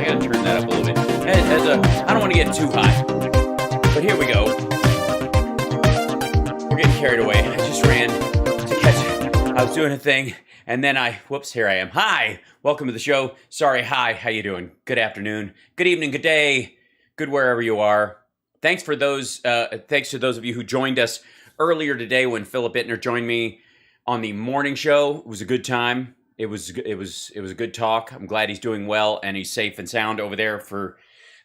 I gotta turn that up a little bit. I don't want to get too high, but here we go. We're getting carried away. I just ran to catch it. I was doing a thing, and then whoops, here I am. Hi, welcome to the show. Sorry, hi, how you doing? Good afternoon, good evening, good day, good wherever you are. Thanks to those of you who joined us earlier today when Philip Ittner joined me on the morning show. It was a good time. It was a good talk. I'm glad he's doing well and he's safe and sound over there for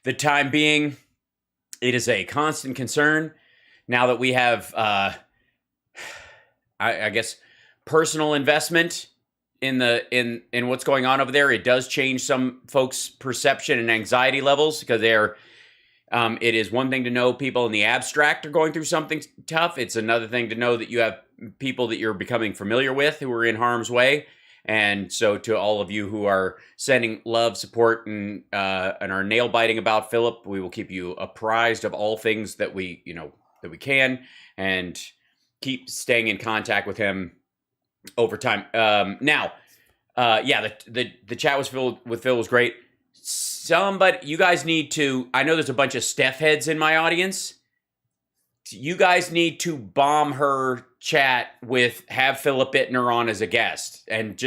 the time being. It is a constant concern now that we have, I guess, personal investment in what's going on over there. It does change some folks' perception and anxiety levels because it is one thing to know people in the abstract are going through something tough. It's another thing to know that you have people that you're becoming familiar with who are in harm's way. And so to all of you who are sending love, support, and are nail biting about Philip, we will keep you apprised of all things that we can, and keep staying in contact with him over time. The chat with Phil was great. You guys need to, I know there's a bunch of Steph heads in my audience. You guys need to bomb her chat with have Philip Ittner on as a guest and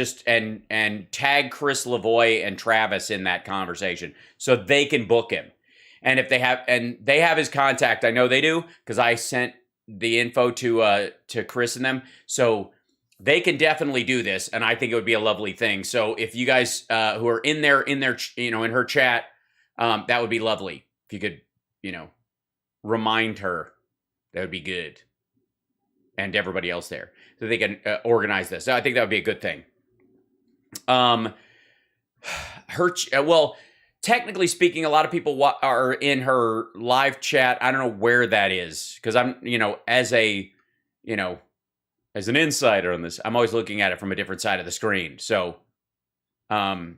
tag Chris Lavoie and Travis in that conversation so they can book him. And if they have his contact, I know they do because I sent the info to Chris and them. So they can definitely do this, and I think it would be a lovely thing. So if you guys who are in her chat, that would be lovely. If you could, remind her, that would be good. And everybody else there, so they can organize this. So I think that would be a good thing. Technically speaking, a lot of people are in her live chat. I don't know where that is because I'm, as an insider on this, I'm always looking at it from a different side of the screen. So, Steph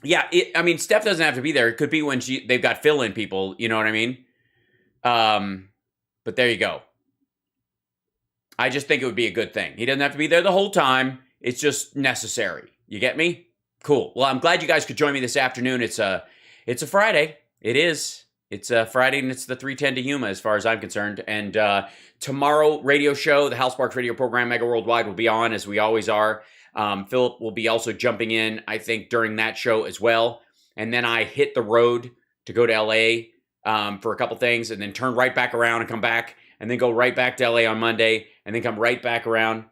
doesn't have to be there. It could be when they've got fill-in people. You know what I mean? But there you go. I just think it would be a good thing. He doesn't have to be there the whole time. It's just necessary. You get me? Cool. Well, I'm glad you guys could join me this afternoon. It's a Friday. It is. It's a Friday, and it's the 310 to Yuma as far as I'm concerned. And tomorrow, radio show, the HAL Sparks radio program, Mega Worldwide, will be on, as we always are. Philip will be also jumping in, I think, during that show as well. And then I hit the road to go to L.A. For a couple things, and then turn right back around and come back, and then go right back to L.A. on Monday, and then come right back around.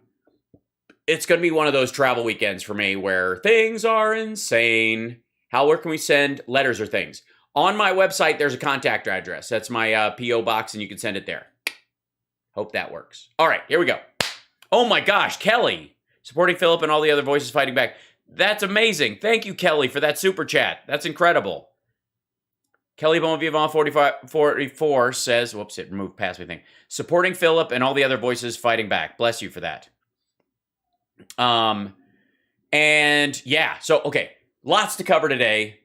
It's going to be one of those travel weekends for me where things are insane. Where can we send letters or things? On my website, there's a contact address. That's my P.O. box, and you can send it there. Hope that works. All right, here we go. Oh my gosh, Kelly, supporting Philip and all the other voices fighting back. That's amazing. Thank you, Kelly, for that super chat. That's incredible. Kelly Bonvivant 44 says, whoops, it moved past me thing. Supporting Philip and all the other voices fighting back. Bless you for that. Okay, lots to cover today.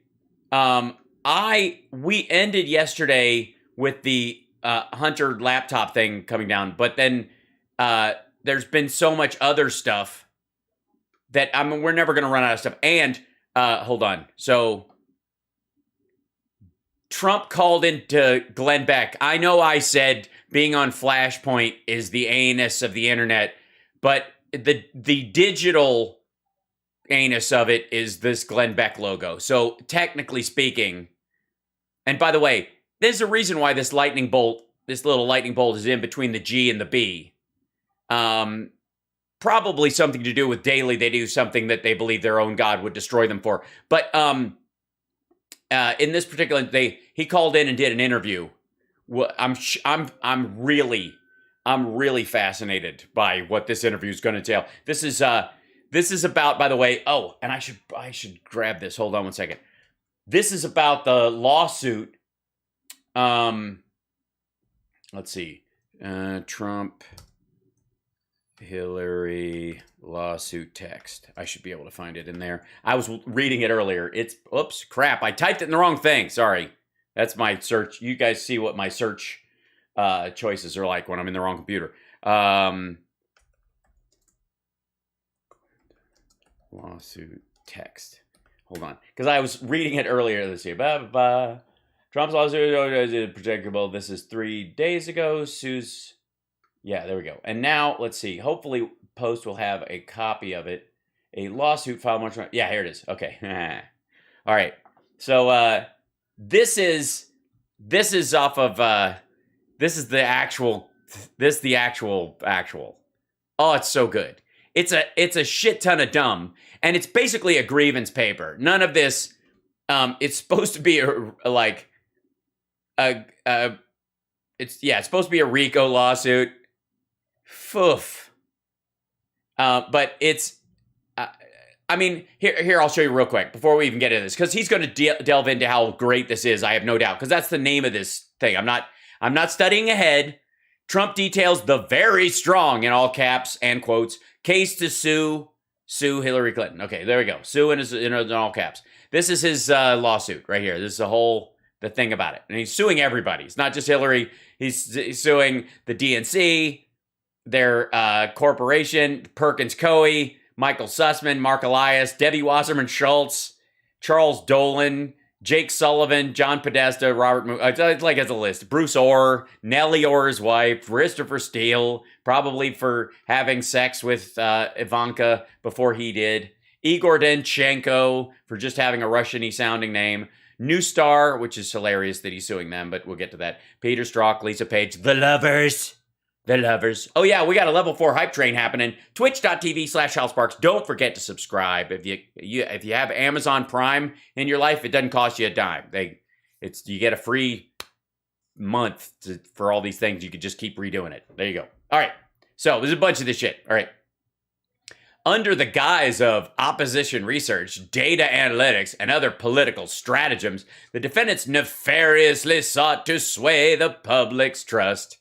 We ended yesterday with the Hunter laptop thing coming down, but then there's been so much other stuff that we're never going to run out of stuff. And hold on, so Trump called into Glenn Beck. I know I said being on Flashpoint is the anus of the internet, but the digital anus of it is this Glenn Beck logo. So technically speaking, and by the way, there's a reason why this little lightning bolt is in between the G and the B. Probably something to do with daily they do something that they believe their own God would destroy them for. But in this particular, he called in and did an interview. I'm really fascinated by what this interview is going to tell. This is about, by the way. Oh, and I should grab this. Hold on one second. This is about the lawsuit. Let's see. Trump, Hillary lawsuit text. I should be able to find it in there. I was reading it earlier. Oops, crap. I typed it in the wrong thing. Sorry. That's my search. You guys see what my search choices are like when I'm in the wrong computer. Lawsuit text. hold on, because I was reading it earlier this year. Blah, blah, blah. Trump's lawsuit is projectable. This is 3 days ago. Sue's, yeah, there we go. And now let's see. Hopefully, Post will have a copy of it. A lawsuit filed March. Yeah, here it is. Okay. All right. So this is off of this is the actual. Oh, it's so good. It's a shit ton of dumb, and it's basically a grievance paper. None of this. It's supposed to be it's supposed to be a RICO lawsuit. Foof. But it's. I mean, here I'll show you real quick before we even get into this, because he's going to delve into how great this is. I have no doubt, because that's the name of this thing. I'm not studying ahead. Trump details the very strong, in all caps and quotes, case to sue Hillary Clinton. Okay, there we go. Sue in all caps. This is his lawsuit right here. This is the thing about it. And he's suing everybody. It's not just Hillary. He's suing the DNC, their corporation, Perkins Coie, Michael Sussman, Mark Elias, Debbie Wasserman Schultz, Charles Dolan, Jake Sullivan, John Podesta, Robert Moon, it's like as a list. Bruce Orr, Nellie Orr's wife, Christopher Steele, probably for having sex with Ivanka before he did. Igor Danchenko for just having a Russian-y sounding name. New Star, which is hilarious that he's suing them, but we'll get to that. Peter Strzok, Lisa Page, The Lovers. Oh yeah, we got a level 4 hype train happening. Twitch.tv/HalSparks. Don't forget to subscribe. If you have Amazon Prime in your life, it doesn't cost you a dime. You get a free month for all these things. You could just keep redoing it. There you go. All right. So there's a bunch of this shit. All right. Under the guise of opposition research, data analytics, and other political stratagems, the defendants nefariously sought to sway the public's trust.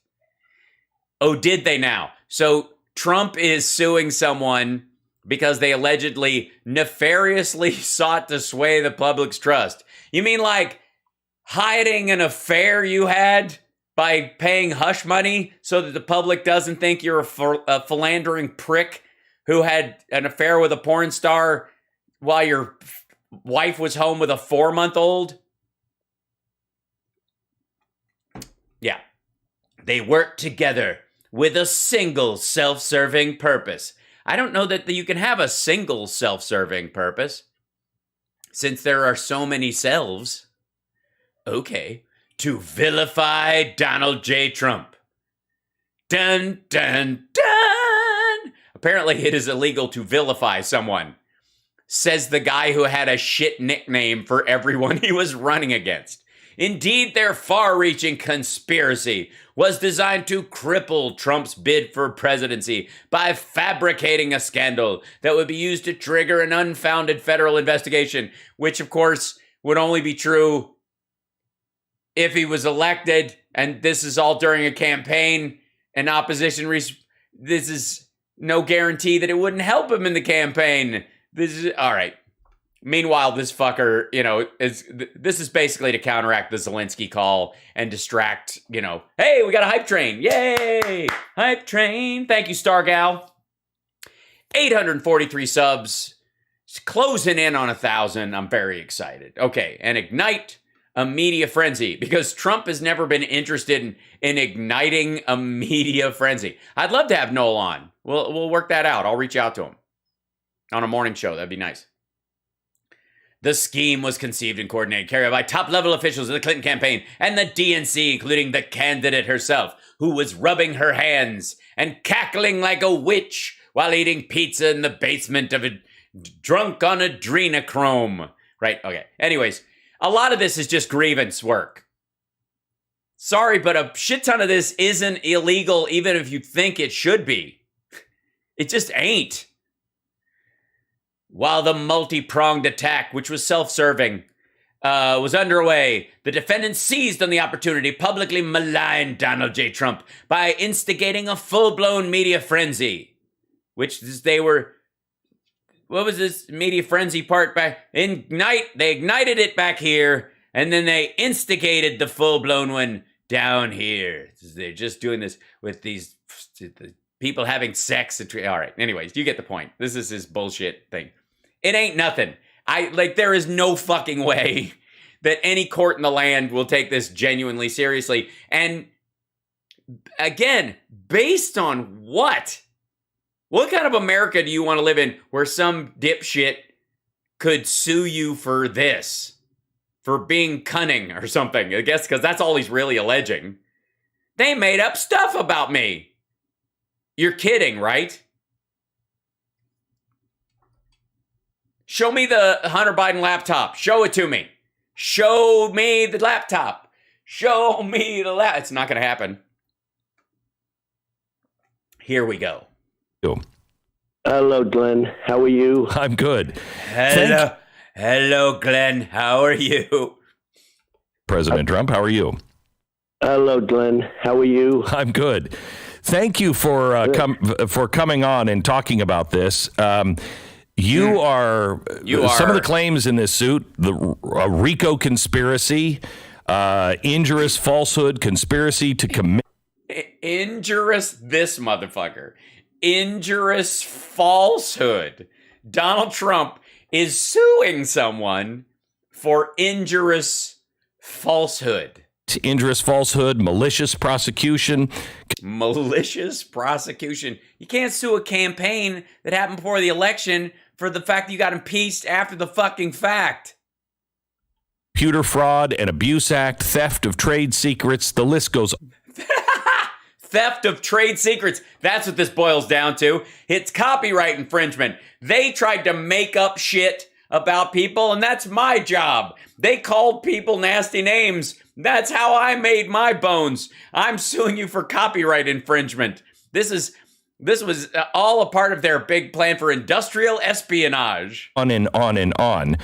Oh, did they now? So Trump is suing someone because they allegedly nefariously sought to sway the public's trust. You mean like hiding an affair you had by paying hush money so that the public doesn't think you're a philandering prick who had an affair with a porn star while your wife was home with a 4-month-old? Yeah. They worked together with a single self-serving purpose. I don't know that you can have a single self-serving purpose, since there are so many selves. Okay. To vilify Donald J. Trump. Dun, dun, dun! Apparently it is illegal to vilify someone, says the guy who had a shit nickname for everyone he was running against. Indeed, their far-reaching conspiracy was designed to cripple Trump's bid for presidency by fabricating a scandal that would be used to trigger an unfounded federal investigation, which, of course, would only be true if he was elected, and this is all during a campaign, and opposition. This is no guarantee that it wouldn't help him in the campaign. This is all right. Meanwhile, this fucker, this is basically to counteract the Zelensky call and distract, hey, we got a hype train. Yay! Hype train. Thank you, Stargal. 843 subs. It's closing in on 1,000. I'm very excited. Okay, and ignite a media frenzy, because Trump has never been interested in igniting a media frenzy. I'd love to have Noel on. We'll work that out. I'll reach out to him on a morning show. That'd be nice. The scheme was conceived and coordinated, carried out by top-level officials of the Clinton campaign and the DNC, including the candidate herself, who was rubbing her hands and cackling like a witch while eating pizza in the basement of a drunk on adrenochrome. Right, okay. Anyways, a lot of this is just grievance work. Sorry, but a shit ton of this isn't illegal, even if you think it should be. It just ain't. While the multi-pronged attack, which was self-serving, was underway, the defendants seized on the opportunity to publicly malign Donald J. Trump by instigating a full-blown media frenzy, which they were... What was this media frenzy part back? They ignited it back here, and then they instigated the full-blown one down here. They're just doing this with these people having sex. All right, anyways, you get the point. This is his bullshit thing. It ain't nothing. There is no fucking way that any court in the land will take this genuinely seriously. And again, based on what? What kind of America do you want to live in where some dipshit could sue you for this? For being cunning or something, I guess, because that's all he's really alleging. They made up stuff about me. You're kidding, right? Show me the Hunter Biden laptop. Show it to me. Show me the laptop. Show me the laptop. It's not going to happen. Here we go. Hello, Glenn. How are you? I'm good. Hello, Glenn. How are you? President Trump, how are you? Hello, Glenn. How are you? I'm good. Thank you for coming on and talking about this. You are some of the claims in this suit, the RICO conspiracy, injurious falsehood, conspiracy to commit. Injurious this motherfucker. Injurious falsehood. Donald Trump is suing someone for injurious falsehood. Injurious falsehood, malicious prosecution. Malicious prosecution. You can't sue a campaign that happened before the election for the fact that you got impeached after the fucking fact. Computer fraud and abuse act, theft of trade secrets, the list goes on. Theft of trade secrets. That's what this boils down to. It's copyright infringement. They tried to make up shit about people, and that's my job. They called people nasty names. That's how I made my bones. I'm suing you for copyright infringement. This was all a part of their big plan for industrial espionage. On and on and on.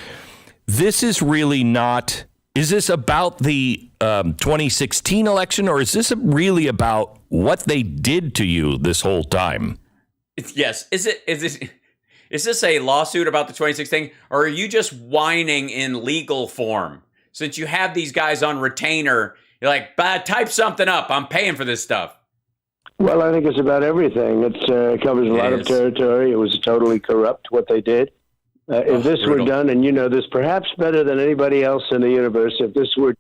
This is really not... Is this about the 2016 election, or is this really about what they did to you this whole time? Yes. Is this a lawsuit about the 2016, or are you just whining in legal form? Since you have these guys on retainer, you're like, type something up. I'm paying for this stuff. Well, I think it's about everything. It covers a lot of territory. It was totally corrupt what they did. If this were done, and you know this perhaps better than anybody else in the universe, if this were...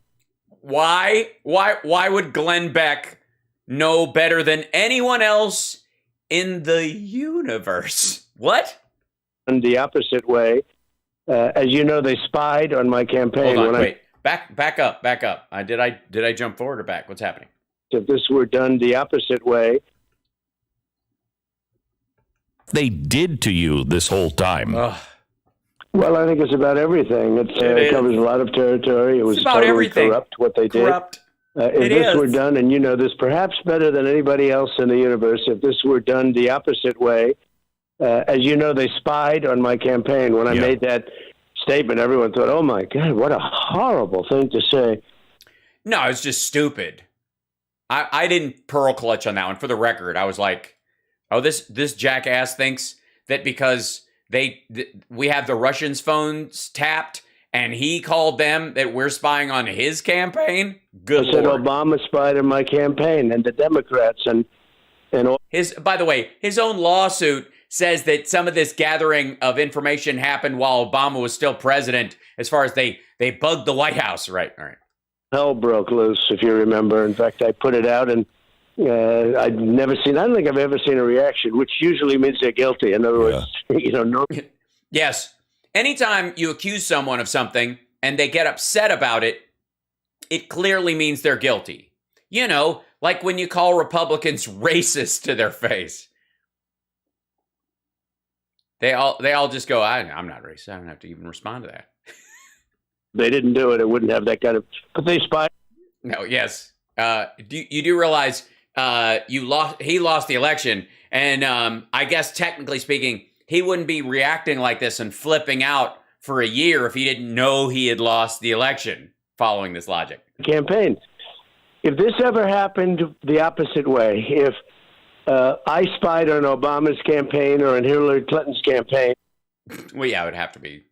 Why would Glenn Beck know better than anyone else in the universe? What? In the opposite way. As you know, they spied on my campaign. Hold on, wait. Back up. Did I jump forward or back? What's happening? If this were done the opposite way... They did to you this whole time. Well, I think it's about everything. It covers a lot of territory. It was totally corrupt what they did. If this were done, and you know this perhaps better than anybody else in the universe, if this were done the opposite way, as you know, they spied on my campaign. When I made that statement, everyone thought, oh, my God, what a horrible thing to say. No, it's just stupid. I didn't pearl clutch on that one. For the record, I was like, oh, this jackass thinks that because... we have the Russians' phones tapped, and he called them that we're spying on his campaign. Good Lord. I said Obama spied on my campaign, and the Democrats, and all. By the way, his own lawsuit says that some of this gathering of information happened while Obama was still president. As far as they bugged the White House, right? All right. Hell broke loose, if you remember. In fact, I put it out, and I don't think I've ever seen a reaction, which usually means they're guilty. In other words, no. Yes. Anytime you accuse someone of something and they get upset about it, it clearly means they're guilty. You know, like when you call Republicans racist to their face. They all just go, I'm not racist. I don't have to even respond to that. They didn't do it. It wouldn't have that kind of, but they spied. No, yes. You do realize he lost the election, and I guess technically speaking, he wouldn't be reacting like this and flipping out for a year if he didn't know he had lost the election. Following this logic, campaign. If this ever happened the opposite way, if I spied on Obama's campaign or on Hillary Clinton's campaign, well, yeah, it would have to be.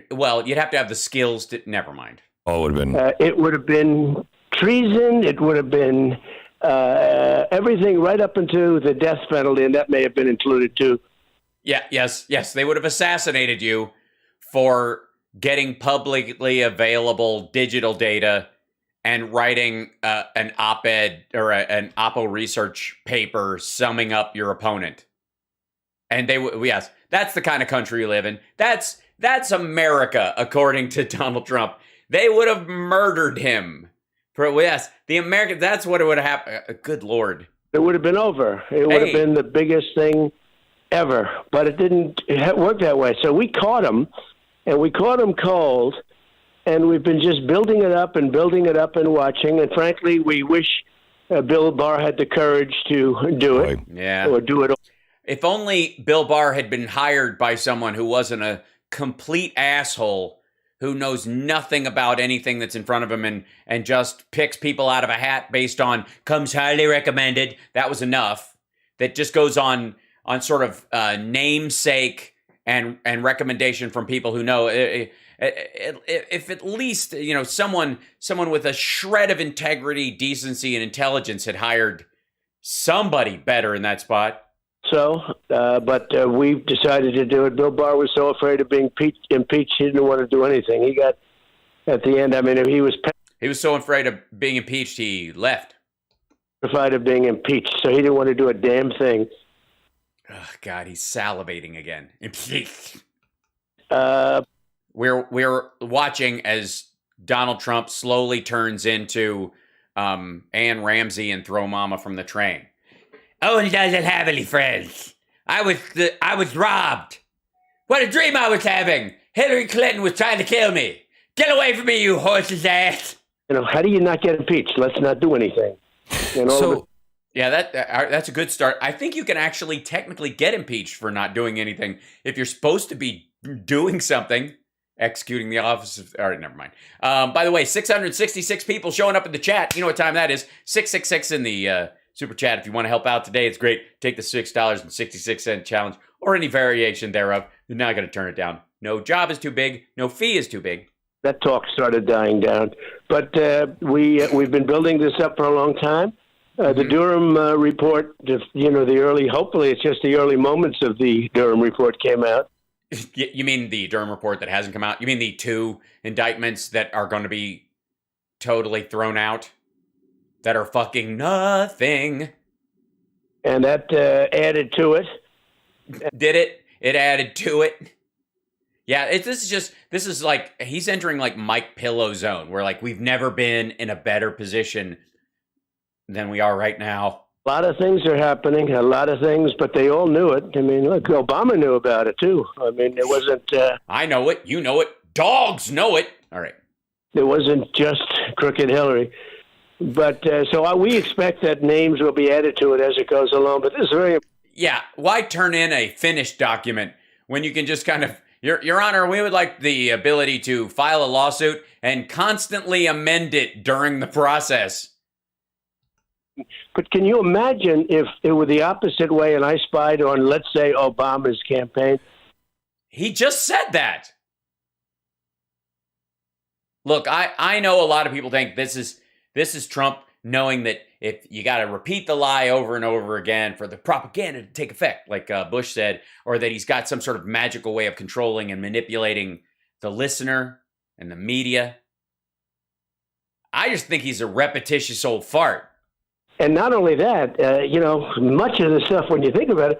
Well, you'd have to have the skills to. Never mind. Oh, it would have been. It would have been treason. It would have been. Everything right up into the death penalty, and that may have been included too. Yeah, yes. They would have assassinated you for getting publicly available digital data and writing an op-ed or an Oppo research paper summing up your opponent. And yes, that's the kind of country you live in. That's America, according to Donald Trump. They would have murdered him. Yes, the American, that's what it would have happened. Good Lord. It would have been over. It would have been the biggest thing ever. But it didn't work that way. So we caught him, and we caught him cold, and we've been just building it up and watching. And frankly, we wish Bill Barr had the courage to do it. Yeah. Or do it. If only Bill Barr had been hired by someone who wasn't a complete asshole who knows nothing about anything that's in front of him and just picks people out of a hat based on comes highly recommended. That was enough. That just goes on sort of namesake and recommendation from people who know. If at least, someone with a shred of integrity, decency, and intelligence had hired somebody better in that spot. So, but we've decided to do it. Bill Barr was so afraid of being impeached, he didn't want to do anything. He got, at the end, he was so afraid of being impeached, he left. Afraid of being impeached, so he didn't want to do a damn thing. Oh, God, he's salivating again. Impeached. We're watching as Donald Trump slowly turns into Ann Ramsey and Throw Mama from the Train. Owen doesn't have any friends. I was robbed. What a dream I was having. Hillary Clinton was trying to kill me. Get away from me, you horse's ass. How do you not get impeached? Let's not do anything. Yeah, that's a good start. I think you can actually technically get impeached for not doing anything if you're supposed to be doing something. Executing the office of... All right, never mind. By the way, 666 people showing up in the chat. You know what time that is. 666 in the... Super chat, if you want to help out today, it's great. Take the $6.66 challenge or any variation thereof. You're not going to turn it down. No job is too big. No fee is too big. That talk started dying down. But we've been building this up for a long time. The Durham report, hopefully it's just the early moments of the Durham report came out. You mean the Durham report that hasn't come out? You mean the 2 indictments that are going to be totally thrown out? That are fucking nothing. And that added to it. Did it? It added to it. Yeah, this is like, he's entering like Mike Pillow zone, where like we've never been in a better position than we are right now. A lot of things are happening, but they all knew it. Look, Obama knew about it too. It wasn't... I know it, you know it, dogs know it. All right. It wasn't just crooked Hillary. But so we expect that names will be added to it as it goes along. But this is very... Yeah, why turn in a finished document when you can just kind of... Your Honor, we would like the ability to file a lawsuit and constantly amend it during the process. But can you imagine if it were the opposite way and I spied on, let's say, Obama's campaign? He just said that. Look, I know a lot of people think this is Trump knowing that if you got to repeat the lie over and over again for the propaganda to take effect, like Bush said, or that he's got some sort of magical way of controlling and manipulating the listener and the media. I just think he's a repetitious old fart. And not only that, much of the stuff, when you think about it,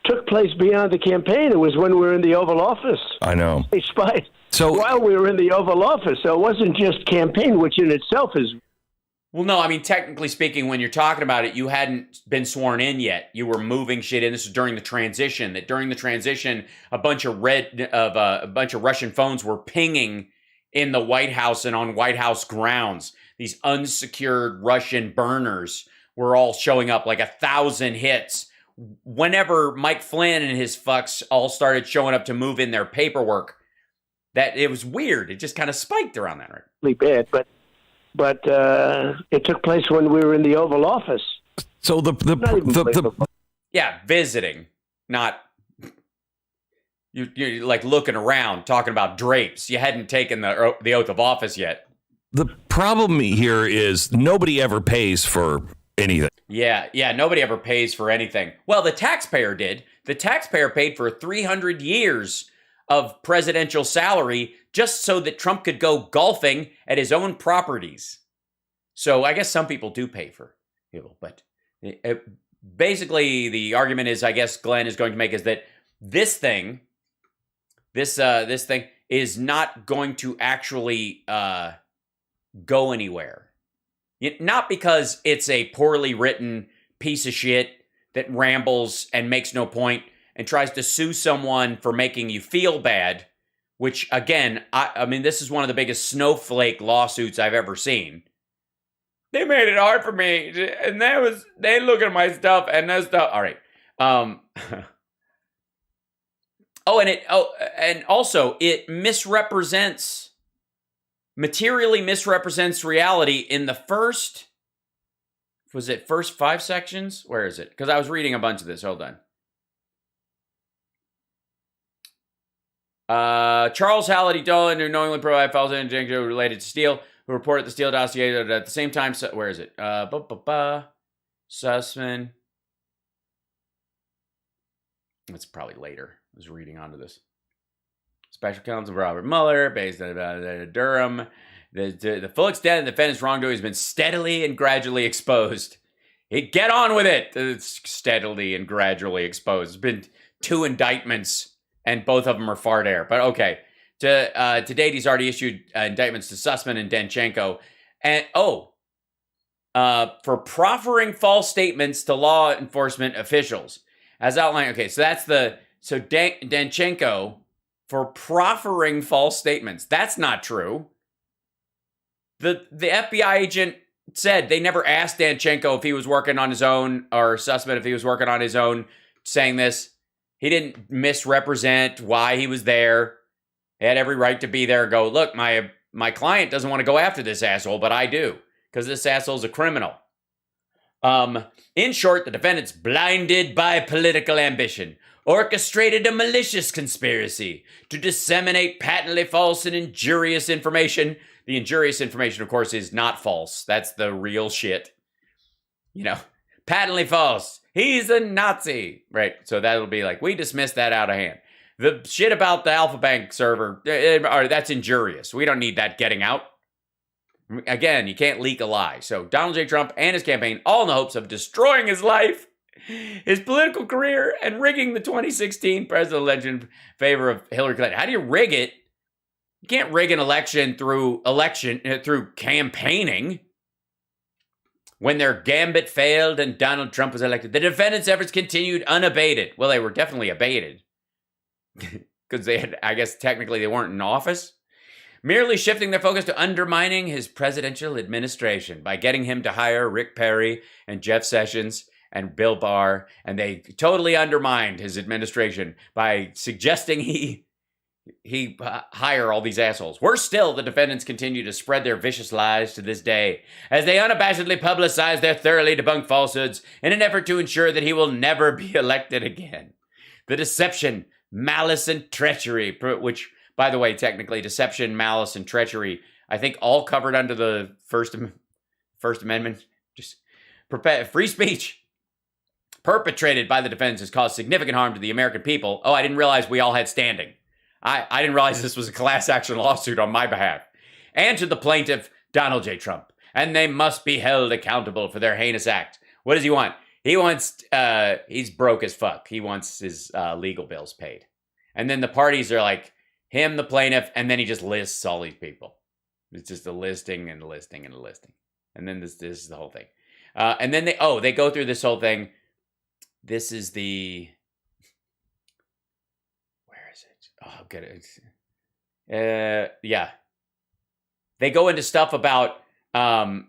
took place beyond the campaign. It was when we were in the Oval Office. I know. They spied while we were in the Oval Office. So it wasn't just campaign, which in itself is... Well, no, technically speaking, when you're talking about it, you hadn't been sworn in yet. You were moving shit in. This was during the transition. That during the transition, a bunch of Russian phones were pinging in the White House and on White House grounds. These unsecured Russian burners were all showing up, like 1,000 hits. Whenever Mike Flynn and his fucks all started showing up to move in their paperwork, that it was weird. It just kind of spiked around that, right? Really bad, but it took place when we were in the Oval Office. So yeah, visiting, not you're like looking around, talking about drapes. You hadn't taken the oath of office yet. The problem here is nobody ever pays for anything. Yeah, nobody ever pays for anything. Well, the taxpayer did. The taxpayer paid for 300 years of presidential salary just so that Trump could go golfing at his own properties. So I guess some people do pay for people, but basically the argument is, I guess Glenn is going to make, is that this thing is not going to actually go anywhere. Not because it's a poorly written piece of shit that rambles and makes no point and tries to sue someone for making you feel bad, which, again, I mean, this is one of the biggest snowflake lawsuits I've ever seen. They made it hard for me, and they look at my stuff, and that stuff. All right. And also it materially misrepresents reality in the first 5 sections? Where is it? Because I was reading a bunch of this. Hold on. Charles Halliday Dolan, who knowingly provided false information related to Steele, who reported the Steele dossier at the same time. Where is it? Sussman. It's probably later. I was reading onto this. Special counsel Robert Mueller, based on Durham. The full extent of the defendant's wrongdoing has been steadily and gradually exposed. Get on with it. It's steadily and gradually exposed. There's been 2 indictments, and both of them are fart air. But okay. To date, he's already issued indictments to Sussman and Danchenko. And, for proffering false statements to law enforcement officials. As outlined, okay, so that's Danchenko for proffering false statements. That's not true. The FBI agent said they never asked Danchenko if he was working on his own, or Sussman if he was working on his own, saying this. He didn't misrepresent why he was there. He had every right to be there and go, look, my client doesn't want to go after this asshole, but I do, because this asshole's a criminal. In short, the defendants, blinded by political ambition, orchestrated a malicious conspiracy to disseminate patently false and injurious information. The injurious information, of course, is not false. That's the real shit. Patently false. He's a Nazi. Right, so that'll be like, we dismiss that out of hand. The shit about the Alpha Bank server, that's injurious. We don't need that getting out. Again, you can't leak a lie. So Donald J. Trump and his campaign, all in the hopes of destroying his life, his political career, and rigging the 2016 presidential election in favor of Hillary Clinton. How do you rig it? You can't rig an election through campaigning. When their gambit failed and Donald Trump was elected, the defendants' efforts continued unabated. Well, they were definitely abated. Because I guess technically they weren't in office. Merely shifting their focus to undermining his presidential administration by getting him to hire Rick Perry and Jeff Sessions and Bill Barr. And they totally undermined his administration by suggesting he hire all these assholes. Worse still, the defendants continue to spread their vicious lies to this day as they unabashedly publicize their thoroughly debunked falsehoods in an effort to ensure that he will never be elected again. The deception, malice, and treachery, which, by the way, technically deception, malice, and treachery, I think all covered under the First Amendment, just free speech, perpetrated by the defendants has caused significant harm to the American people. Oh, I didn't realize we all had standing. I didn't realize this was a class action lawsuit on my behalf. And to the plaintiff, Donald J. Trump. And they must be held accountable for their heinous act. What does he want? He wants, he's broke as fuck. He wants his legal bills paid. And then the parties are like, him, the plaintiff, and then he just lists all these people. It's just a listing and a listing and a listing. And then this is the whole thing. And then they go through this whole thing. This is the... Oh, good. Yeah. They go into stuff about, and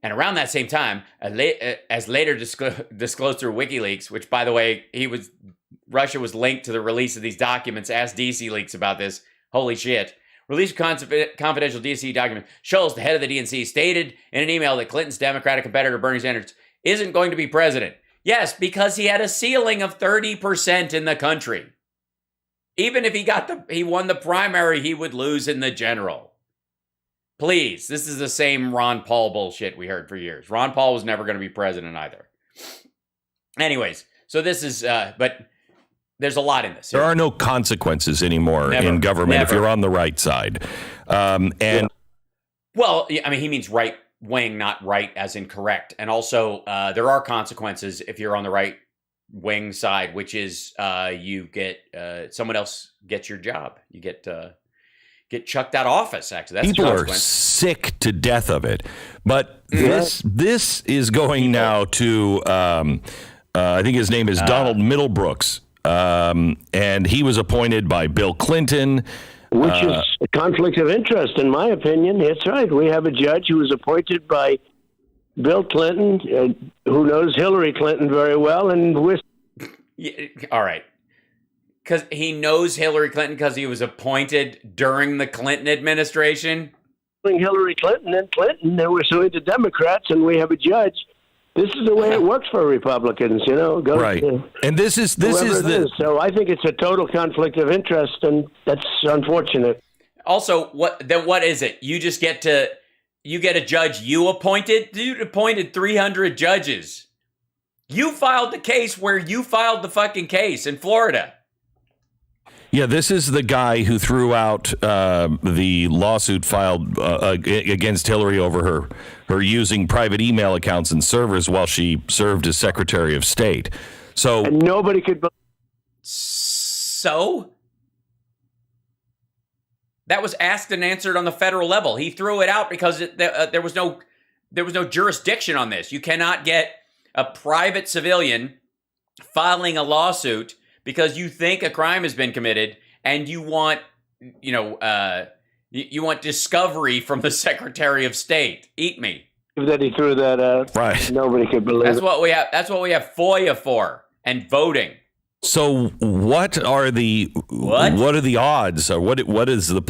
around that same time, as later disclosed through WikiLeaks, which, by the way, Russia was linked to the release of these documents. Ask DC Leaks about this. Holy shit. Released confidential DC document shows the head of the DNC stated in an email that Clinton's Democratic competitor, Bernie Sanders, isn't going to be president. Yes, because he had a ceiling of 30% in the country. Even if he won the primary, he would lose in the general. Please, this is the same Ron Paul bullshit we heard for years. Ron Paul was never going to be president either. Anyways, so this is, but there's a lot in this. There are no consequences anymore in government if you're on the right side. Well, I mean, he means right wing, not right as in correct. And also, there are consequences if you're on the right wing side, which is you get someone else gets your job. You get chucked out of office. Actually, that's people are sick to death of it. But this is going now to I think his name is Donald Middlebrooks, and he was appointed by Bill Clinton. Which is a conflict of interest, in my opinion. That's right. We have a judge who was appointed by Bill Clinton, who knows Hillary Clinton very well, and all right. Because he knows Hillary Clinton because he was appointed during the Clinton administration? Hillary Clinton and Clinton, they were suing the Democrats, and we have a judge. This is the way it works for Republicans, you know. Right. And this is So I think it's a total conflict of interest, and that's unfortunate. Also, what is it? You just get a judge you appointed? You appointed 300 judges. You filed the case where you filed the fucking case in Florida. Yeah, this is the guy who threw out the lawsuit filed against Hillary over her using private email accounts and servers while she served as Secretary of State. And nobody could. So that was asked and answered on the federal level. He threw it out because there was no jurisdiction on this. You cannot get a private civilian filing a lawsuit because you think a crime has been committed and you want, you want discovery from the Secretary of State. Eat me. That he threw that out. Right. Nobody could believe That's what we have. That's what we have FOIA for, and voting. So what are the odds, or what is the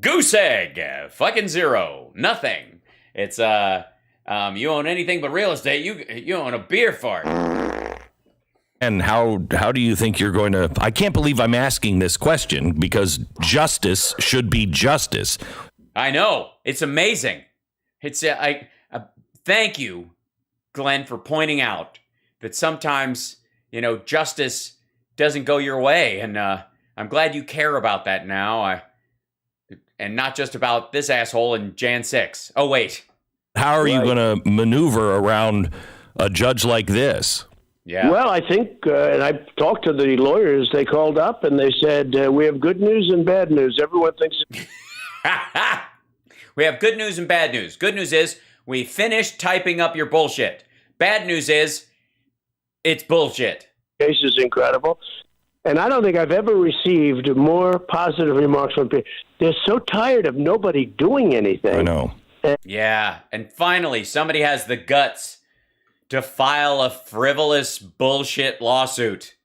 goose egg? Fucking zero. Nothing. It's you own anything but real estate, you own a beer fart. And how do you think you're going to... I can't believe I'm asking this question because justice should be justice. I know. It's amazing. It's thank you, Glenn, for pointing out that sometimes, justice doesn't go your way. And I'm glad you care about that now. And not just about this asshole in Jan 6. Oh, wait. How are you going to maneuver around a judge like this? Yeah. Well, I think, and I talked to the lawyers, they called up and they said, we have good news and bad news. Everyone thinks... We have good news and bad news. Good news is we finished typing up your bullshit. Bad news is it's bullshit. The case is incredible. And I don't think I've ever received more positive remarks from people. They're so tired of nobody doing anything. I know. Yeah. And finally, somebody has the guts to file a frivolous bullshit lawsuit.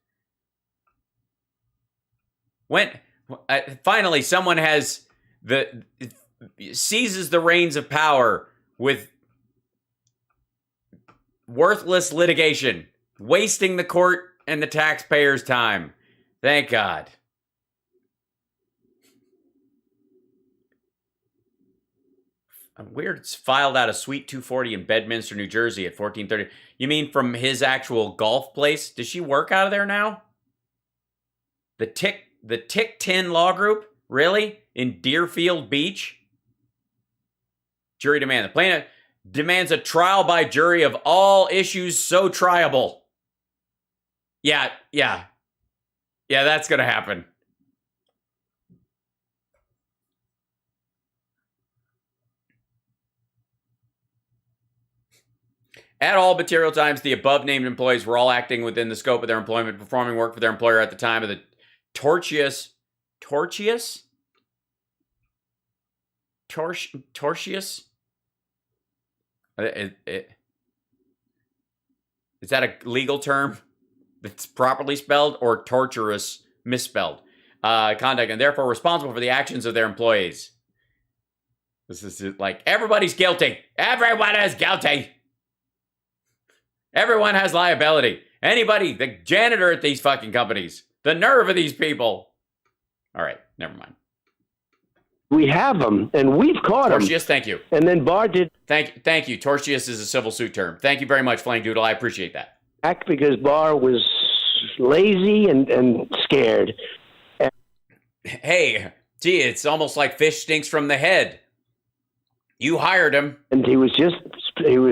Finally, someone has seizes the reins of power with worthless litigation, wasting the court and the taxpayers' time. Thank God. Weird. It's filed out of Suite 240 in Bedminster, New Jersey at 1430. You mean from his actual golf place? Does she work out of there now? The Tick 10 Law Group? Really? In Deerfield Beach? Jury demand. The plaintiff demands a trial by jury of all issues so triable. Yeah, that's going to happen. At all material times, the above-named employees were all acting within the scope of their employment, performing work for their employer at the time of the tortious? Is that a legal term that's properly spelled, or torturous misspelled? Conduct, and therefore responsible for the actions of their employees. This is like, everybody's guilty. Everyone is guilty. Everyone has liability. Anybody, the janitor at these fucking companies. The nerve of these people. All right, never mind. We have them, and we've caught them. Tortious, thank you. And then Barr did... Thank you. Tortious is a civil suit term. Thank you very much, Flying Doodle. I appreciate that. Because Barr was lazy and scared. Hey, gee, it's almost like fish stinks from the head. You hired him. And he was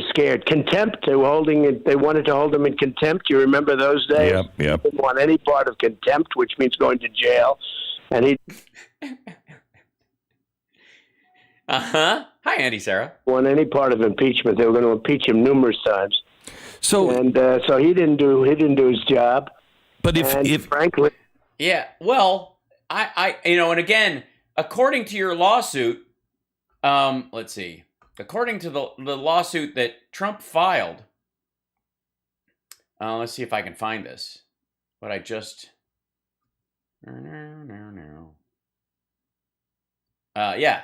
scared. Contempt, they wanted to hold him in contempt. You remember those days? Yep. He didn't want any part of contempt, which means going to jail. And he Hi, Andy, Sarah. Want any part of impeachment. They were going to impeach him numerous times. So he didn't do his job. But if frankly, yeah, well, I and again, according to your lawsuit, let's see. According to the lawsuit that Trump filed, let's see if I can find this. What I just yeah.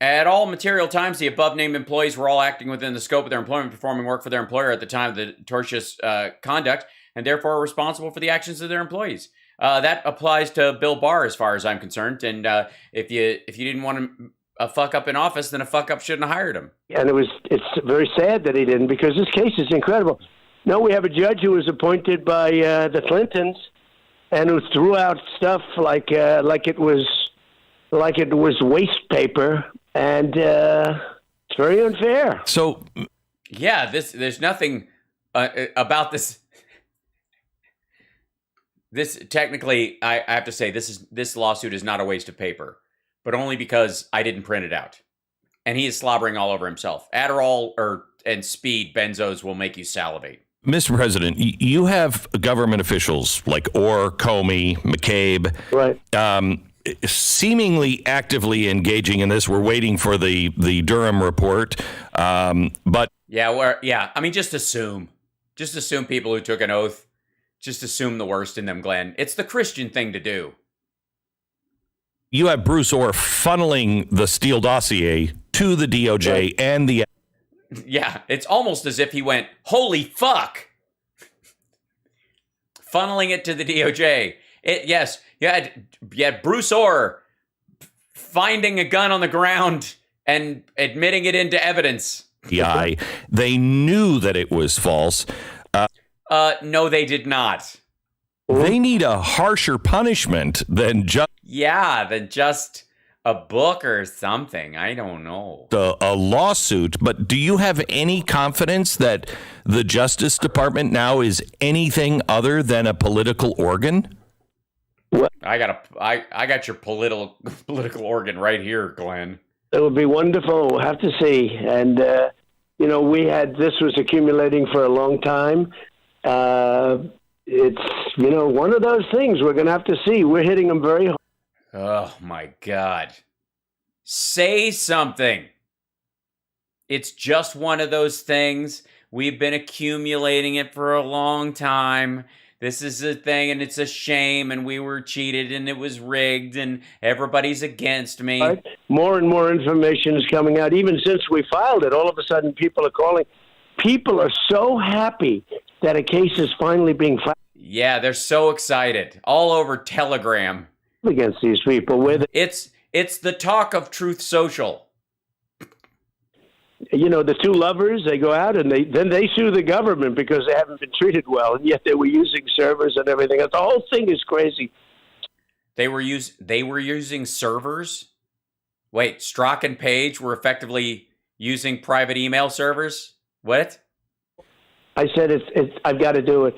At all material times, the above-named employees were all acting within the scope of their employment, performing work for their employer at the time of the tortious conduct, and therefore are responsible for the actions of their employees. That applies to Bill Barr, as far as I'm concerned. And if you didn't want a fuck up in office, then a fuck up shouldn't have hired him. And it's very sad that he didn't, because this case is incredible. No, we have a judge who was appointed by the Clintons, and who threw out stuff like it was waste paper. And it's very unfair. So, yeah, there's nothing about this. This technically, I have to say, this lawsuit is not a waste of paper, but only because I didn't print it out, and he is slobbering all over himself. Adderall and speed benzos will make you salivate. Mr. President, you have government officials like Orr, Comey, McCabe, right? Seemingly actively engaging in this. We're waiting for the Durham report, but I mean, just assume people who took an oath, just assume the worst in them, Glenn. It's the Christian thing to do. You have Bruce Orr funneling the Steele dossier to the DOJ, right, and the. Yeah, it's almost as if he went, holy fuck, funneling it to the DOJ. Yes, you had Bruce Orr finding a gun on the ground and admitting it into evidence. They knew that it was false. No, they did not. They need a harsher punishment than just a book or something. I don't know. A lawsuit. But do you have any confidence that the Justice Department now is anything other than a political organ? I got your political organ right here, Glenn. It would be wonderful. We'll have to see. And this was accumulating for a long time. It's one of those things we're going to have to see. We're hitting them very hard. Oh my God! Say something. It's just one of those things. We've been accumulating it for a long time. This is a thing, and it's a shame, and we were cheated, and it was rigged, and everybody's against me. Right. More and more information is coming out. Even since we filed it, all of a sudden people are calling. People are so happy that a case is finally being filed. Yeah, they're so excited. All over Telegram. Against these people. It's the talk of Truth Social. The two lovers, they go out and they sue the government because they haven't been treated well, and yet they were using servers and everything else. The whole thing is crazy. They were using servers? Wait, Strzok and Page were effectively using private email servers? What? I said I've got to do it.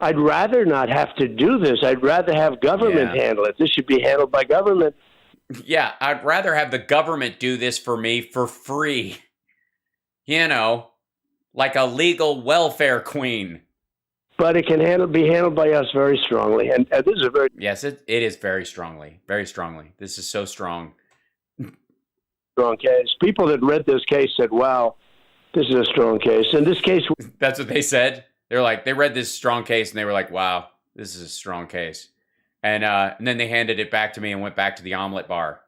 I'd rather not have to do this. I'd rather have government handle it. This should be handled by government. Yeah, I'd rather have the government do this for me for free. Like a legal welfare queen. But it can be handled by us very strongly. And this is a very... Yes, it is very strongly. Very strongly. This is so strong. Strong case. People that read this case said, wow, this is a strong case. And this case... That's what they said? They read this strong case and they were like, wow, this is a strong case. And then they handed it back to me and went back to the omelet bar.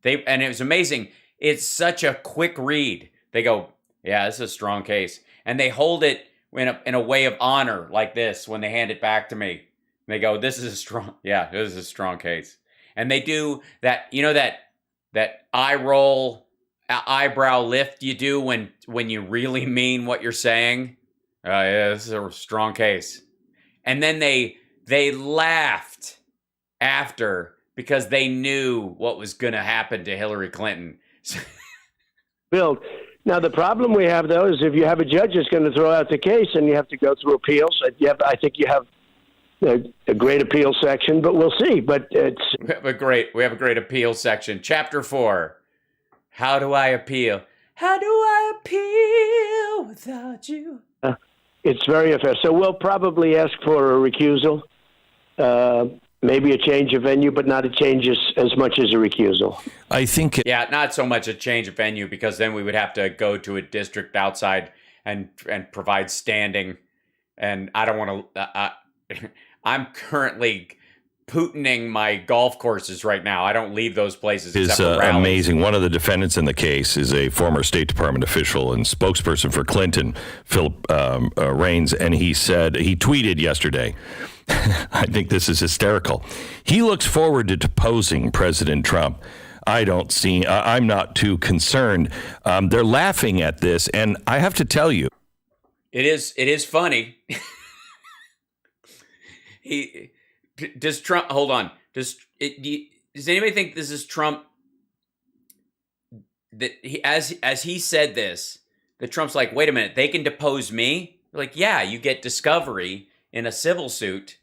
And it was amazing. It's such a quick read. They go, yeah, this is a strong case. And they hold it in a way of honor like this when they hand it back to me. And they go, this is a strong case. And they do that, that eye roll, eyebrow lift you do when you really mean what you're saying. Yeah, this is a strong case. And then they laughed after because they knew what was going to happen to Hillary Clinton. Bill, now the problem we have, though, is if you have a judge that's going to throw out the case and you have to go through appeals, I think you have a great appeal section, but we'll see. But we have a great appeal section. Chapter 4. How do I appeal? How do I appeal without you? It's very fair. So we'll probably ask for a recusal, maybe a change of venue, but not a change as much as a recusal. I think. Yeah, not so much a change of venue, because then we would have to go to a district outside and provide standing. And I don't want to. I'm currently Putining my golf courses right now. I don't leave those places. It's amazing. One of the defendants in the case is a former State Department official and spokesperson for Clinton, Philip Raines, and he tweeted yesterday, I think this is hysterical. He looks forward to deposing President Trump. I'm not too concerned. They're laughing at this, and I have to tell you, it is funny. Does Trump, hold on, does anybody think this is Trump, that as he said this, that Trump's like, wait a minute, they can depose me? Like, yeah, you get discovery in a civil suit.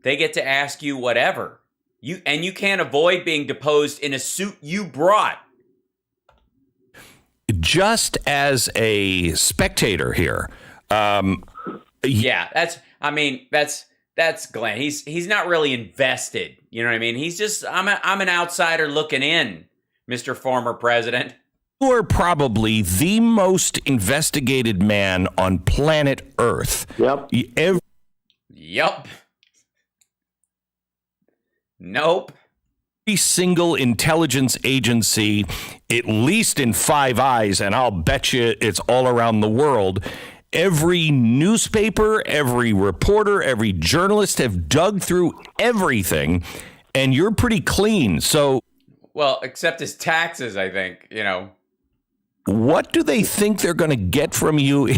They get to ask you whatever. You can't avoid being deposed in a suit you brought. Just as a spectator here. Yeah, that's Glenn. He's not really invested. You know what I mean? He's just, I'm an outsider looking in, Mr. Former President. You are probably the most investigated man on planet Earth. Yep. Yep. Nope. Every single intelligence agency, at least in Five Eyes, and I'll bet you it's all around the world, every newspaper, every reporter, every journalist have dug through everything, and you're pretty clean. So, well, except his taxes, I think, What do they think they're going to get from you?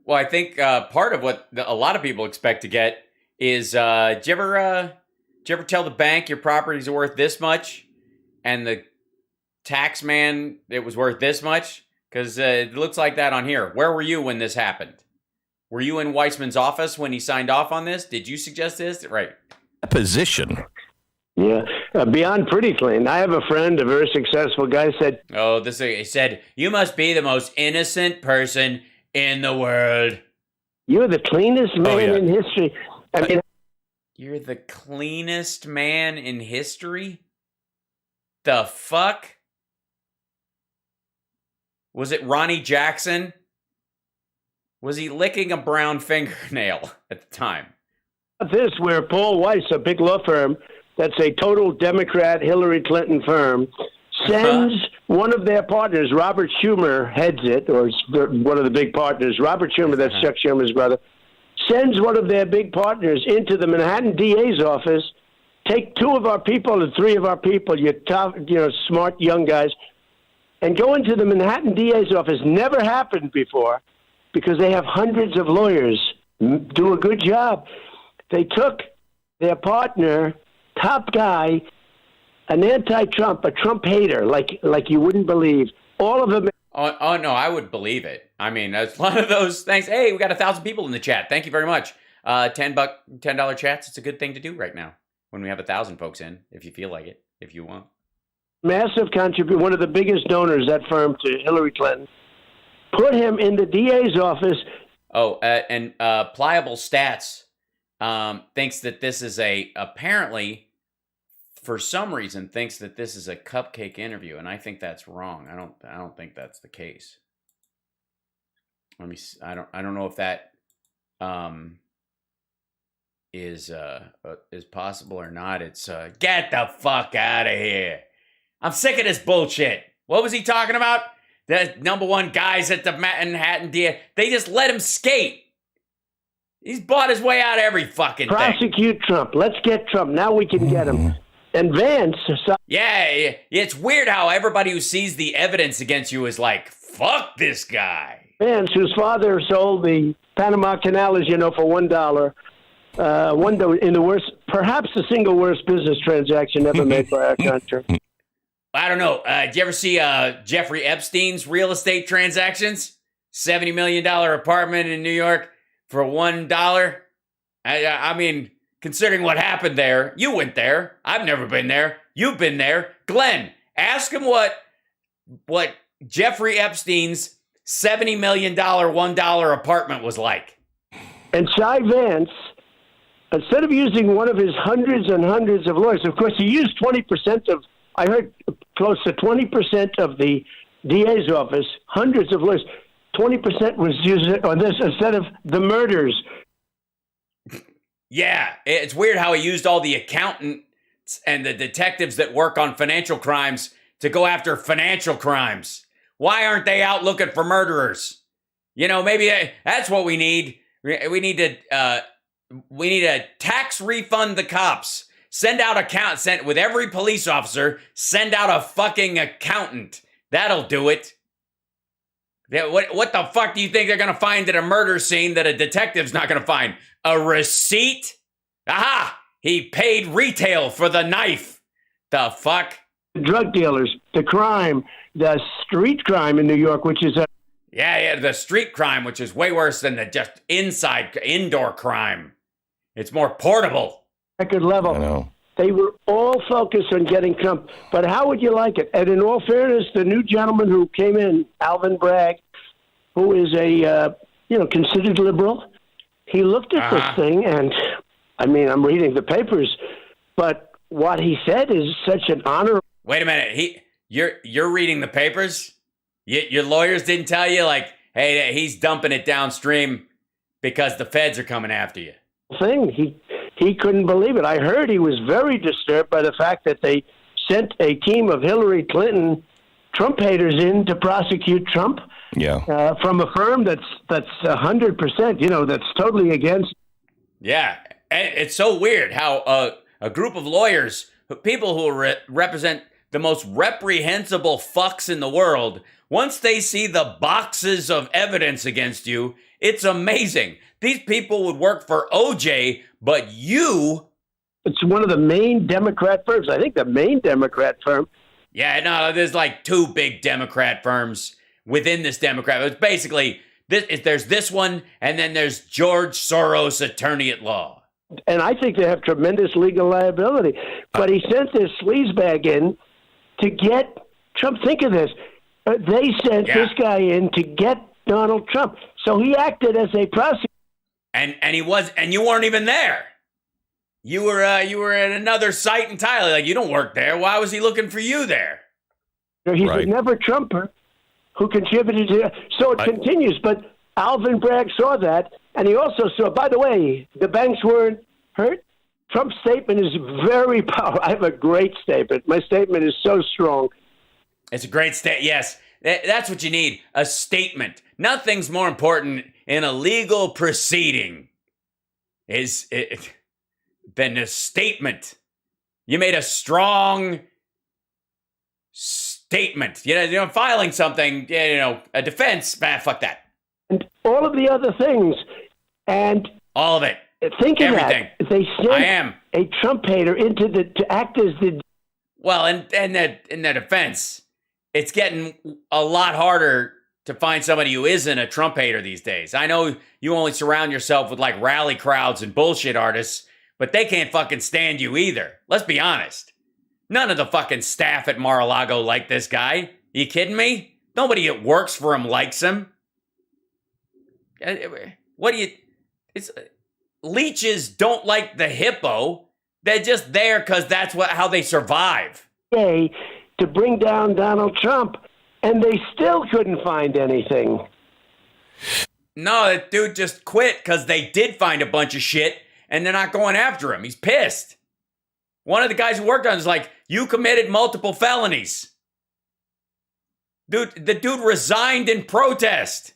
Well, I think part of what a lot of people expect to get is, did you ever tell the bank your properties are worth this much, and the tax man, it was worth this much? Because it looks like that on here. Where were you when this happened? Were you in Weissman's office when he signed off on this? Did you suggest this? Right. Position. Yeah. Beyond pretty clean. I have a friend, a very successful guy, said... Oh, he said, you must be the most innocent person in the world. You're the cleanest man in history. I mean... You're the cleanest man in history? The fuck? Was it Ronnie Jackson? Was he licking a brown fingernail at the time? This, where Paul Weiss, a big law firm, that's a total Democrat Hillary Clinton firm, sends one of their partners, Robert Schumer heads it, or one of the big partners, Robert Schumer, that's Chuck Schumer's brother, sends one of their big partners into the Manhattan DA's office, take 2 of our people and 3 of our people, you tough, smart young guys, and go into the Manhattan DA's office. Never happened before, because they have hundreds of lawyers, do a good job. They took their partner, top guy, an anti-Trump, a Trump hater, like you wouldn't believe. All of them. Oh no, I would believe it. I mean, that's one of those things. Hey, we got 1,000 people in the chat. Thank you very much. $10 chats. It's a good thing to do right now when we have 1,000 folks in, if you feel like it, if you want. Massive contribution, one of the biggest donors, that firm, to Hillary Clinton, put him in the DA's office. Oh, and Pliable Stats thinks that this is apparently, for some reason, thinks that this is a cupcake interview, and I think that's wrong. I don't think that's the case. Let me. I don't know if that is possible or not. It's get the fuck out of here. I'm sick of this bullshit. What was he talking about? The number 1 guys at the Manhattan DA. They just let him skate. He's bought his way out of every fucking thing. Prosecute Trump. Let's get Trump. Now we can get him. And Vance. Yeah, it's weird how everybody who sees the evidence against you is like, fuck this guy. Vance, whose father sold the Panama Canal, as you know, for $1. In the worst, perhaps the single worst business transaction ever made by our country. I don't know. Did you ever see Jeffrey Epstein's real estate transactions? $70 million apartment in New York for $1. I mean, considering what happened there, you went there. I've never been there. You've been there. Glenn, ask him what Jeffrey Epstein's $70 million $1 apartment was like. And Cy Vance, instead of using one of his hundreds and hundreds of lawyers, of course, he used 20% of, I heard close to 20% of the DA's office, hundreds of lawyers. 20% was used on this instead of the murders. Yeah, it's weird how he used all the accountants and the detectives that work on financial crimes to go after financial crimes. Why aren't they out looking for murderers? You know, maybe that's what we need. We need to tax refund the cops. Send out with every police officer, send out a fucking accountant. That'll do it. What the fuck do you think they're going to find at a murder scene that a detective's not going to find? A receipt? Aha! He paid retail for the knife. The fuck? Drug dealers, the crime, the street crime in New York, which is Yeah, the street crime, which is way worse than the just indoor crime. It's more portable. Record level. I know. They were all focused on getting Trump. But how would you like it? And in all fairness, the new gentleman who came in, Alvin Bragg, who is a considered liberal, he looked at this thing, and I mean, I'm reading the papers, but what he said is such an honor. Wait a minute, you're reading the papers? Your lawyers didn't tell you, like, hey, he's dumping it downstream because the feds are coming after you. He couldn't believe it. I heard he was very disturbed by the fact that they sent a team of Hillary Clinton Trump haters in to prosecute Trump. Yeah. From a firm that's 100%, that's totally against. Yeah, it's so weird how a group of lawyers, people who represent the most reprehensible fucks in the world, once they see the boxes of evidence against you, it's amazing. These people would work for OJ, but you... It's one of the main Democrat firms. I think the main Democrat firm. Yeah, no, there's like two big Democrat firms within this Democrat. It's basically, there's this one, and then there's George Soros, attorney at law. And I think they have tremendous legal liability. But he sent this sleazebag in to get Trump. Think of this. They sent this guy in to get Donald Trump. So he acted as a prosecutor. And you weren't even there. You were at another site entirely. Like, you don't work there. Why was he looking for you there? He's a never Trumper who contributed to it. So it continues. But Alvin Bragg saw that, and he also saw, by the way, the banks weren't hurt. Trump's statement is very powerful. I have a great statement. My statement is so strong. It's a great statement. Yes, that's what you need, a statement. Nothing's more important in a legal proceeding than a statement. You made a strong statement. Filing something, a defense, fuck that. And all of the other things. And all of it. Think of everything. That. They sent a Trump hater to act as the... Well, in the defense, it's getting a lot harder to find somebody who isn't a Trump hater these days. I know you only surround yourself with like rally crowds and bullshit artists, but they can't fucking stand you either. Let's be honest. None of the fucking staff at Mar-a-Lago like this guy. You kidding me? Nobody that works for him likes him. Leeches don't like the hippo. They're just there because that's how they survive. To bring down Donald Trump, and they still couldn't find anything. No, that dude just quit because they did find a bunch of shit, and they're not going after him. He's pissed. One of the guys who worked on it is like, you committed multiple felonies. Dude, the dude resigned in protest.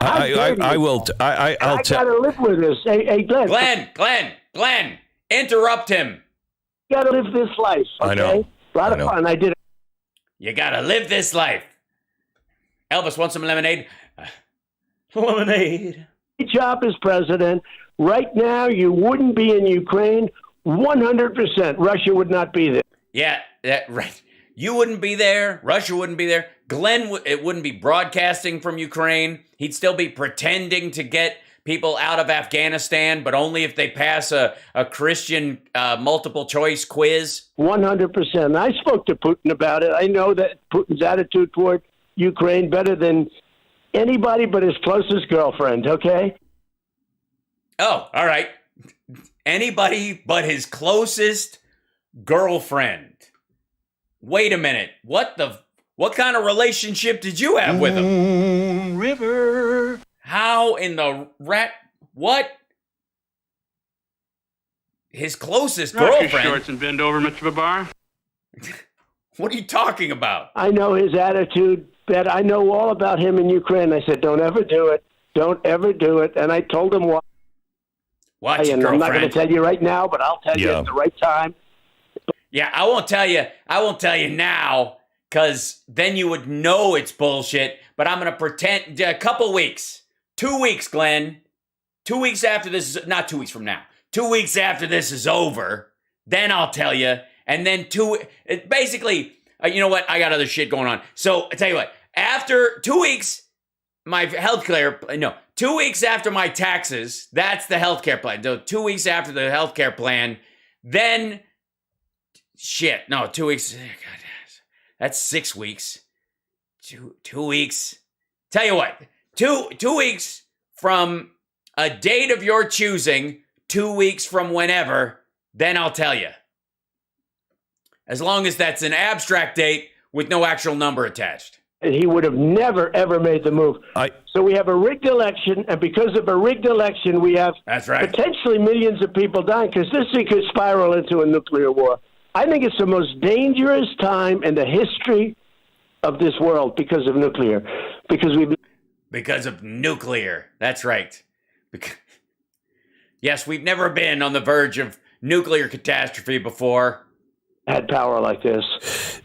I'll gotta live with this. Hey, Glenn, interrupt him. You gotta live this life. Okay? I know. A lot of fun. I did it. You gotta live this life. Elvis, want some lemonade? Lemonade. Job as president. Right now, you wouldn't be in Ukraine. 100%. Russia would not be there. Yeah, right. You wouldn't be there. Russia wouldn't be there. Glenn, it wouldn't be broadcasting from Ukraine. He'd still be pretending to get people out of Afghanistan, but only if they pass a Christian multiple choice quiz. 100%. I spoke to Putin about it. I know that Putin's attitude toward Ukraine better than anybody but his closest girlfriend, okay? Oh, all right. Anybody but his closest girlfriend. Wait a minute. What kind of relationship did you have with him? River. How in the what? His closest girlfriend? Rock your shorts and bend over, Mr. Babar. What are you talking about? I know his attitude. That I know all about him in Ukraine. I said, don't ever do it. Don't ever do it. And I told him why. Watch and girlfriend. I'm not going to tell you right now, but I'll tell you at the right time. Yeah, I won't tell you. I won't tell you now, because then you would know it's bullshit. But I'm going to pretend a couple weeks. 2 weeks, Glenn. 2 weeks after this is, not 2 weeks from now. 2 weeks after this is over, then I'll tell you. And then basically, you know what? I got other shit going on. So I tell you what, after 2 weeks, my healthcare, no, 2 weeks after my taxes, that's the healthcare plan. So 2 weeks after the healthcare plan, then 2 weeks. God, that's 6 weeks. 2 weeks. Tell you what, 2 weeks from a date of your choosing, 2 weeks from whenever, then I'll tell you. As long as that's an abstract date with no actual number attached. And he would have never, ever made the move. So we have a rigged election, and because of a rigged election, we have potentially millions of people dying, because this thing could spiral into a nuclear war. I think it's the most dangerous time in the history of this world because of nuclear. Because of nuclear. That's right. Yes, we've never been on the verge of nuclear catastrophe before. Had power like this.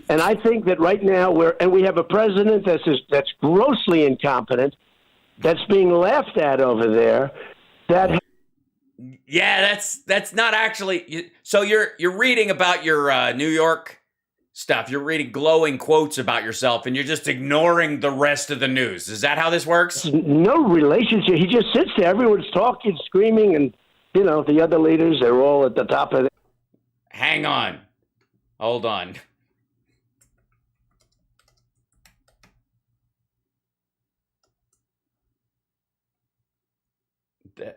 And I think that right now we have a president that's grossly incompetent, that's being laughed at over there. That's not actually. So you're reading about your New York stuff. You're reading glowing quotes about yourself, and you're just ignoring the rest of the news. Is that how this works? No relationship. He just sits there. Everyone's talking, screaming, and the other leaders, they're all at the top of it. Hang on. Hold on. They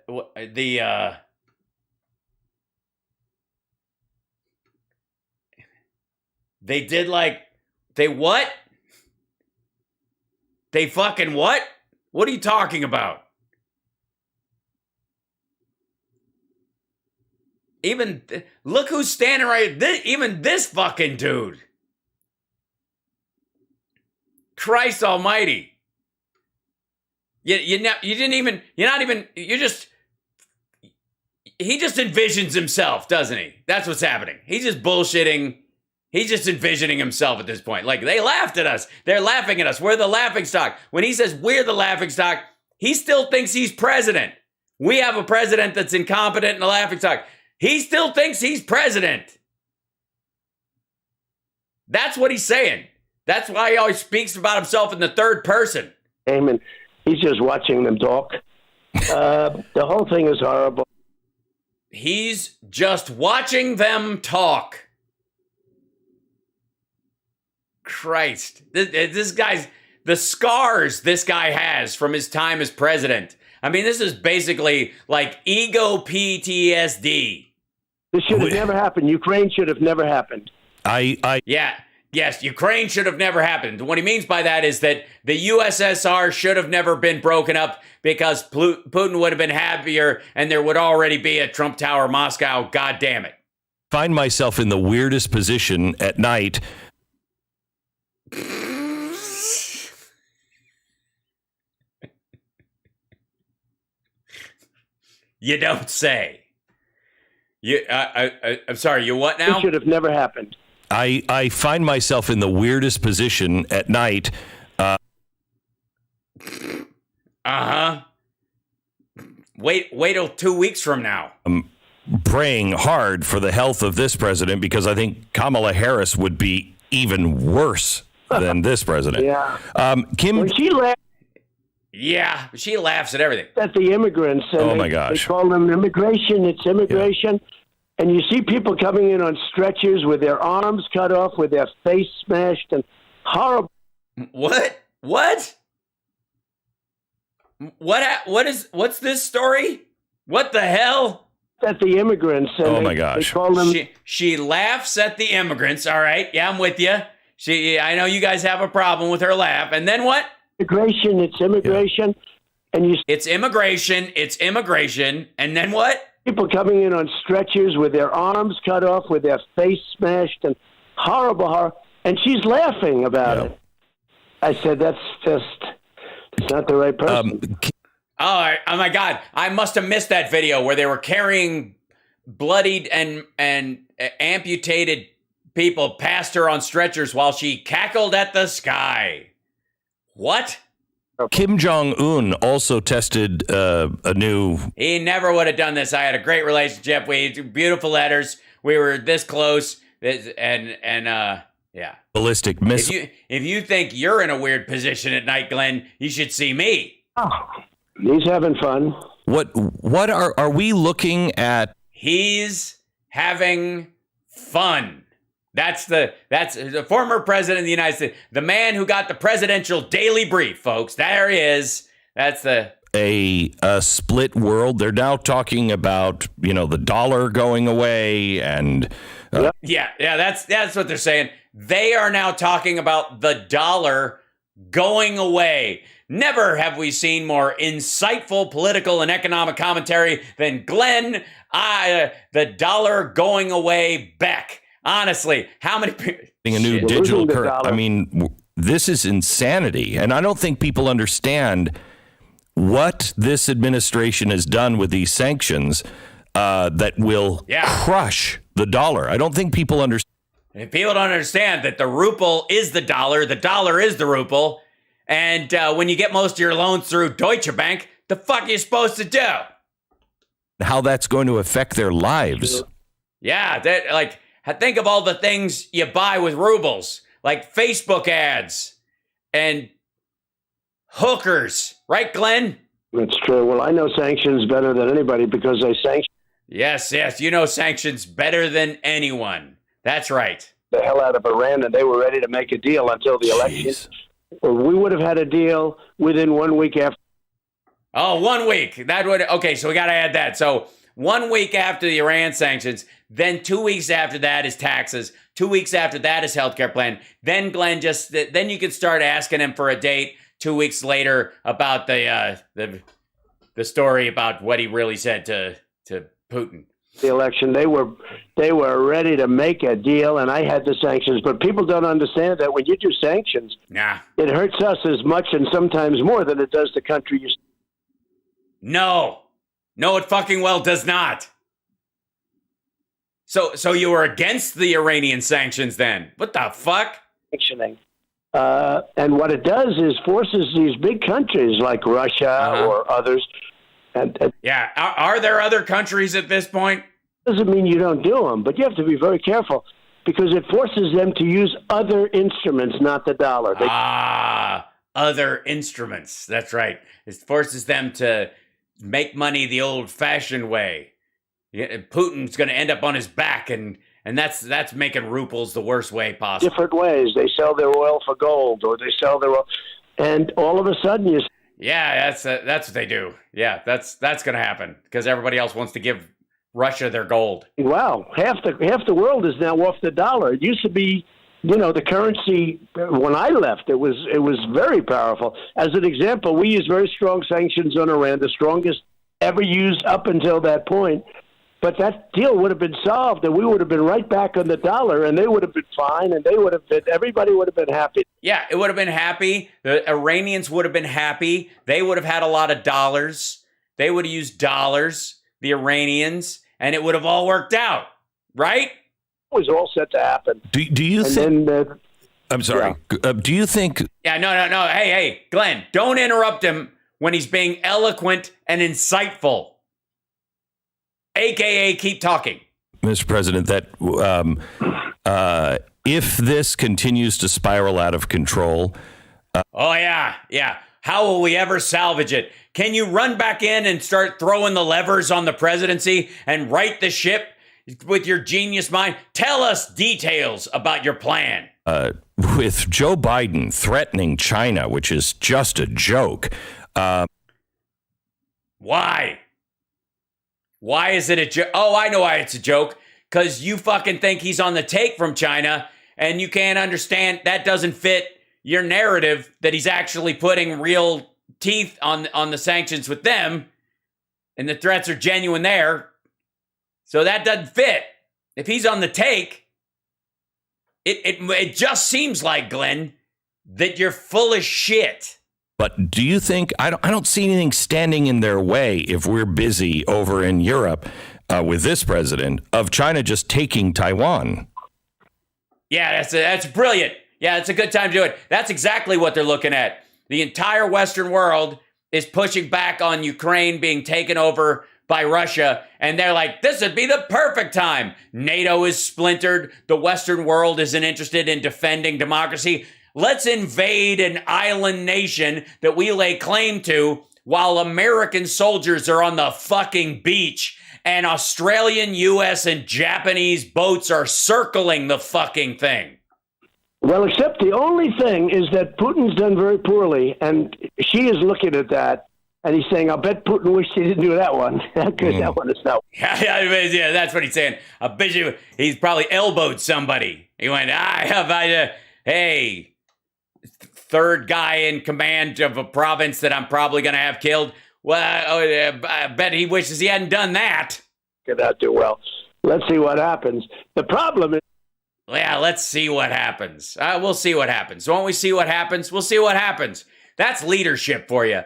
did they what? They fucking what? What are you talking about? Look who's standing right. Even this fucking dude. Christ Almighty. He just envisions himself, doesn't he? That's what's happening. He's just bullshitting. He's just envisioning himself at this point. Like, they laughed at us. They're laughing at us. We're the laughingstock. When he says we're the laughingstock, he still thinks he's president. We have a president that's incompetent and a laughingstock. He still thinks he's president. That's what he's saying. That's why he always speaks about himself in the third person. Amen. He's just watching them talk. The whole thing is horrible. He's just watching them talk. Christ. This guy's, the scars this guy has from his time as president. I mean, this is basically like ego PTSD. This should have never happened. Ukraine should have never happened. Yes, Ukraine should have never happened. What he means by that is that the USSR should have never been broken up because Putin would have been happier and there would already be a Trump Tower Moscow. God damn it. Find myself in the weirdest position at night. You don't say. I'm sorry, you what now? It should have never happened. I find myself in the weirdest position at night. Uh-huh. Wait till 2 weeks from now. I'm praying hard for the health of this president because I think Kamala Harris would be even worse than this president. Yeah. Kim. When she laughs she laughs at everything. at the immigrants. And my gosh. They call them immigration. It's immigration. Yeah. And you see people coming in on stretchers with their arms cut off, with their face smashed, and horrible. What? What's this story? What the hell? At the immigrants. And my gosh. They call them. She laughs at the immigrants. All right. Yeah, I'm with you. I know you guys have a problem with her laugh. And then what? Immigration. It's immigration. Yeah. And It's immigration. And then what? People coming in on stretchers with their arms cut off, with their face smashed, and horrible. And she's laughing about it. I said, it's not the right person. Oh my God. I must have missed that video where they were carrying bloodied and amputated people past her on stretchers while she cackled at the sky. What? Kim Jong-un also tested a new... He never would have done this. I had a great relationship. We had beautiful letters. We were this close. Yeah. Ballistic missile. If you think you're in a weird position at night, Glenn, you should see me. Oh, he's having fun. What are we looking at? He's having fun. That's the former president of the United States, the man who got the presidential daily brief, folks. There he is. That's a split world. They're now talking about, the dollar going away and that's what they're saying. They are now talking about the dollar going away. Never have we seen more insightful political and economic commentary than Glenn, the dollar going away, Beck. Honestly, how many people... A new digital currency. I mean, this is insanity. And I don't think people understand what this administration has done with these sanctions that will crush the dollar. I don't think people understand. If people don't understand that the ruble is the dollar is the ruble, and when you get most of your loans through Deutsche Bank, the fuck are you supposed to do? How that's going to affect their lives. Yeah, think of all the things you buy with rubles, like Facebook ads and hookers. Right, Glenn? That's true. Well, I know sanctions better than anybody because I sanction. Yes, you know sanctions better than anyone. That's right. The hell out of Iran, and they were ready to make a deal until the election. We would have had a deal within 1 week after. Oh, 1 week. Okay, so we got to add that. So 1 week after the Iran sanctions, then 2 weeks after that is taxes. 2 weeks after that is healthcare plan. Then Glenn then you could start asking him for a date 2 weeks later about the story about what he really said to Putin. The election, they were ready to make a deal, and I had the sanctions. But people don't understand that when you do sanctions, it hurts us as much and sometimes more than it does the country. No, it fucking well does not. So you were against the Iranian sanctions then? What the fuck? Sanctioning. And what it does is forces these big countries like Russia or others. Are there other countries at this point? Doesn't mean you don't do them, but you have to be very careful because it forces them to use other instruments, not the dollar. Other instruments. That's right. It forces them to make money the old-fashioned way. Putin's going to end up on his back, and that's making rubles the worst way possible. Different ways. They sell their oil for gold, or they sell their oil, and all of a sudden you. Yeah, that's what they do. Yeah, that's going to happen because everybody else wants to give Russia their gold. Wow, half the world is now off the dollar. It used to be, the currency when I left. It was very powerful. As an example, we used very strong sanctions on Iran, the strongest ever used up until that point. But that deal would have been solved, and we would have been right back on the dollar, and they would have been fine, and everybody would have been happy. Yeah, it would have been happy. The Iranians would have been happy. They would have had a lot of dollars. They would have used dollars, the Iranians, and it would have all worked out, right? It was all set to happen. Do you think? I'm sorry. Yeah. Do you think? Yeah, no. Hey, Glenn, don't interrupt him when he's being eloquent and insightful. AKA keep talking. Mr. President, that if this continues to spiral out of control. Yeah. How will we ever salvage it? Can you run back in and start throwing the levers on the presidency and right the ship with your genius mind? Tell us details about your plan. With Joe Biden threatening China, which is just a joke. Why? Why is it a joke? Oh, I know why it's a joke. Because you fucking think he's on the take from China, and you can't understand that doesn't fit your narrative that he's actually putting real teeth on the sanctions with them, and the threats are genuine there. So that doesn't fit. If he's on the take, it just seems like, Glenn, that you're full of shit. But do you think, I don't see anything standing in their way if we're busy over in Europe with this president of China just taking Taiwan? Yeah, that's brilliant. Yeah, it's a good time to do it. That's exactly what they're looking at. The entire Western world is pushing back on Ukraine being taken over by Russia, and they're like, this would be the perfect time. NATO is splintered. The Western world isn't interested in defending democracy. Let's invade an island nation that we lay claim to while American soldiers are on the fucking beach and Australian, US, and Japanese boats are circling the fucking thing. Well, except the only thing is that Putin's done very poorly, and she is looking at that, and he's saying, I'll bet Putin wished he didn't do that one, because that one is no. Yeah, that's what he's saying. I bet you he's probably elbowed somebody. He went, hey, third guy in command of a province that I'm probably going to have killed. Well, I bet he wishes he hadn't done that. Could not do well. Let's see what happens. The problem is, yeah, let's see what happens. We'll see what happens. Won't we see what happens? We'll see what happens. That's leadership for you.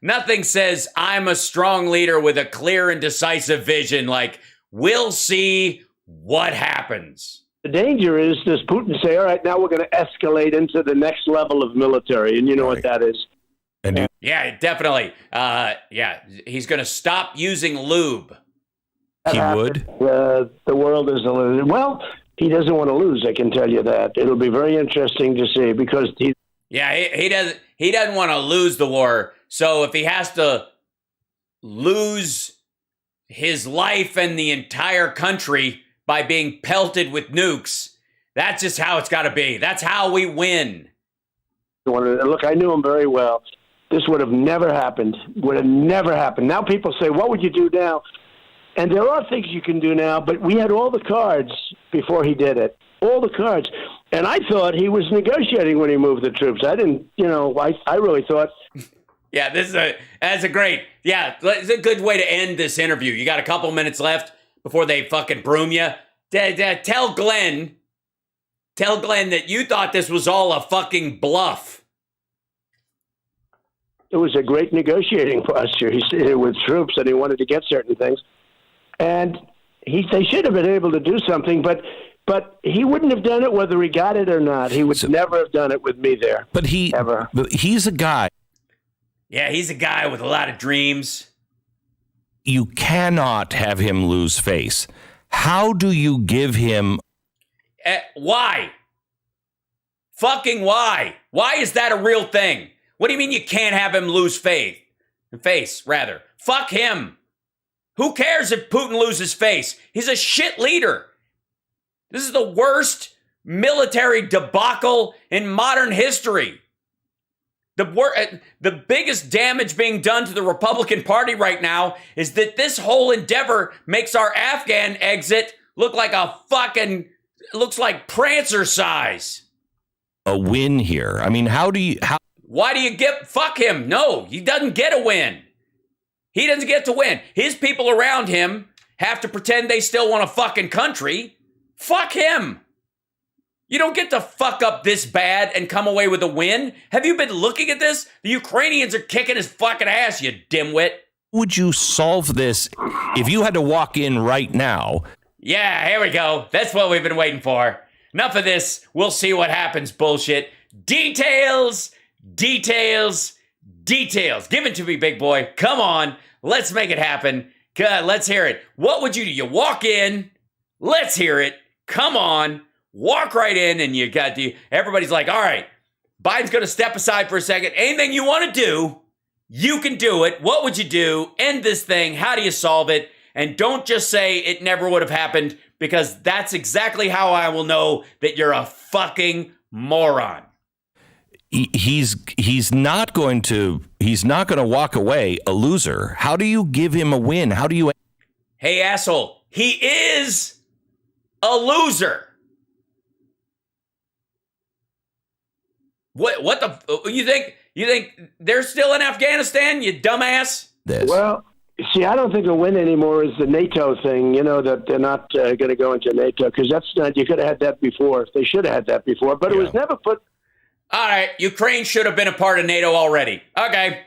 Nothing says I'm a strong leader with a clear and decisive vision like, we'll see what happens. The danger is, does Putin say, all right, now we're going to escalate into the next level of military, and you know what that is. Yeah, definitely. He's going to stop using lube. He would? The world is a little... Well... He doesn't want to lose, I can tell you that. It'll be very interesting to see because he doesn't want to lose the war. So if he has to lose his life and the entire country by being pelted with nukes, that's just how it's got to be. That's how we win. Look, I knew him very well. This would have never happened. Now people say, what would you do now? And there are things you can do now, but we had all the cards before he did it. All the cards. And I thought he was negotiating when he moved the troops. I didn't, I really thought. Yeah, it's a good way to end this interview. You got a couple minutes left before they fucking broom you. Tell Glenn that you thought this was all a fucking bluff. It was a great negotiating posture. He stayed with troops and he wanted to get certain things. And they should have been able to do something, but he wouldn't have done it whether he got it or not. He would never have done it with me there. But he's a guy. Yeah, he's a guy with a lot of dreams. You cannot have him lose face. How do you give him... Why? Fucking why? Why is that a real thing? What do you mean you can't have him lose face? Fuck him. Who cares if Putin loses face? He's a shit leader. This is the worst military debacle in modern history. The biggest damage being done to the Republican Party right now is that this whole endeavor makes our Afghan exit look like looks like Prancer size. A win here. I mean, why do you fuck him? No, he doesn't get a win. He doesn't get to win. His people around him have to pretend they still want a fucking country. Fuck him. You don't get to fuck up this bad and come away with a win. Have you been looking at this? The Ukrainians are kicking his fucking ass, you dimwit. Would you solve this if you had to walk in right now? Yeah, here we go. That's what we've been waiting for. Enough of this. We'll see what happens bullshit. Details. Details. Give it to me, big boy. Come on. Let's make it happen. God, let's hear it. What would you do? You walk in. Let's hear it. Come on. Walk right in, and you got everybody's like, all right, Biden's going to step aside for a second. Anything you want to do, you can do it. What would you do? End this thing. How do you solve it? And don't just say it never would have happened, because that's exactly how I will know that you're a fucking moron. He's not going to walk away a loser. How do you give him a win? How do you? Hey, asshole, he is a loser. What the you think they're still in Afghanistan, you dumbass? Well, see, I don't think a win anymore is the NATO thing, that they're not going to go into NATO, because that's not, you could have had that before. They should have had that before, but it was never put. All right, Ukraine should have been a part of NATO already. Okay.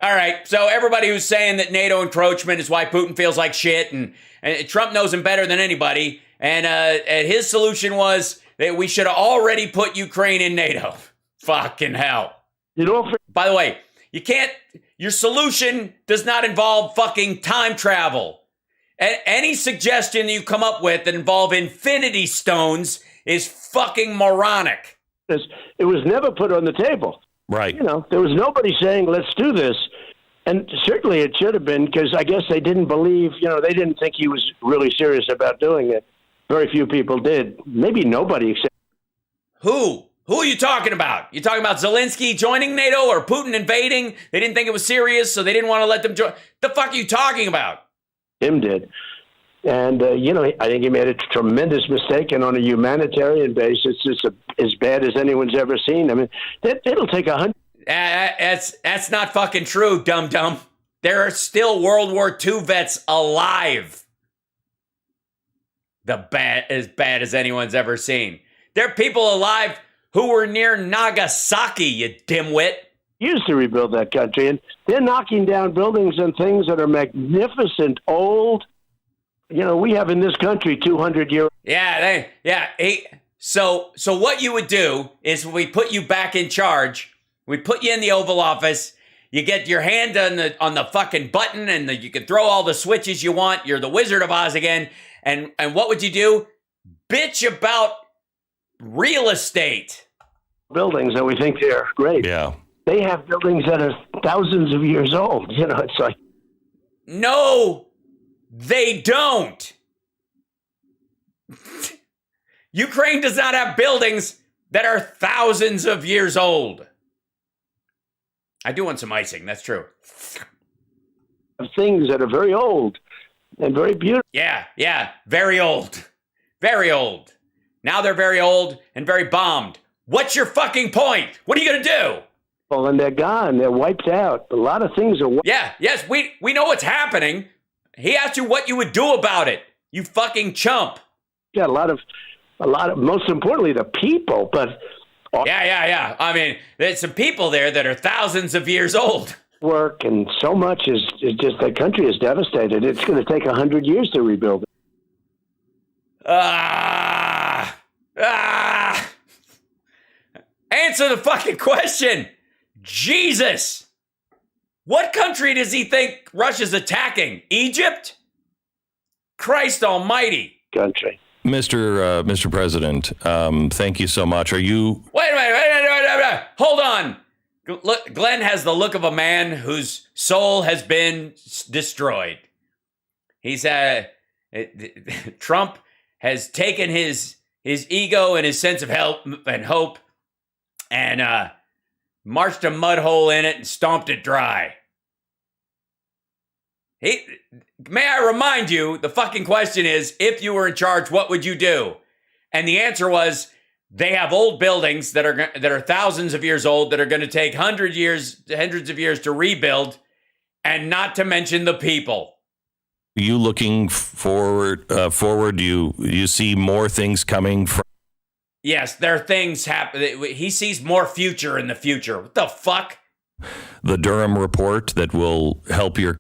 All right, so everybody who's saying that NATO encroachment is why Putin feels like shit, and Trump knows him better than anybody, and his solution was that we should have already put Ukraine in NATO. Fucking hell. By the way, your solution does not involve fucking time travel. Any suggestion that you come up with that involve infinity stones is fucking moronic. It was never put on the table. Right. There was nobody saying, let's do this. And certainly it should have been, because I guess they didn't believe, they didn't think he was really serious about doing it. Very few people did. Maybe nobody except. Who? Who are you talking about? You talking about Zelensky joining NATO or Putin invading? They didn't think it was serious, so they didn't want to let them join. The fuck are you talking about? Him did. And, I think he made a tremendous mistake, and on a humanitarian basis, it's as bad as anyone's ever seen. I mean, it'll take 100. That's not fucking true, dum-dum. There are still World War II vets alive. As bad as anyone's ever seen. There are people alive who were near Nagasaki, you dimwit. Used to rebuild that country, and they're knocking down buildings and things that are magnificent, old. We have in this country 200 years. So what you would do is we put you back in charge. We put you in the Oval Office. You get your hand on the fucking button, and you can throw all the switches you want. You're the Wizard of Oz again. And what would you do? Bitch about real estate. Buildings that we think they're great. Yeah. They have buildings that are thousands of years old. It's like. No. They don't. Ukraine does not have buildings that are thousands of years old. I do want some icing. That's true. Things that are very old and very beautiful. Yeah. Very old. Very old. Now they're very old and very bombed. What's your fucking point? What are you going to do? Well, and they're gone. They're wiped out. A lot of things are. Yes, we know what's happening. He asked you what you would do about it. You fucking chump. Yeah, a lot of, most importantly, the people, but. Yeah. I mean, there's some people there that are thousands of years old. Work and so much is just, the country is devastated. It's going to take 100 years to rebuild it. Answer the fucking question. Jesus. What country does he think Russia's attacking? Egypt? Christ almighty. Country. Mr. President, thank you so much. Are you... Wait a minute. Hold on. Look, Glenn has the look of a man whose soul has been destroyed. He's Trump has taken his ego and his sense of help and hope and marched a mud hole in it and stomped it dry. May I remind you, the fucking question is, if you were in charge, what would you do? And the answer was, they have old buildings that are thousands of years old that are going to take hundreds of years to rebuild, and not to mention the people. Are you looking forward? Do you see more things coming from? Yes, there are things happen. He sees more future in the future. What the fuck? The Durham report that will help your...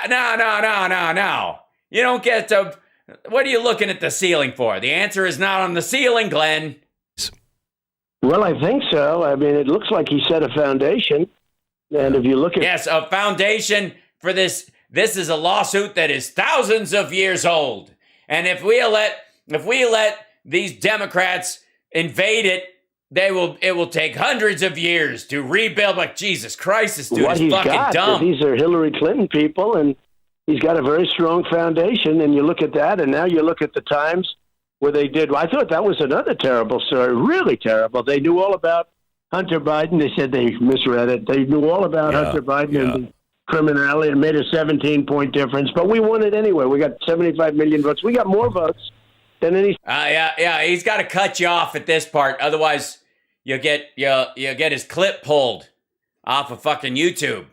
No. You don't get to... What are you looking at the ceiling for? The answer is not on the ceiling, Glenn. Well, I think so. I mean, it looks like he set a foundation. And if you look at a foundation for this is a lawsuit that is thousands of years old. And if we let these Democrats invade it, it will take hundreds of years to rebuild. Like, Jesus Christ, this dude is fucking dumb. These are Hillary Clinton people, and he's got a very strong foundation. And you look at that, and now you look at the Times where they did. I thought that was another terrible story, really terrible. They knew all about Hunter Biden. They said they misread it. They knew all about Hunter Biden and the criminality and made a 17-point difference. But we won it anyway. We got 75 million votes. We got more votes than any. He's got to cut you off at this part. Otherwise, you'll get his clip pulled off of fucking YouTube.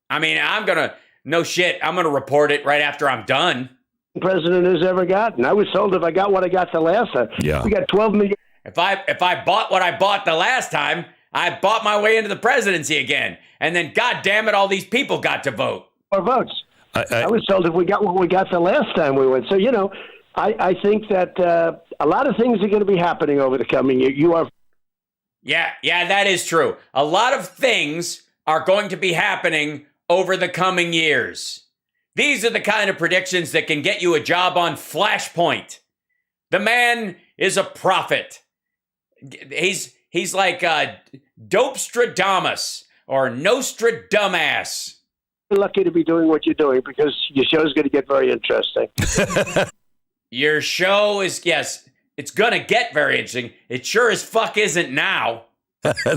I mean, I'm going to report it right after I'm done. President has ever gotten. I was told if I got what I got the last time. Yeah. We got 12 million. If I bought what I bought the last time, I bought my way into the presidency again. And then, God damn it, all these people got to vote. More votes. I was told if we got what we got the last time we went. So, I think that a lot of things are going to be happening over the coming year. Yeah, that is true. A lot of things are going to be happening over the coming years. These are the kind of predictions that can get you a job on Flashpoint. The man is a prophet. He's like Dopestradamus or Nostradamus. You're lucky to be doing what you're doing because your show is going to get very interesting. Your show is, it's going to get very interesting. It sure as fuck isn't now.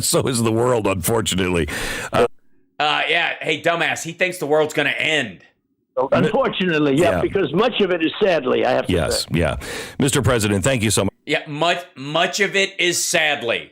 So is the world, unfortunately. Hey, dumbass, he thinks the world's going to end. Unfortunately, because much of it is sadly, I have to say. Yes. Mr. President, thank you so much. Yeah, much of it is sadly.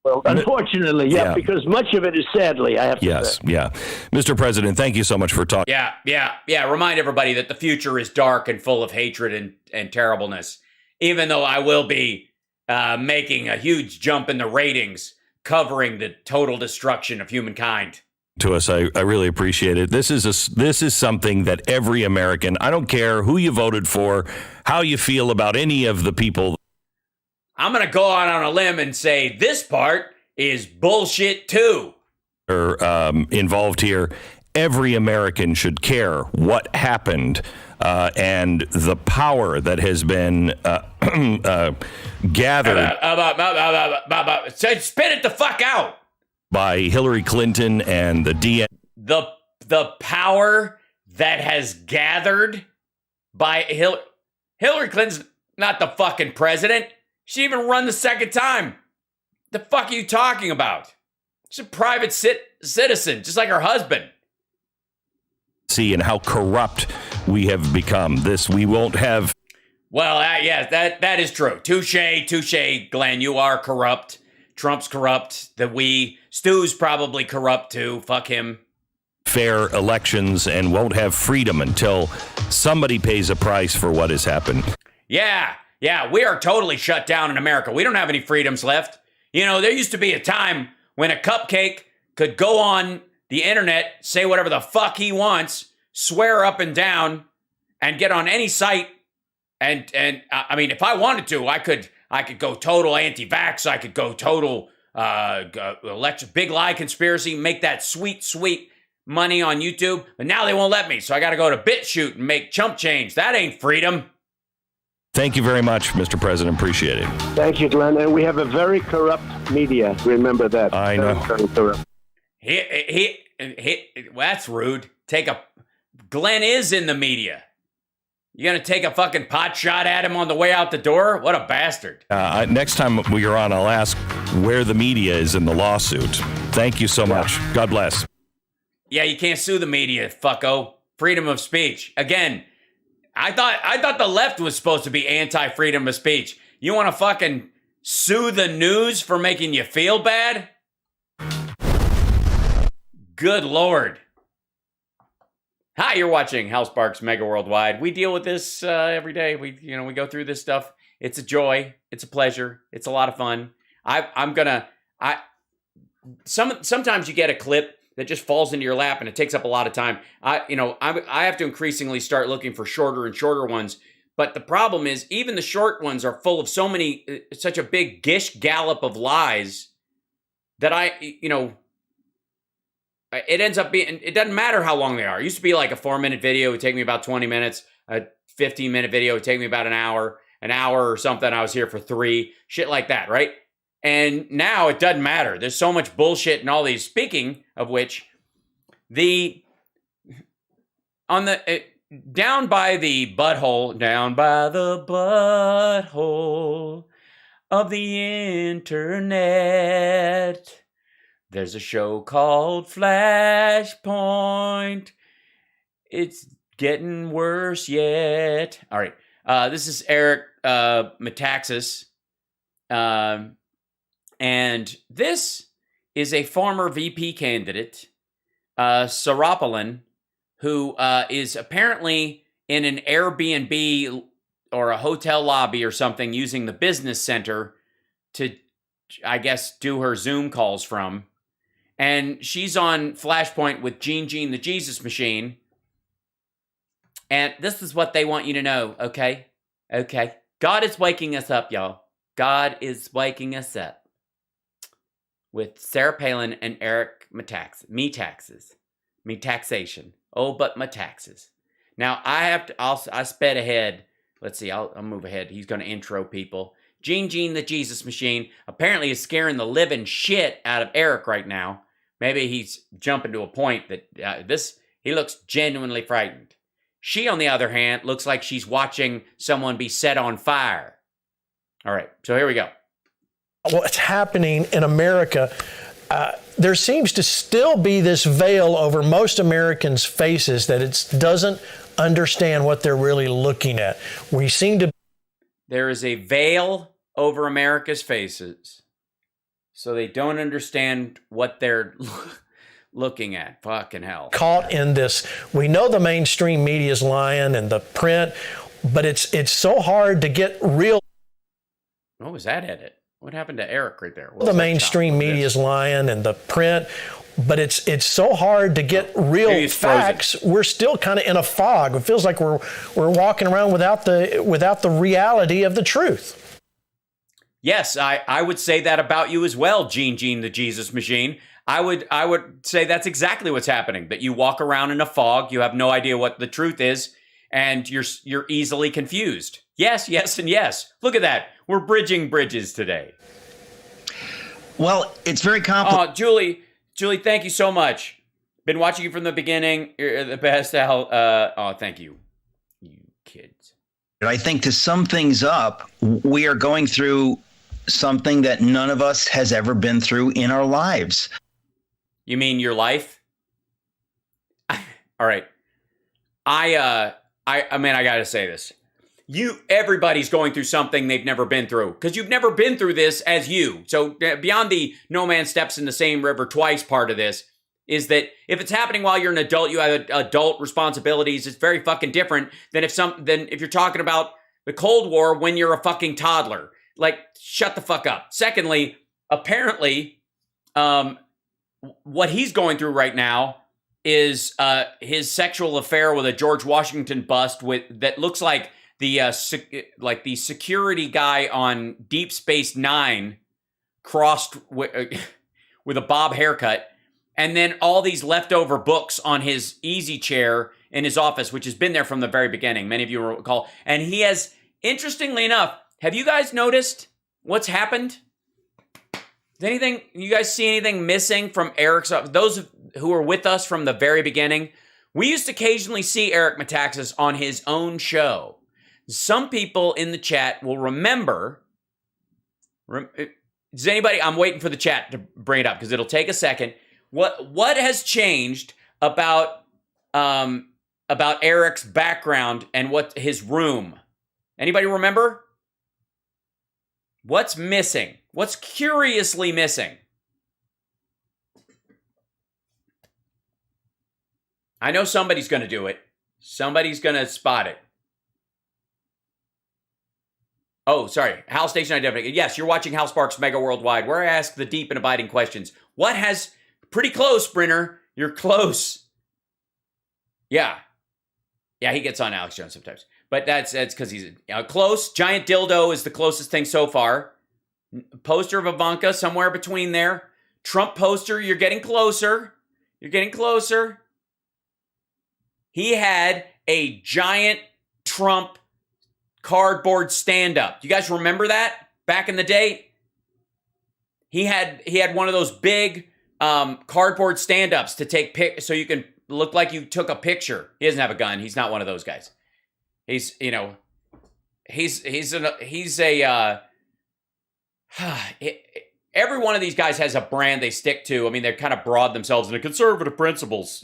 Well, unfortunately, because much of it is sadly, I have to say. Yes. Mr. President, thank you so much for talking. Yeah. Remind everybody that the future is dark and full of hatred and terribleness, even though I will be making a huge jump in the ratings covering the total destruction of humankind. To us, I really appreciate it. This is something that every American, I don't care who you voted for, how you feel about any of the people. I'm going to go out on a limb and say this part is bullshit too. Are involved here. Every American should care what happened and the power that has been gathered. Spit it the fuck out. By Hillary Clinton and the DN. The power that has gathered by Hillary Clinton's not the fucking president. She didn't even run the second time. The fuck are you talking about? She's a private citizen, just like her husband. See, and how corrupt we have become. This we won't have. Well, that is true. Touche, Glenn. You are corrupt. Trump's corrupt. Stu's probably corrupt too. Fuck him. Fair elections and won't have freedom until somebody pays a price for what has happened. Yeah, we are totally shut down in America. We don't have any freedoms left. There used to be a time when a cupcake could go on the internet, say whatever the fuck he wants, swear up and down, and get on any site. And I mean, if I wanted to, I could go total anti-vax. I could go total big lie conspiracy, make that sweet money on YouTube. But now they won't let me. So I got to go to BitChute and make chump change. That ain't freedom. Thank you very much, Mr. President. Appreciate it. Thank you, Glenn. And we have a very corrupt media. Remember that. I know. Very corrupt. Well, that's rude. Glenn is in the media. You gonna take a fucking pot shot at him on the way out the door? What a bastard. Next time we're on, I'll ask where the media is in the lawsuit. Thank you so much. God bless. Yeah, you can't sue the media, fucko. Freedom of speech. Again, I thought the left was supposed to be anti-freedom of speech. You want to fucking sue the news for making you feel bad? Good Lord. Hi, you're watching HAL Sparks Mega Worldwide. We deal with this every day. We go through this stuff. It's a joy. It's a pleasure. It's a lot of fun. Sometimes you get a clip that just falls into your lap and it takes up a lot of time. I have to increasingly start looking for shorter and shorter ones. But the problem is even the short ones are full of such a big gish gallop of lies that it ends up being, it doesn't matter how long they are. It used to be like a 4-minute video would take me about 20 minutes. A 15-minute video would take me about an hour or something. I was here for 3, shit like that, right? And now it doesn't matter. There's so much bullshit and all these. Speaking of which, down by the butthole of the internet, there's a show called Flashpoint. It's getting worse yet. All right. This is Eric Metaxas. And this is a former VP candidate, Palin, who is apparently in an Airbnb or a hotel lobby or something using the business center to, I guess, do her Zoom calls from. And she's on Flashpoint with Gene the Jesus Machine. And this is what they want you to know, okay? Okay. God is waking us up, y'all. God is waking us up. With Sarah Palin and Eric Metaxas. Metaxation. Oh, but my taxes. Now, I sped ahead. Let's see, I'll move ahead. He's going to intro people. Gene the Jesus Machine apparently is scaring the living shit out of Eric right now. Maybe he's jumping to a point that he looks genuinely frightened. She, on the other hand, looks like she's watching someone be set on fire. All right, so here we go. What's happening in America, there seems to still be this veil over most Americans' faces that it doesn't understand what they're really looking at. We seem to... There is a veil over America's faces, so they don't understand what they're looking at. Fucking hell. Caught in this. We know the mainstream media is lying and the print, but it's so hard to get real... What was that edit? What happened to Eric right there? The mainstream media is lying and the print, but it's so hard to get real facts. We're still kind of in a fog. It feels like we're walking around without the reality of the truth. Yes, I would say that about you as well, Gene the Jesus Machine. I would say that's exactly what's happening. That you walk around in a fog, you have no idea what the truth is, and you're easily confused. Yes, and yes. Look at that. We're bridging bridges today. Well, it's very complicated. Oh, Julie, thank you so much. Been watching you from the beginning. You're the best, Al. Thank you. You kids. I think to sum things up, we are going through something that none of us has ever been through in our lives. You mean your life? All right. I mean, I gotta say this. Everybody's going through something they've never been through, because you've never been through this as you. So beyond the no man steps in the same river twice part of this is that if it's happening while you're an adult, you have adult responsibilities. It's very fucking different than if you're talking about the Cold War when you're a fucking toddler. Like, shut the fuck up. Secondly, apparently, what he's going through right now is his sexual affair with a George Washington bust that looks like the security guy on Deep Space Nine crossed with a bob haircut, and then all these leftover books on his easy chair in his office, which has been there from the very beginning. Many of you will recall. And he has, interestingly enough, have you guys noticed what's happened? You guys see anything missing from Eric's office? Those who were with us from the very beginning, we used to occasionally see Eric Metaxas on his own show. Some people in the chat will remember. Does anybody? I'm waiting for the chat to bring it up because it'll take a second. What has changed about Eric's background and what his room? Anybody remember? What's missing? What's curiously missing? I know somebody's going to do it. Somebody's going to spot it. Oh, sorry. HAL Station Identification. Yes, you're watching HAL Sparks Mega Worldwide, where I ask the deep and abiding questions. What has... Pretty close, Brenner. You're close. Yeah. Yeah, he gets on Alex Jones sometimes. But that's because he's close. Giant dildo is the closest thing so far. Poster of Ivanka, somewhere between there. Trump poster, you're getting closer. You're getting closer. He had a giant Trump cardboard stand-up. You guys remember that back in the day? He had one of those big cardboard stand-ups to take so you can look like you took a picture. He doesn't have a gun. He's not one of those guys. He's every one of these guys has a brand they stick to. I mean, they're kind of broad themselves into conservative principles,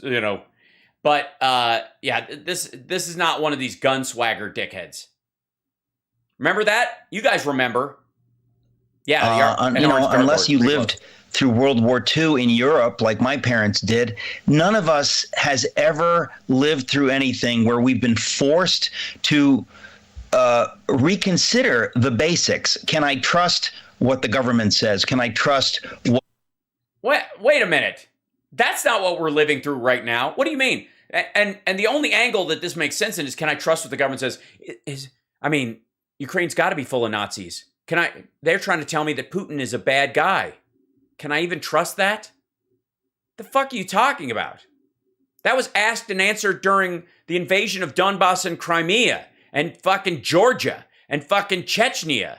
But this is not one of these gun swagger dickheads. Remember that? You guys remember? Yeah, unless you lived through World War II in Europe, like my parents did, none of us has ever lived through anything where we've been forced to reconsider the basics. Can I trust what the government says? Can I trust what? Wait a minute. That's not what we're living through right now. What do you mean? And the only angle that this makes sense in is, can I trust what the government says? Ukraine's got to be full of Nazis. They're trying to tell me that Putin is a bad guy. Can I even trust that? The fuck are you talking about? That was asked and answered during the invasion of Donbass and Crimea and fucking Georgia and fucking Chechnya.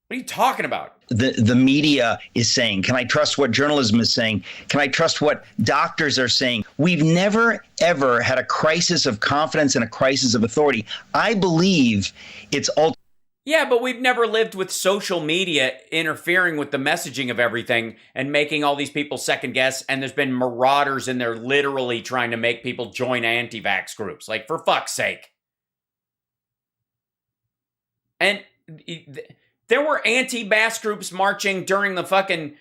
What are you talking about? The media is saying. Can I trust what journalism is saying? Can I trust what doctors are saying? We've never, ever had a crisis of confidence and a crisis of authority. I believe it's Yeah, but we've never lived with social media interfering with the messaging of everything and making all these people second guess. And there's been marauders in there literally trying to make people join anti-vax groups. Like, for fuck's sake. And there were anti-vax groups marching during the fucking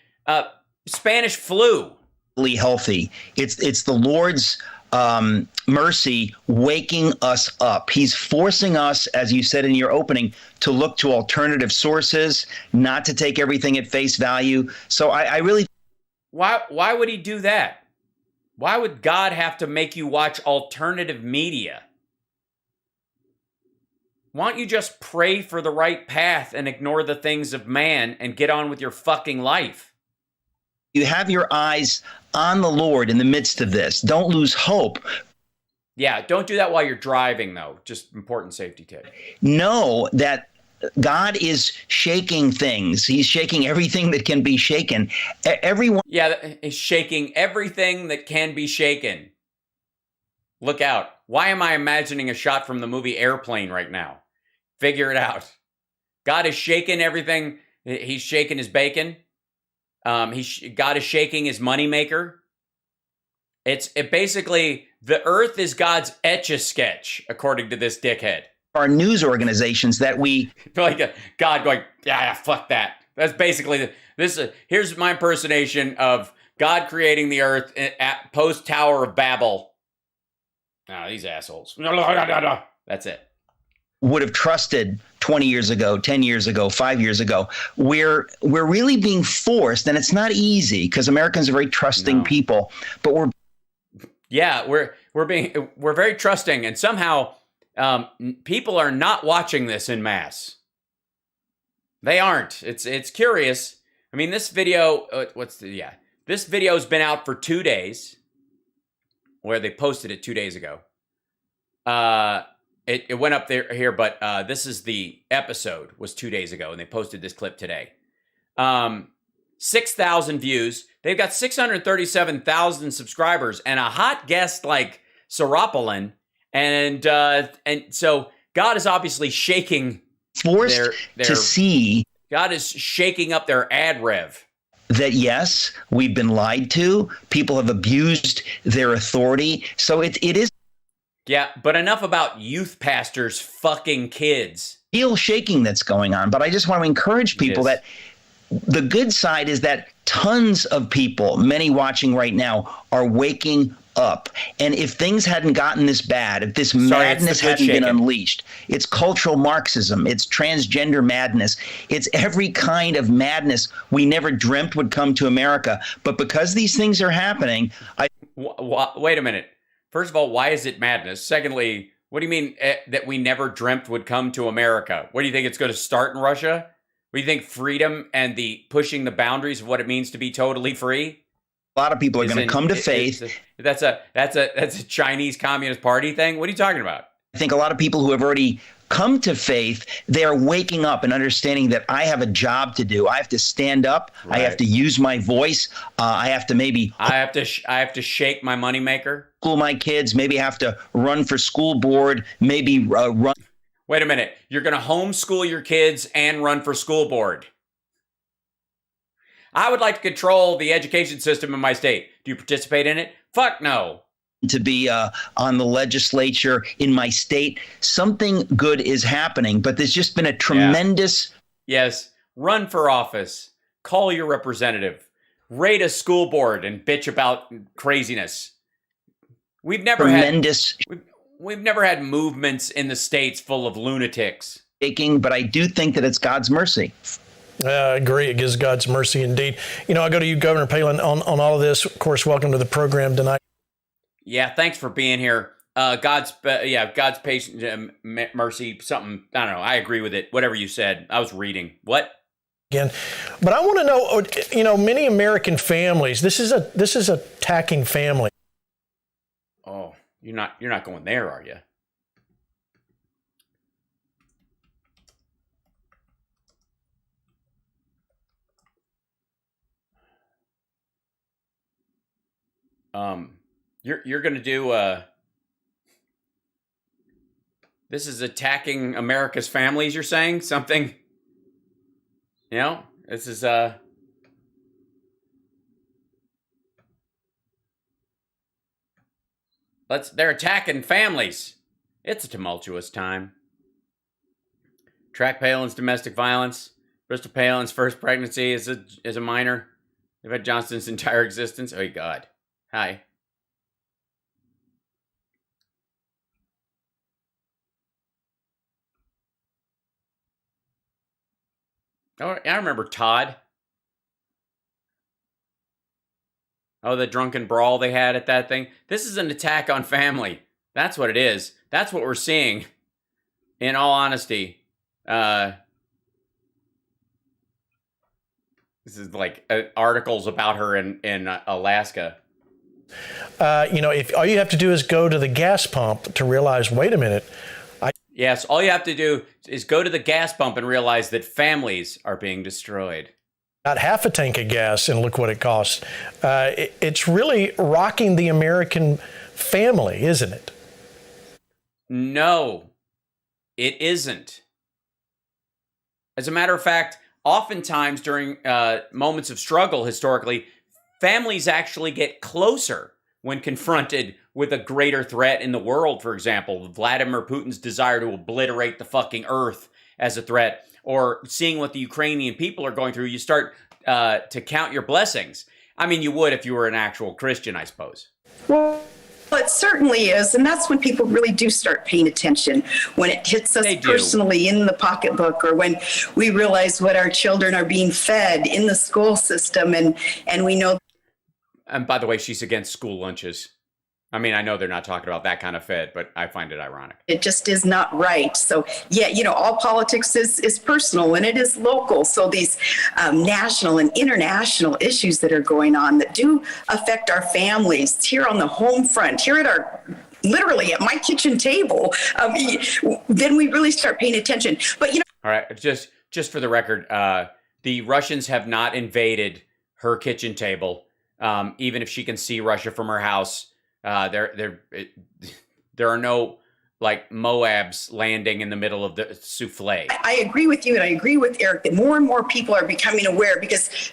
Spanish flu. Healthy. It's the Lord's mercy waking us up. He's forcing us, as you said in your opening, to look to alternative sources, not to take everything at face value. So I really... Why would he do that? Why would God have to make you watch alternative media? Why don't you just pray for the right path and ignore the things of man and get on with your fucking life? You have your eyes on the Lord in the midst of this. Don't lose hope. Yeah, don't do that while you're driving, though. Just important safety tip. Know that God is shaking things. He's shaking everything that can be shaken. Everyone. Yeah, he's shaking everything that can be shaken. Look out. Why am I imagining a shot from the movie Airplane right now? Figure it out. God is shaking everything. He's shaking his bacon. God is shaking his moneymaker. It basically, the earth is God's Etch-a-Sketch, according to this dickhead. Our news organizations that we... like God going, yeah, fuck that. That's basically, here's my impersonation of God creating the earth at post-Tower of Babel. Oh, these assholes. That's it. Would have trusted 20 years ago, 10 years ago, 5 years ago. We're really being forced, and it's not easy because Americans are very trusting people, but we're very trusting, and somehow people are not watching this en masse. They aren't. It's curious. I mean, this video, this video's been out for 2 days, where they posted it 2 days ago. It went up here, but this is the episode was 2 days ago, and they posted this clip today. 6,000 views. They've got 637,000 subscribers, and a hot guest like Palin, and so God is obviously shaking. Forced to see. God is shaking up their ad rev. That yes, we've been lied to. People have abused their authority. So it is. Yeah, but enough about youth pastors fucking kids. Real shaking that's going on. But I just want to encourage people that the good side is that tons of people, many watching right now, are waking up. And if things hadn't gotten this bad, if this madness hadn't been unleashed, it's cultural Marxism, it's transgender madness, it's every kind of madness we never dreamt would come to America. But because these things are happening, wait a minute. First of all, why is it madness? Secondly, what do you mean that we never dreamt would come to America? What do you think, it's going to start in Russia? What do you think, freedom and the pushing the boundaries of what it means to be totally free? A lot of people are going to come to faith. That's a Chinese Communist Party thing. What are you talking about? I think a lot of people who have already come to faith, they're waking up and understanding that I have a job to do. I have to stand up. Right. I have to use my voice. I have to shake my moneymaker. School my kids. Maybe have to run for school board. Maybe run. Wait a minute. You're going to homeschool your kids and run for school board. I would like to control the education system in my state. Do you participate in it? Fuck no. To be on the legislature in my state. Something good is happening, but there's just been a tremendous... Yes. Run for office. Call your representative. Raid a school board and bitch about craziness. We've never had movements in the states full of lunatics. But I do think that it's God's mercy. I agree. It gives God's mercy indeed. You know, I go to you, Governor Palin, on all of this. Of course, welcome to the program tonight. Yeah, thanks for being here. God's patient mercy, something. I don't know. I agree with it. Whatever you said. I was reading. What? Again, but I want to know. You know, many American families. This is attacking family. Oh, you're not going there, are you? You're going to do this is attacking America's families, you're saying? Something, you know, this is they're attacking families. It's a tumultuous time. Track Palin's domestic violence. Bristol Palin's first pregnancy as a minor. They've had Johnston's entire existence. Oh, God. Hi. Oh, I remember Todd. Oh, the drunken brawl they had at that thing. This is an attack on family. That's what it is. That's what we're seeing. In all honesty. This is like articles about her in Alaska. You know, if all you have to do is go to the gas pump to realize, wait a minute. Yes, all you have to do is go to the gas pump and realize that families are being destroyed. Got half a tank of gas and look what it costs. It's really rocking the American family, isn't it? No, it isn't. As a matter of fact, oftentimes during moments of struggle historically, families actually get closer when confronted with a greater threat in the world. For example, Vladimir Putin's desire to obliterate the fucking earth as a threat, or seeing what the Ukrainian people are going through, you start to count your blessings. I mean, you would if you were an actual Christian, I suppose. Well, it certainly is. And that's when people really do start paying attention, when it hits us personally in the pocketbook, or when we realize what our children are being fed in the school system. And we know. And by the way, she's against school lunches. I mean, I know they're not talking about that kind of fed, but I find it ironic. It just is not right. So, yeah, you know, all politics is personal and it is local. So these national and international issues that are going on that do affect our families here on the home front, here at literally at my kitchen table, then we really start paying attention. But, you know. All right, just for the record, the Russians have not invaded her kitchen table, even if she can see Russia from her house. There are no like Moabs landing in the middle of the souffle. I agree with you, and I agree with Eric that more and more people are becoming aware because,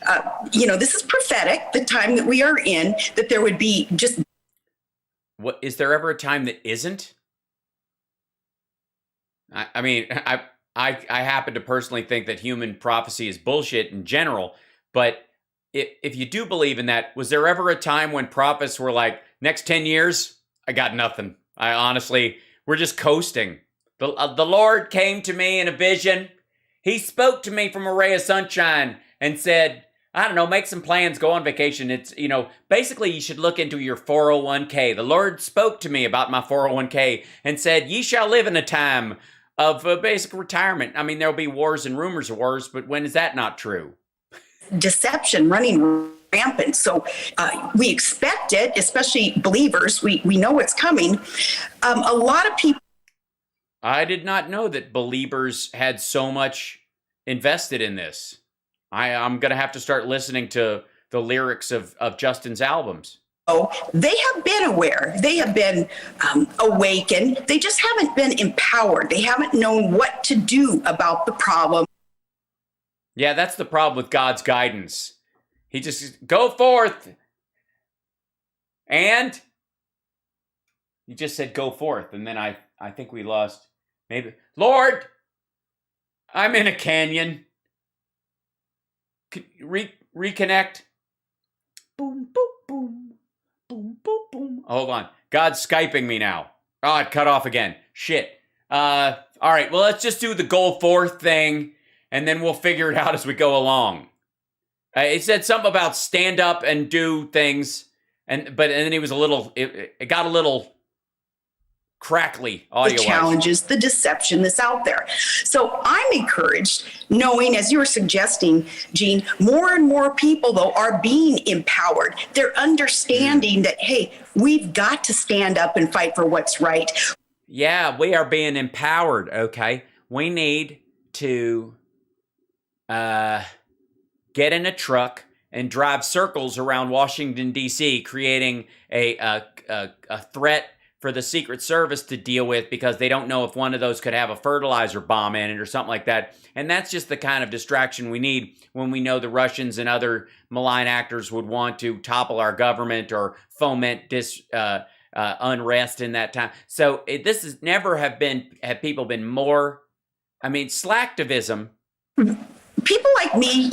you know, this is prophetic, the time that we are in, that there would be just. What is there ever a time that isn't? I mean, I happen to personally think that human prophecy is bullshit in general, but if you do believe in that, was there ever a time when prophets were like, next 10 years, I got nothing. I honestly, we're just coasting. The Lord came to me in a vision. He spoke to me from a ray of sunshine and said, I don't know, make some plans, go on vacation. It's, you know, basically you should look into your 401k. The Lord spoke to me about my 401k and said, ye shall live in a time of basic retirement. I mean, there'll be wars and rumors of wars, but when is that not true? Deception running rampant. So we expect it, especially believers. We know it's coming. A lot of people. I did not know that believers had so much invested in this. I'm going to have to start listening to the lyrics of Justin's albums. Oh, they have been aware. They have been awakened. They just haven't been empowered. They haven't known what to do about the problem. Yeah, that's the problem with God's guidance. He just, go forth. And he just said, go forth. And then I think we lost, maybe, Lord, I'm in a canyon. Reconnect. Boom, boom, boom. Boom, boom, boom. Hold on. God's Skyping me now. Oh, it cut off again. Shit. All right, well, let's just do the go forth thing, and then we'll figure it out as we go along. It said something about stand up and do things, and then he was it got a little crackly audio-wise. The challenges, the deception that's out there. So I'm encouraged, knowing, as you were suggesting, Gene, more and more people, though, are being empowered. They're understanding that, hey, we've got to stand up and fight for what's right. Yeah, we are being empowered, okay? We need to get in a truck and drive circles around Washington, D.C., creating a threat for the Secret Service to deal with, because they don't know if one of those could have a fertilizer bomb in it or something like that. And that's just the kind of distraction we need when we know the Russians and other malign actors would want to topple our government or foment unrest in that time. So this has never have people been more, slacktivism. People like me,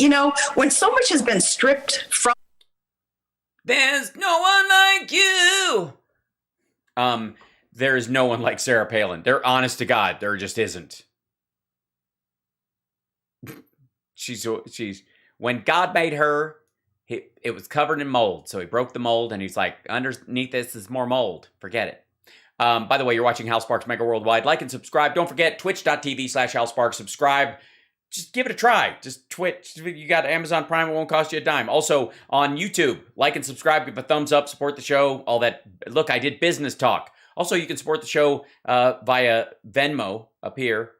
when so much has been stripped from. There's no one like you. There is no one like Sarah Palin. They're honest to God. There just isn't. She's when God made her, it was covered in mold. So he broke the mold and he's like, underneath this is more mold. Forget it. By the way, you're watching HAL Sparks Mega Worldwide. Like and subscribe. Don't forget twitch.tv/HAL Sparks. Subscribe. Just give it a try. Just Twitch. You got Amazon Prime. It won't cost you a dime. Also on YouTube, like and subscribe. Give a thumbs up. Support the show. All that. Look, I did business talk. Also, you can support the show via Venmo up here,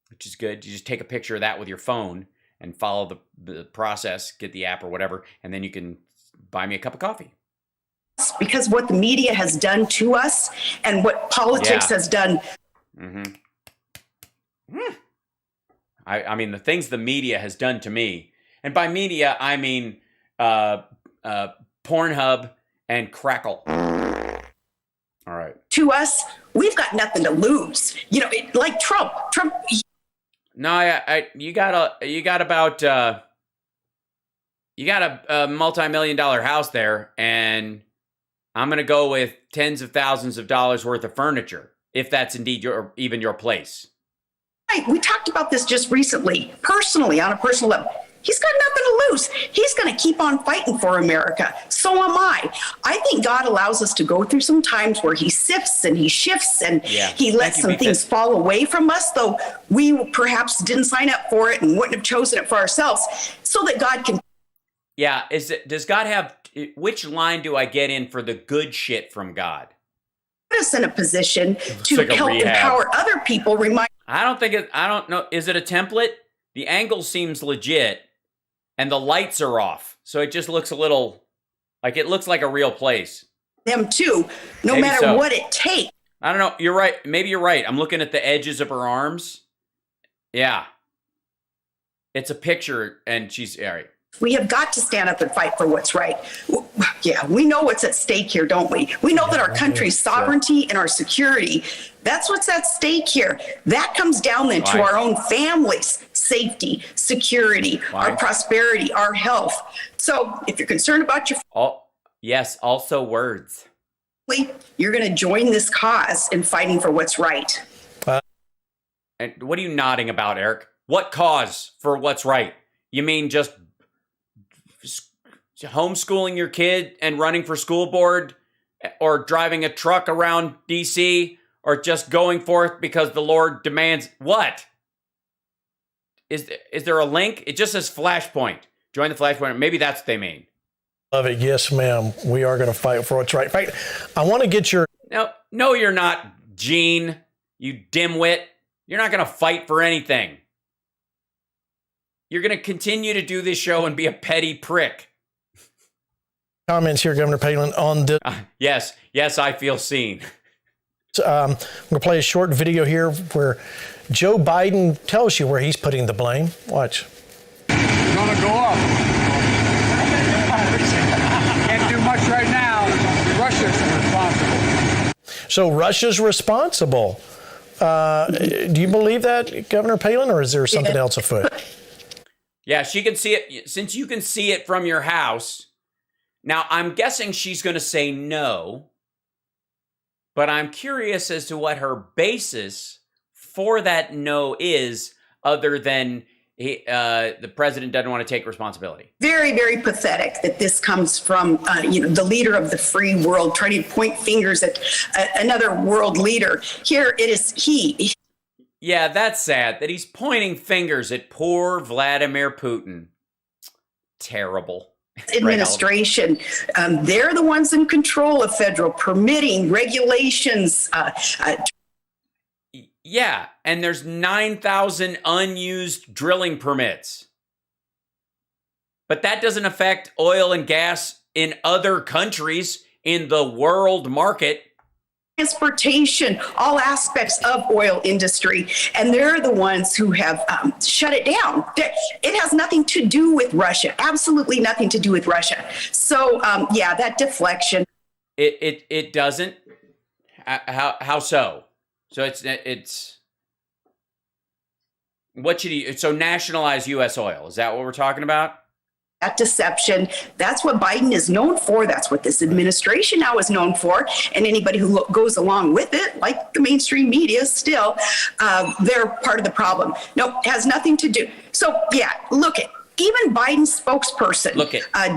which is good. You just take a picture of that with your phone and follow the process. Get the app or whatever, and then you can buy me a cup of coffee. Because what the media has done to us and what politics has done. Mm-hmm. I mean, the things the media has done to me, and by media, I mean Pornhub and Crackle. All right. To us, we've got nothing to lose. Like Trump. No, you got a multi-million-dollar house there, and I'm going to go with tens of thousands of dollars worth of furniture, if that's indeed even your place. Right. We talked about this just recently, personally, on a personal level. He's got nothing to lose. He's going to keep on fighting for America. So am I. I think God allows us to go through some times where he sifts and he shifts and he lets some things fall away from us, though we perhaps didn't sign up for it and wouldn't have chosen it for ourselves, so that God can. Yeah. Does God have, which line do I get in for the good shit from God? Put us in a position to help empower other people. I don't know. Is it a template? The angle seems legit and the lights are off. So it just looks a little like it looks like a real place. Them too, no matter what it takes. I don't know. You're right. Maybe you're right. I'm looking at the edges of her arms. Yeah. It's a picture and she's all right. We have got to stand up and fight for what's right. Yeah, we know what's at stake here, don't we? We know that our country's sovereignty and our security, that's what's at stake here. That comes down then to our own families' safety, security, our prosperity, our health. So if you're concerned about your yes, also words. You're going to join this cause in fighting for what's right. And what are you nodding about, Eric? What cause for what's right? You mean just homeschooling your kid and running for school board, or driving a truck around DC, or just going forth because the Lord demands? What? Is there a link? It just says Flashpoint. Join the Flashpoint. Maybe that's what they mean. Love it. Yes, ma'am. We are going to fight for what's right. In fact, I want to get your... No, you're not, Gene, you dimwit. You're not going to fight for anything. You're going to continue to do this show and be a petty prick. Comments here, Governor Palin, on this. Yes, I feel seen. I'm going to play a short video here where Joe Biden tells you where he's putting the blame. Watch. It's going to go up. Can't do much right now. Russia's responsible. So Russia's responsible. Do you believe that, Governor Palin, or is there something else afoot? Yeah, she can see it. Since you can see it from your house. Now, I'm guessing she's going to say no. But I'm curious as to what her basis for that no is, other than the president doesn't want to take responsibility. Very, very pathetic that this comes from the leader of the free world trying to point fingers at another world leader. Here it is he. Yeah, that's sad that he's pointing fingers at poor Vladimir Putin. Terrible. Administration, they're the ones in control of federal permitting, regulations. Yeah, and there's 9,000 unused drilling permits. But that doesn't affect oil and gas in other countries in the world market. Transportation, all aspects of oil industry, and they're the ones who have shut it down. It has nothing to do with Russia, absolutely nothing to do with Russia. So that deflection. It doesn't. How so? So it's what should he? So nationalize U.S. oil. Is that what we're talking about? That deception, that's what Biden is known for. That's what this administration now is known for. And anybody who goes along with it, like the mainstream media still, they're part of the problem. No, it has nothing to do. So, look at even Biden's spokesperson,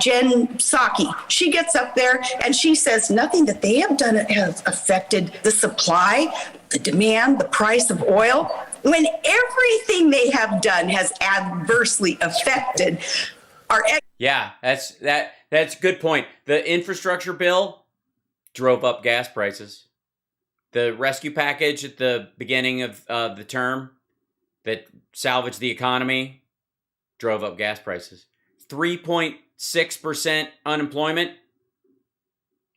Jen Psaki, she gets up there and she says nothing that they have done has affected the supply, the demand, the price of oil, when everything they have done has adversely affected Yeah, that's a good point. The infrastructure bill drove up gas prices. The rescue package at the beginning of the term that salvaged the economy drove up gas prices. 3.6% unemployment.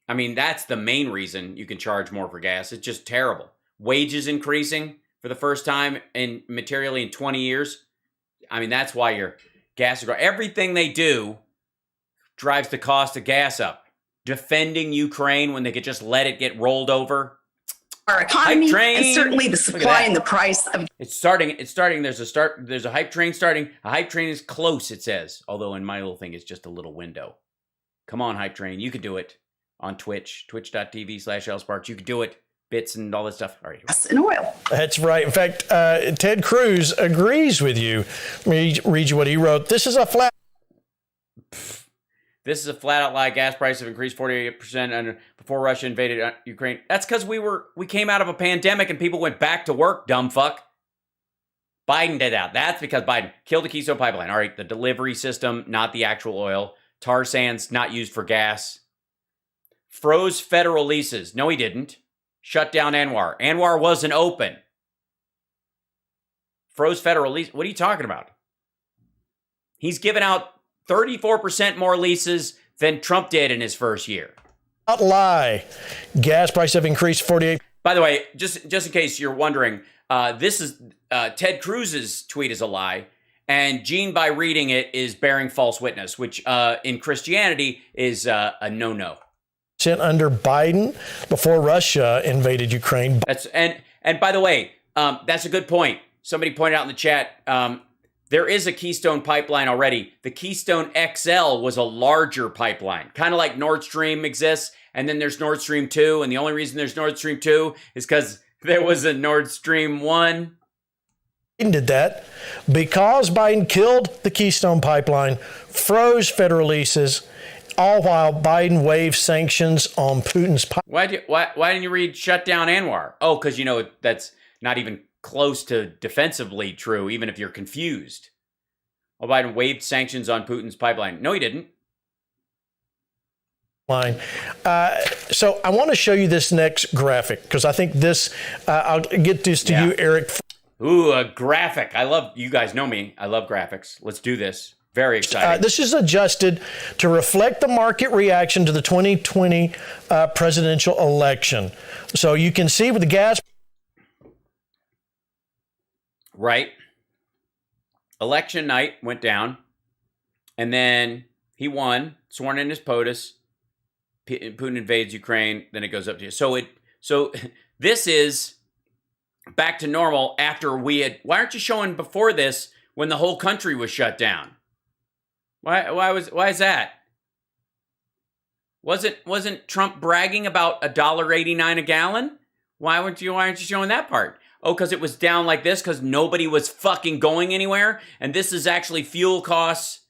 I mean, that's the main reason you can charge more for gas. It's just terrible. Wages increasing for the first time materially in 20 years. I mean, that's why your gas is growing. Everything they do drives the cost of gas up. Defending Ukraine when they could just let it get rolled over. Our economy and certainly the supply and the price of it's starting. There's a hype train starting. A hype train is close, it says. Although in my little thing it's just a little window. Come on, hype train. You can do it on Twitch, twitch.tv/LSparks. You can do it. Bits and all that stuff. All right. Gas and oil. That's right. In fact, Ted Cruz agrees with you. Let me read you what he wrote. This is a flat out lie. Gas prices have increased 48% before Russia invaded Ukraine. That's because we came out of a pandemic and people went back to work, dumb fuck. Biden did that. That's because Biden killed the Keystone Pipeline. All right, the delivery system, not the actual oil. Tar sands not used for gas. Froze federal leases. No, he didn't. Shut down Anwar. Anwar wasn't open. Froze federal lease. What are you talking about? He's given out 34% more leases than Trump did in his first year. Not lie. Gas prices have increased 48. By the way, just in case you're wondering, this is Ted Cruz's tweet is a lie, and Gene, by reading it, is bearing false witness, which in Christianity is a no-no. Under Biden before Russia invaded Ukraine. And by the way, that's a good point. Somebody pointed out in the chat, there is a Keystone pipeline already. The Keystone XL was a larger pipeline, kind of like Nord Stream exists. And then there's Nord Stream 2. And the only reason there's Nord Stream 2 is because there was a Nord Stream 1. Biden did that because Biden killed the Keystone pipeline, froze federal leases, all while Biden waived sanctions on Putin's pipeline. Why didn't you read shut down Anwar? Oh, because that's not even close to defensively true, even if you're confused. Well, Biden waived sanctions on Putin's pipeline. No, he didn't. line. So I want to show you this next graphic because I think this, I'll get this to you, Eric. Ooh, a graphic. I love, you guys know me. I love graphics. Let's do this. Very exciting. This is adjusted to reflect the market reaction to the 2020 presidential election. So you can see with the gas. Right. Election night went down, and then he won, sworn in as POTUS. Putin invades Ukraine, then it goes up to you. So this is back to normal after we had. Why aren't you showing before this when the whole country was shut down? Why is that? Wasn't Trump bragging about $1.89 a gallon? Why aren't you showing that part? Oh, because it was down like this because nobody was fucking going anywhere, and this is actually fuel costs.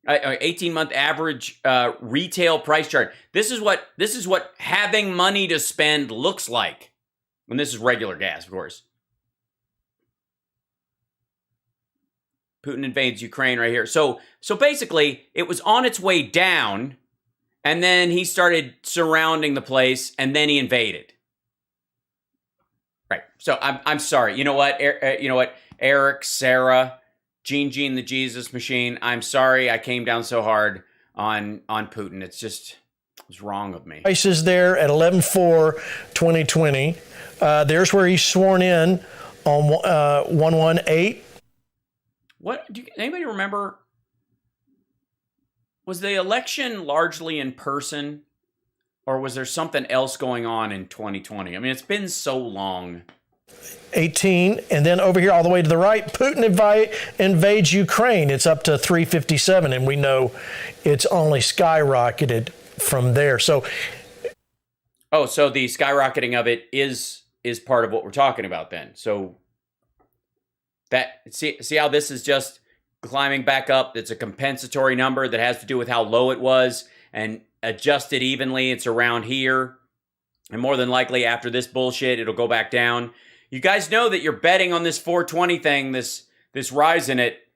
18-month average retail price chart. This is what having money to spend looks like. And this is regular gas, of course. Putin invades Ukraine right here. So basically, it was on its way down, and then he started surrounding the place, and then he invaded. Right. So I'm sorry. You know what? Eric, Sarah, Gene the Jesus Machine. I'm sorry I came down so hard on Putin. It was wrong of me. Prices there at 11/4/2020. There's where he's sworn in on 118. What? Anybody remember? Was the election largely in person, or was there something else going on in 2020? I mean, it's been so long. 18, and then over here all the way to the right, Putin invades Ukraine. It's up to 357, and we know it's only skyrocketed from there. So the skyrocketing of it is part of what we're talking about then. So that see how this is just climbing back up. It's a compensatory number that has to do with how low it was and adjusted evenly. It's around here, and more than likely after this bullshit, it'll go back down. You guys know that you're betting on this 420 thing, this rise in it,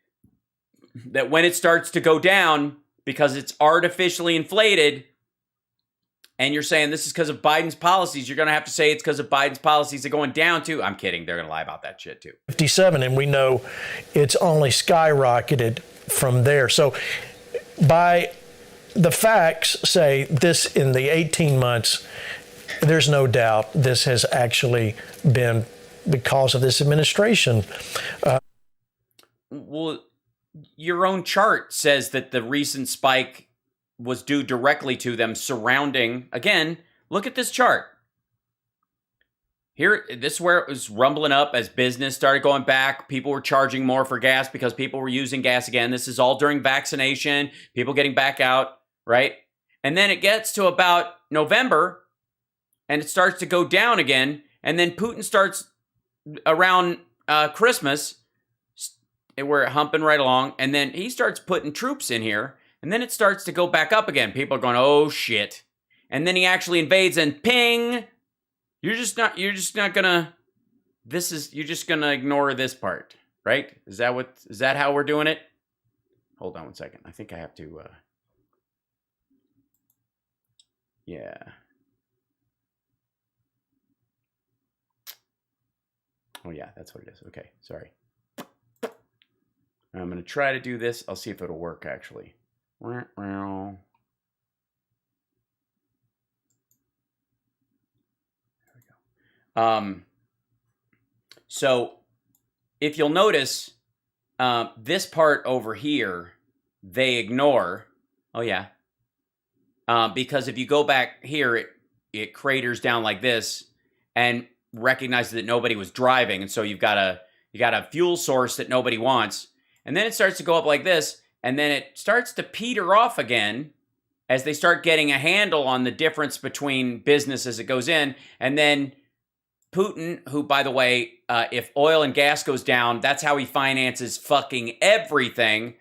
that when it starts to go down because it's artificially inflated, and you're saying this is because of Biden's policies, you're going to have to say it's because of Biden's policies are going down too. I'm kidding. They're going to lie about that shit too. 57, and we know it's only skyrocketed from there. So by the facts say this in the 18 months, there's no doubt this has actually been because of this administration. Well, your own chart says that the recent spike was due directly to them surrounding. Again, look at this chart. Here, this is where it was rumbling up as business started going back. People were charging more for gas because people were using gas again. This is all during vaccination, people getting back out, right? And then it gets to about November, and it starts to go down again. And then Putin starts around Christmas, and we're humping right along. And then he starts putting troops in here. And then it starts to go back up again. People are going, oh shit. And then he actually invades and ping. You're just not gonna, you're just gonna ignore this part, right? Is that how we're doing it? Hold on one second. I think I have to, yeah. Oh, yeah, that's what it is. Okay, sorry. I'm going to try to do this. I'll see if it'll work, actually. There we go. So, if you'll notice, this part over here, they ignore. Oh, yeah. Because if you go back here, it craters down like this, and recognizes that nobody was driving, and so you got a fuel source that nobody wants, and then it starts to go up like this, and then it starts to peter off again as they start getting a handle on the difference between business as it goes in, and then Putin, who, by the way, if oil and gas goes down, that's how he finances fucking everything,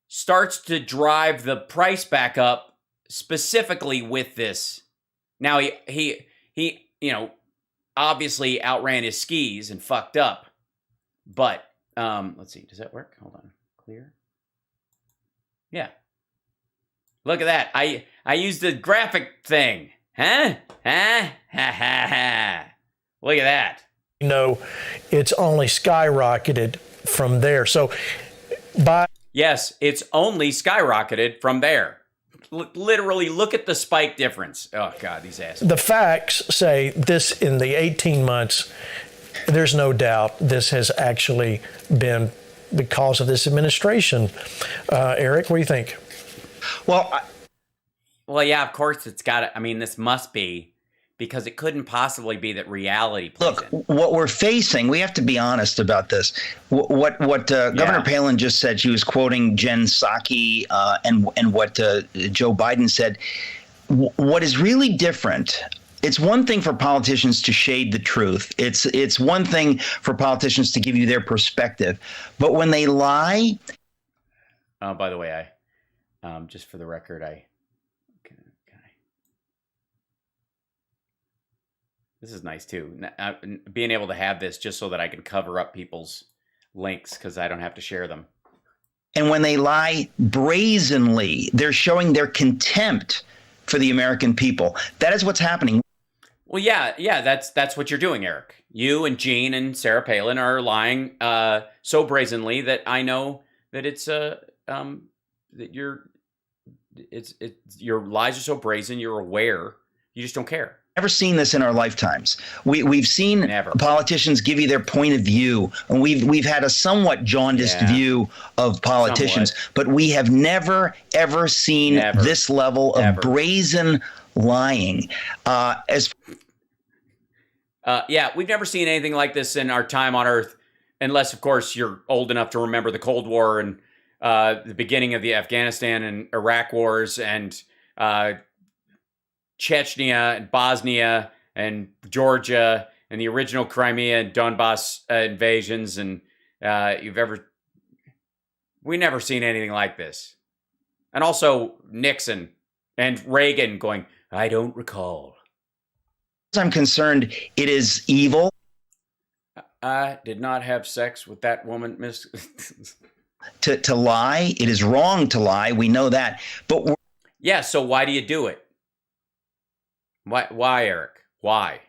starts to drive the price back up specifically with this. Now he obviously outran his skis and fucked up. But let's see, does that work? Hold on. Clear? Yeah. Look at that. I used the graphic thing. Huh? Ha ha ha. Look at that. It's only skyrocketed from there. So yes, it's only skyrocketed from there. Literally, look at the spike difference. Oh, God, these assholes. The facts say this in the 18 months, there's no doubt this has actually been because of this administration. Eric, what do you think? Well, yeah, of course it's got to. I mean, this must be. Because it couldn't possibly be that reality plays in. What we're facing, we have to be honest about this. What Governor Palin just said, she was quoting Jen Psaki and what Joe Biden said. What is really different, it's one thing for politicians to shade the truth. It's one thing for politicians to give you their perspective. But when they lie. Oh, by the way, just for the record, this is nice too. Being able to have this just so that I can cover up people's links because I don't have to share them. And when they lie brazenly, they're showing their contempt for the American people. That is what's happening. Well, yeah, that's what you're doing, Eric. You and Gene and Sarah Palin are lying so brazenly that I know that your lies are so brazen. You're aware. You just don't care. Never seen this in our lifetimes. We've seen politicians give you their point of view, and we've had a somewhat jaundiced view of politicians, but we have never ever seen this level of brazen lying. We've never seen anything like this in our time on Earth, unless, of course, you're old enough to remember the Cold War and the beginning of the Afghanistan and Iraq wars and Chechnya and Bosnia and Georgia and the original Crimea and Donbass invasions, and we never seen anything like this. And also Nixon and Reagan going, I don't recall. As I'm concerned, it is evil. I did not have sex with that woman, Miss. to lie, it is wrong to lie. We know that, but so why do you do it? Why, Eric? Why?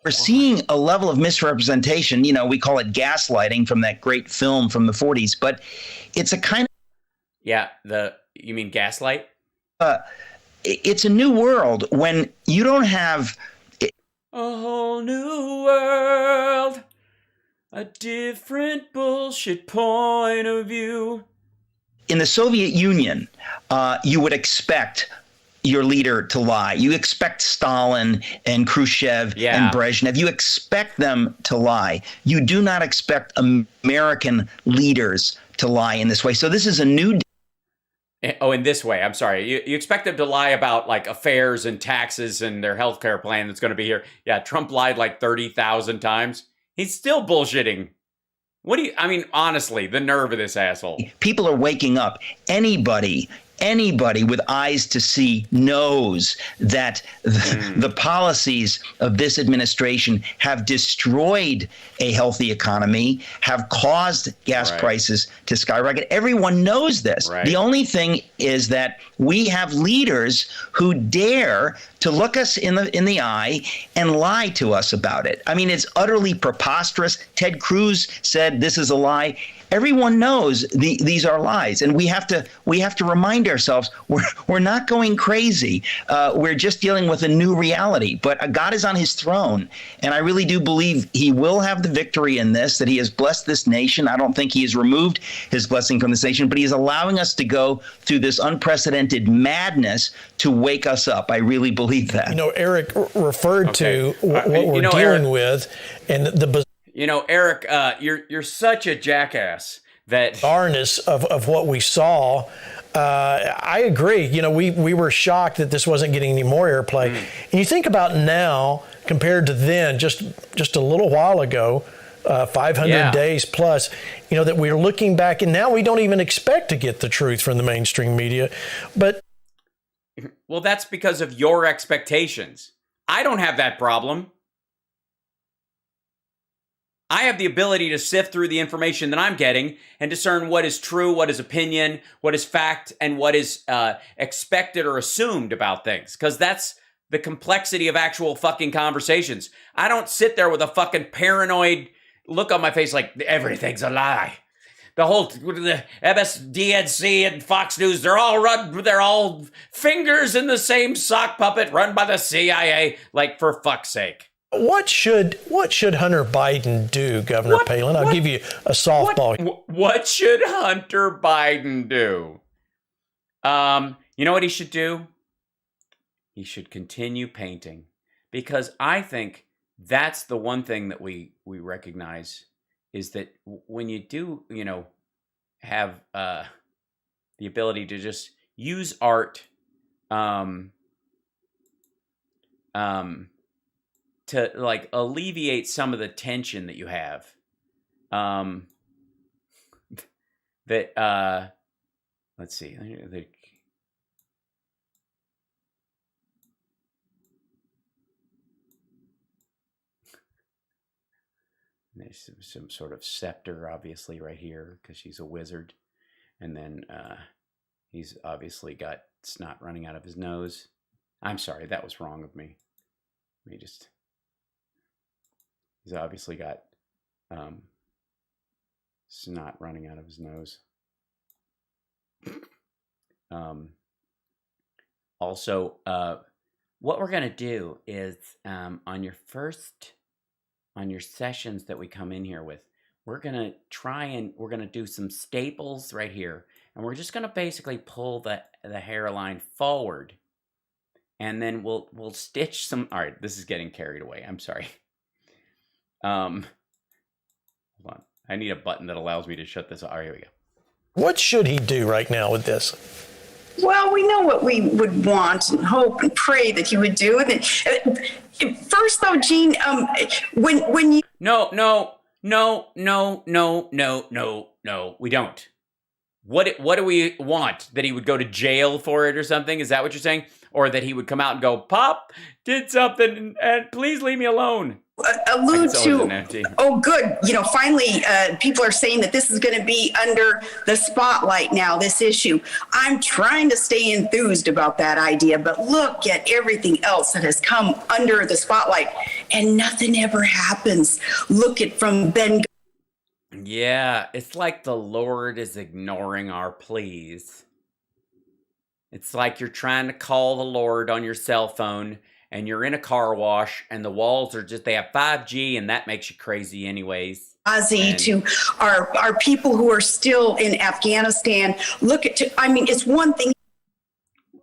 We're seeing a level of misrepresentation. We call it gaslighting from that great film from the 40s, but it's a kind of... Yeah, you mean gaslight? It's a new world when you don't have... A whole new world, a different bullshit point of view. In the Soviet Union, you would expect your leader to lie. You expect Stalin and Khrushchev and Brezhnev. You expect them to lie. You do not expect American leaders to lie in this way. So this is a new... Oh, in this way. I'm sorry. You expect them to lie about like affairs and taxes and their healthcare plan that's going to be here. Yeah, Trump lied like 30,000 times. He's still bullshitting. Honestly, the nerve of this asshole. People are waking up. Anybody with eyes to see knows that the policies of this administration have destroyed a healthy economy, have caused gas prices to skyrocket. Everyone knows this. Right. The only thing is that we have leaders who dare to look us in the eye and lie to us about it. I mean, it's utterly preposterous. Ted Cruz said this is a lie. Everyone knows these are lies, and we have to remind ourselves we're not going crazy. We're just dealing with a new reality. But God is on His throne, and I really do believe He will have the victory in this. That He has blessed this nation. I don't think He has removed His blessing from this nation, but He is allowing us to go through this unprecedented madness to wake us up. I really believe that. Eric referred to what we're dealing Eric, with, and the. Eric, you're such a jackass that bizarreness of what we saw. I agree. We were shocked that this wasn't getting any more airplay. And you think about now compared to then, just a little while ago, 500 days plus, that we're looking back, and now we don't even expect to get the truth from the mainstream media. But well, that's because of your expectations. I don't have that problem. I have the ability to sift through the information that I'm getting and discern what is true, what is opinion, what is fact, and what is expected or assumed about things. Because that's the complexity of actual fucking conversations. I don't sit there with a fucking paranoid look on my face like everything's a lie. The whole the MSDNC and Fox News, they're all fingers in the same sock puppet run by the CIA. Like, for fuck's sake. What should Hunter Biden do, Governor Palin? I'll give you a softball. What should Hunter Biden do? You know what he should do? He should continue painting, because I think that's the one thing that we recognize is that when you do, have the ability to just use art, to like alleviate some of the tension that you have, that let's see, there's some sort of scepter obviously right here because she's a wizard, and then he's obviously got snot running out of his nose. I'm sorry, that was wrong of me. Let me just. He's obviously got snot running out of his nose. Also, what we're going to do is on your sessions that we come in here with, we're going to do some staples right here. And we're just going to basically pull the hairline forward. And then we'll stitch some. All right, this is getting carried away. I'm sorry. Hold on. I need a button that allows me to shut this off. All right, here we go. What should he do right now with this? Well, we know what we would want and hope and pray that he would do. And first, though, Gene, when you no, we don't. What do we want? That he would go to jail for it or something? Is that what you're saying? Or that he would come out and go, Pop did something and please leave me alone? Allude to, oh, good. Finally, people are saying that this is going to be under the spotlight now, this issue. I'm trying to stay enthused about that idea, but look at everything else that has come under the spotlight, and nothing ever happens. Look at from Ben. Yeah, it's like the Lord is ignoring our pleas. It's like you're trying to call the Lord on your cell phone, and you're in a car wash, and the walls are they have 5G, and that makes you crazy anyways. To our people who are still in Afghanistan. It's one thing.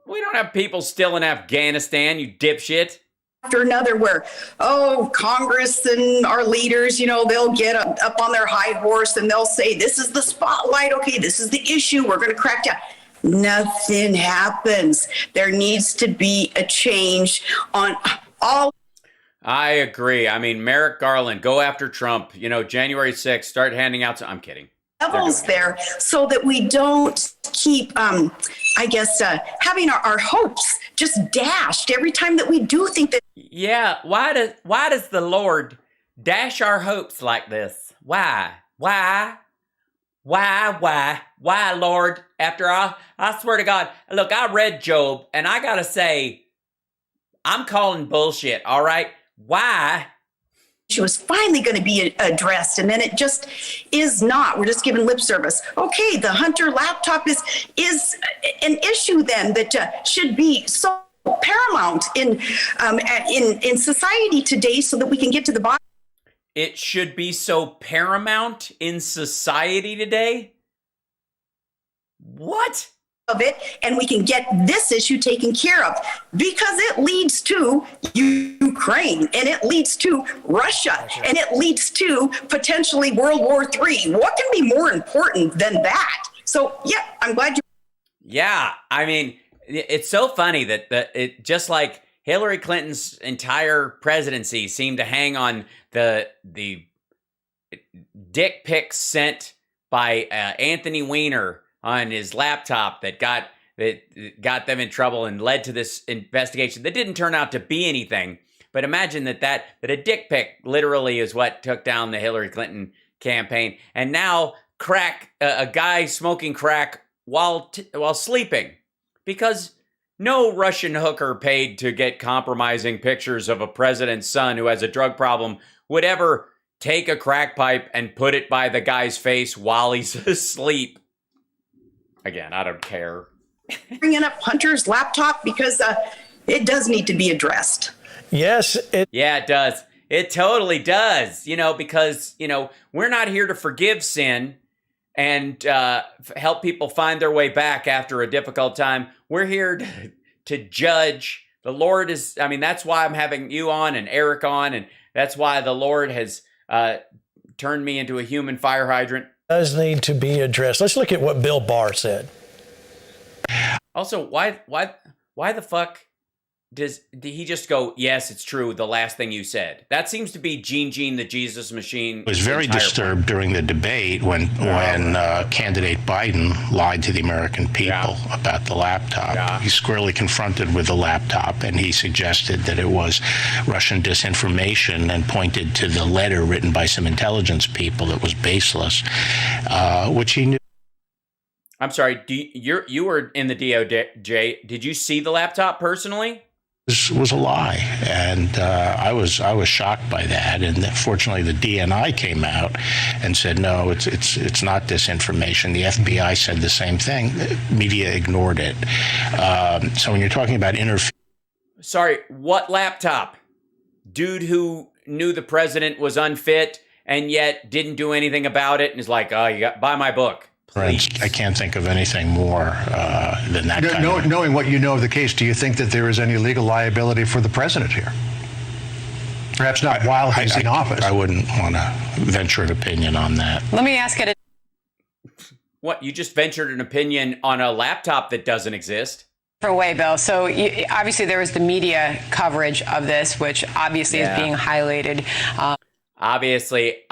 We don't have people still in Afghanistan, you dipshit. After another where, Congress and our leaders, they'll get up on their high horse and they'll say, this is the spotlight. Okay, this is the issue. We're going to crack down. Nothing happens. There needs to be a change on all. I agree. I mean, Merrick Garland, go after Trump. January 6th, start handing out. I'm kidding. Levels there, so that we don't keep, having our hopes just dashed every time that we do think that. Yeah. Why does the Lord dash our hopes like this? Why? Why, Lord? After I swear to God, look, I read Job, and I gotta say, I'm calling bullshit, all right? Why? She was finally going to be addressed, and then it just is not. We're just giving lip service. Okay, the Hunter laptop is an issue then that should be so paramount in society today, so that we can get to the bottom. It should be so paramount in society today? What? Of it, and we can get this issue taken care of, because it leads to Ukraine, and it leads to Russia, and it leads to potentially World War III. What can be more important than that? So, yeah, I'm glad you. Yeah, I mean, it's so funny that it just like Hillary Clinton's entire presidency seemed to hang on the dick pics sent by Anthony Weiner on his laptop that got them in trouble and led to this investigation that didn't turn out to be anything. But imagine that a dick pic literally is what took down the Hillary Clinton campaign. And now a guy smoking crack while sleeping, because no Russian hooker paid to get compromising pictures of a president's son who has a drug problem would ever take a crack pipe and put it by the guy's face while he's asleep. Again, I don't care. Bringing up Hunter's laptop because it does need to be addressed. Yes. Yeah, it does. It totally does. Because, we're not here to forgive sin and help people find their way back after a difficult time. We're here to judge. The Lord is, that's why I'm having you on and Eric on, and that's why the Lord has turned me into a human fire hydrant. Does need to be addressed. Let's look at what Bill Barr said. Also, why the fuck did he just go, yes, it's true, the last thing you said? That seems to be Gene the Jesus Machine. I was very disturbed during the debate when candidate Biden lied to the American people about the laptop. Yeah. He's squarely confronted with the laptop, and he suggested that it was Russian disinformation and pointed to the letter written by some intelligence people that was baseless, which he knew. I'm sorry, you were in the DOJ. Did you see the laptop personally? This was a lie, and I was shocked by that. And fortunately, the DNI came out and said, no, it's not disinformation. The FBI said the same thing. The media ignored it. So when you're talking about sorry, what laptop? Dude who knew the president was unfit and yet didn't do anything about it and is like, oh, you got buy my book. Please. I can't think of anything more than that. Knowing what you know of the case, do you think that there is any legal liability for the president here? Perhaps not while he's in office. I wouldn't want to venture an opinion on that. Let me ask it. What, you just ventured an opinion on a laptop that doesn't exist? Different way, Bill. So obviously there was the media coverage of this, which obviously is being highlighted. Obviously.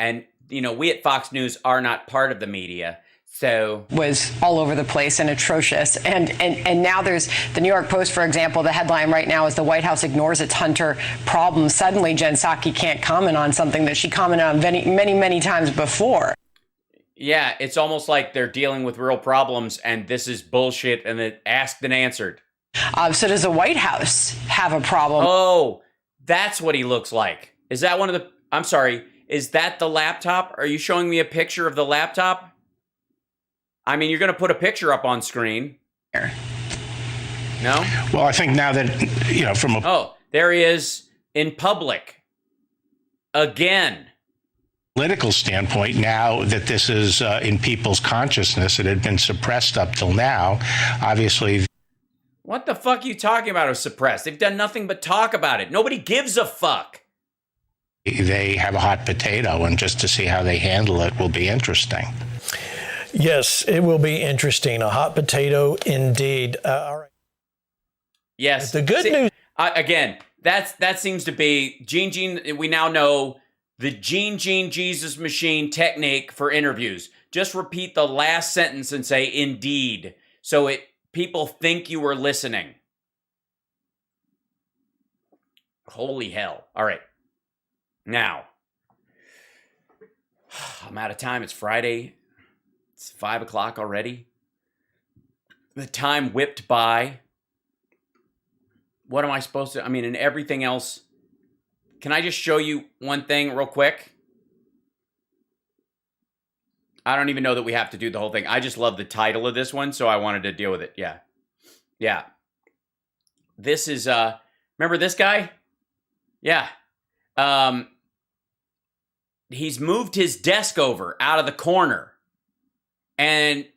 And we at Fox News are not part of the media, so was all over the place and atrocious. And now there's the New York Post, for example. The headline right now is the White House ignores its Hunter problem. Suddenly, Jen Psaki can't comment on something that she commented on many times before. Yeah, it's almost like they're dealing with real problems, and this is bullshit, and it asked and answered. So does the White House have a problem? Oh, that's what he looks like. Is that one of the? I'm sorry. Is that the laptop? Are you showing me a picture of the laptop? I mean, you're going to put a picture up on screen. No? Well, I think now that, from a... Oh, there he is in public. Again. Political standpoint, now that this is in people's consciousness, it had been suppressed up till now, obviously... What the fuck are you talking about is suppressed? They've done nothing but talk about it. Nobody gives a fuck. They have a hot potato, and just to see how they handle it will be interesting. Yes, it will be interesting. A hot potato indeed. All right. Yes. The good news. Again, that seems to be Gene. We now know the Gene Jesus Machine technique for interviews. Just repeat the last sentence and say "indeed," so people think you were listening. Holy hell! All right. Now, I'm out of time. It's Friday. It's 5 o'clock already. The time whipped by. What am I supposed to? And everything else. Can I just show you one thing real quick? I don't even know that we have to do the whole thing. I just love the title of this one, so I wanted to deal with it. Yeah. This is, remember this guy? Yeah. He's moved his desk over out of the corner, and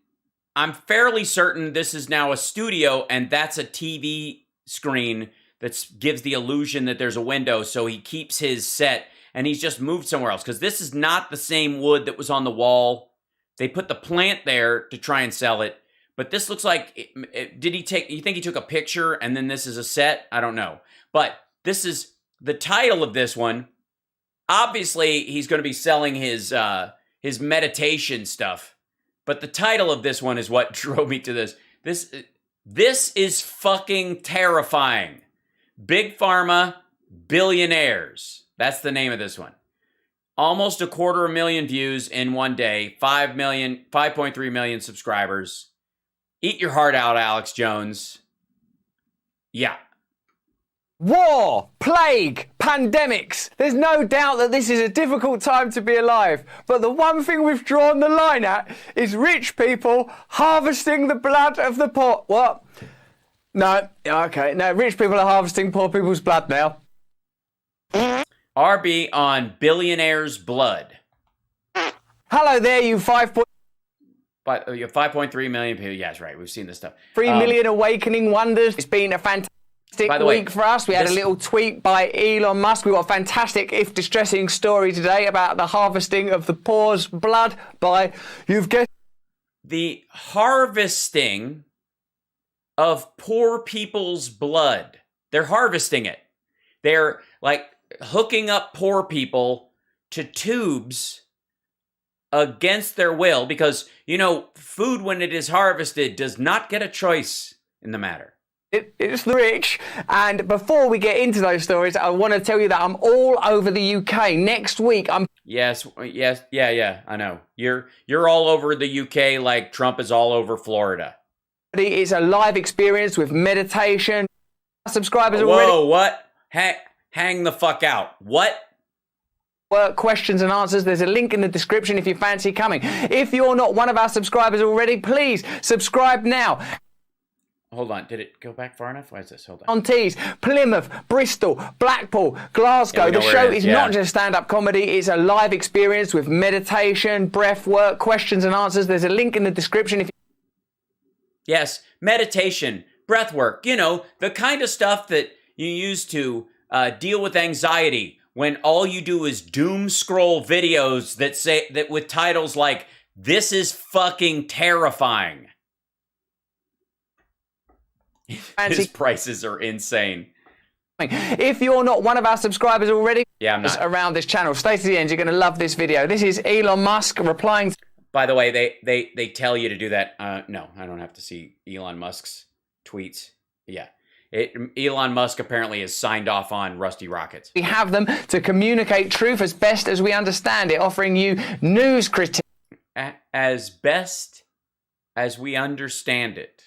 I'm fairly certain this is now a studio, and that's a TV screen that gives the illusion that there's a window, so he keeps his set, and he's just moved somewhere else, because this is not the same wood that was on the wall. They put the plant there to try and sell it, but this looks like, you think he took a picture, and then this is a set? I don't know. But this is the title of this one. Obviously, he's going to be selling his meditation stuff, but the title of this one is what drove me to this. This is fucking terrifying. Big Pharma Billionaires. That's the name of this one. Almost 250,000 views in one day. 5.3 million subscribers. Eat your heart out, Alex Jones. Yeah. War, plague, pandemics. There's no doubt that this is a difficult time to be alive. But the one thing we've drawn the line at is rich people harvesting the blood of the poor. What? No, okay. No, rich people are harvesting poor people's blood now. RB on billionaires' blood. Hello there, you 5.3 million people. Yes, right. We've seen this stuff. 3 million awakening wonders. It's been a fantastic week for us. We had a little tweet by Elon Musk. We got a fantastic, if distressing, story today about the harvesting of the poor's blood by, you've guessed, the harvesting of poor people's blood. They're harvesting it. They're like hooking up poor people to tubes against their will because, you know, food when it is harvested does not get a choice in the matter. It's the rich. And before we get into those stories, I want to tell you that I'm all over the UK. Next week, Yes, yeah, I know. You're all over the UK like Trump is all over Florida. It's a live experience with meditation. Subscribers already. Whoa, what? Hang the fuck out. What? Questions and answers. There's a link in the description if you fancy coming. If you're not one of our subscribers already, please subscribe now. Hold on, did it go back far enough? Why is this? Hold on. On Tees, Plymouth, Bristol, Blackpool, Glasgow. The show is not just stand-up comedy, it's a live experience with meditation, breath work, questions and answers. There's a link in the description. Yes, meditation, breath work, you know, the kind of stuff that you use to deal with anxiety when all you do is doom scroll videos that say that with titles like, "This is fucking terrifying." His prices are insane. If you're not one of our subscribers already, I'm not. Around this channel, stay to the end. You're going to love this video. This is Elon Musk replying. By the way, they tell you to do that. No, I don't have to see Elon Musk's tweets. Yeah. Elon Musk apparently is signed off on Rusty Rockets. We have them to communicate truth as best as we understand it, offering you news critiques. As best as we understand it.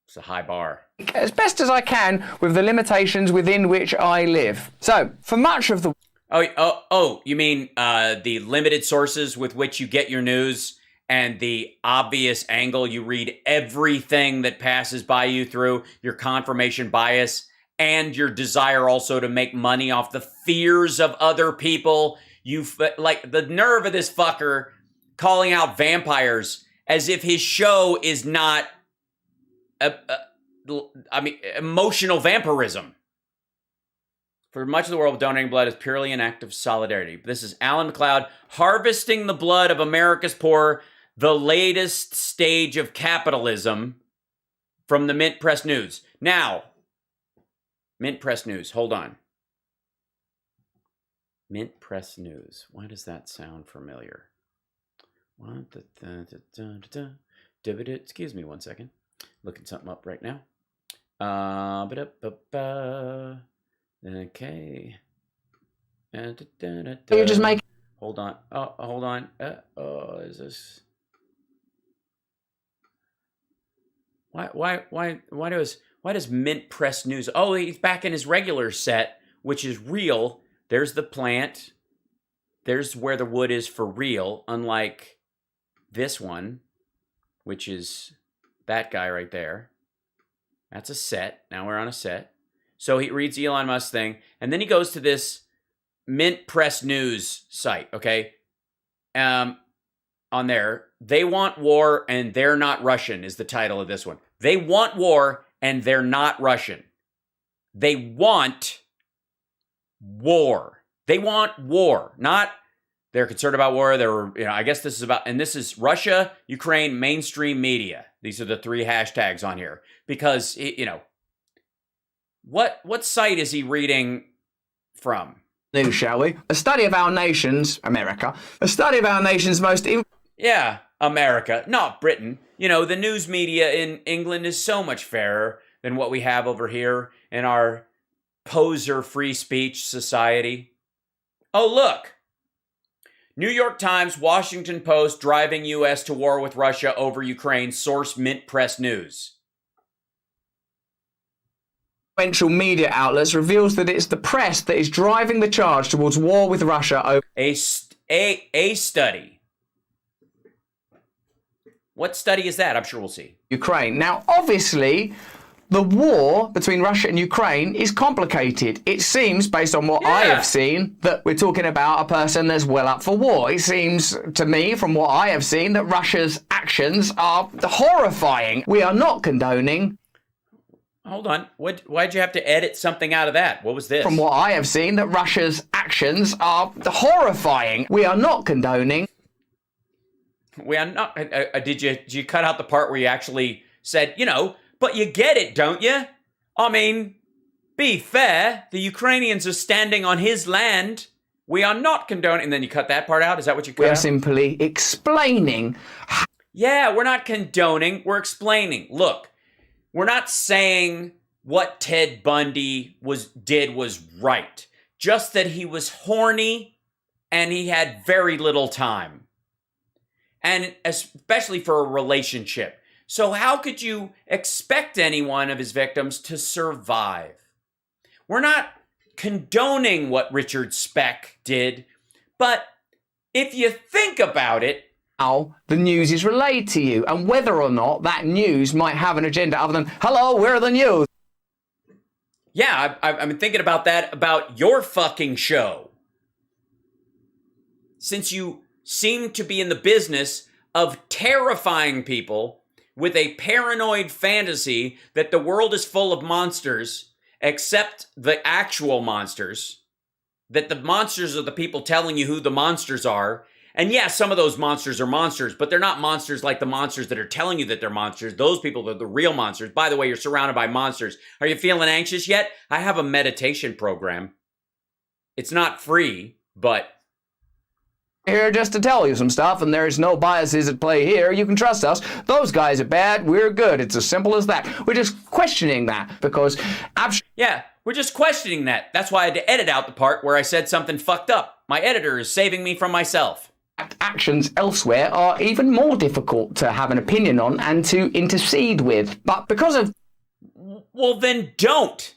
It's a high bar. As best as I can with the limitations within which I live. So, for much of the... Oh, you mean the limited sources with which you get your news and the obvious angle you read everything that passes by you through, your confirmation bias, and your desire also to make money off the fears of other people. Like, the nerve of this fucker calling out vampires as if his show is not... emotional vampirism. For much of the world, donating blood is purely an act of solidarity. This is Alan McLeod, harvesting the blood of America's poor, the latest stage of capitalism, from the Mint Press News. Now, Mint Press News, hold on. Mint Press News. Why does that sound familiar? Excuse me one second. Looking something up right now. Okay. You just make. Hold on. Oh, hold on. Is this? Why does Mint Press News? Oh, he's back in his regular set, which is real. There's the plant. There's where the wood is for real, unlike this one, which is that guy right there. That's a set. Now we're on a set. So he reads Elon Musk's thing, and then he goes to this Mint Press News site, okay? On there, they want war and they're not Russian is the title of this one. They want war and they're not Russian. They want war. They want war, not they're concerned about war. They're, I guess this is about, and this is Russia, Ukraine, mainstream media. These are the 3 hashtags on here because, what site is he reading from? News, shall we? A study of our nation's, America, a study of our nation's most... Yeah, America, not Britain. The news media in England is so much fairer than what we have over here in our poser free speech society. Oh, look. New York Times, Washington Post, driving U.S. to war with Russia over Ukraine. Source Mint Press News. Influential media outlets reveals that it's the press that is driving the charge towards war with Russia over a study. What study is that? I'm sure we'll see. Ukraine. Now, obviously, the war between Russia and Ukraine is complicated. It seems, based on what I have seen, that we're talking about a person that's well up for war. It seems to me, from what I have seen, that Russia's actions are horrifying. We are not condoning. Hold on. Why'd you have to edit something out of that? What was this? From what I have seen, that Russia's actions are horrifying. We are not condoning. We are not. Did you cut out the part where you actually said, but you get it, don't you? I mean, be fair. The Ukrainians are standing on his land. We are not condoning. And then you cut that part out? Is that what you cut out? We are simply explaining. Yeah, we're not condoning. We're explaining. Look. We're not saying what Ted Bundy did was right. Just that he was horny and he had very little time. And especially for a relationship. So how could you expect any one of his victims to survive? We're not condoning what Richard Speck did. But if you think about it, how the news is relayed to you and whether or not that news might have an agenda other than, hello, where are the news? Yeah, I've been thinking about that, about your fucking show. Since you seem to be in the business of terrifying people with a paranoid fantasy that the world is full of monsters, except the actual monsters, that the monsters are the people telling you who the monsters are. And yeah, some of those monsters are monsters, but they're not monsters like the monsters that are telling you that they're monsters. Those people are the real monsters. By the way, you're surrounded by monsters. Are you feeling anxious yet? I have a meditation program. It's not free, but... Here just to tell you some stuff, and there's no biases at play here. You can trust us. Those guys are bad, we're good. It's as simple as that. We're just questioning that because... Yeah, we're just questioning that. That's why I had to edit out the part where I said something fucked up. My editor is saving me from myself. Actions elsewhere are even more difficult to have an opinion on and to intercede with. But because of... Well, then don't.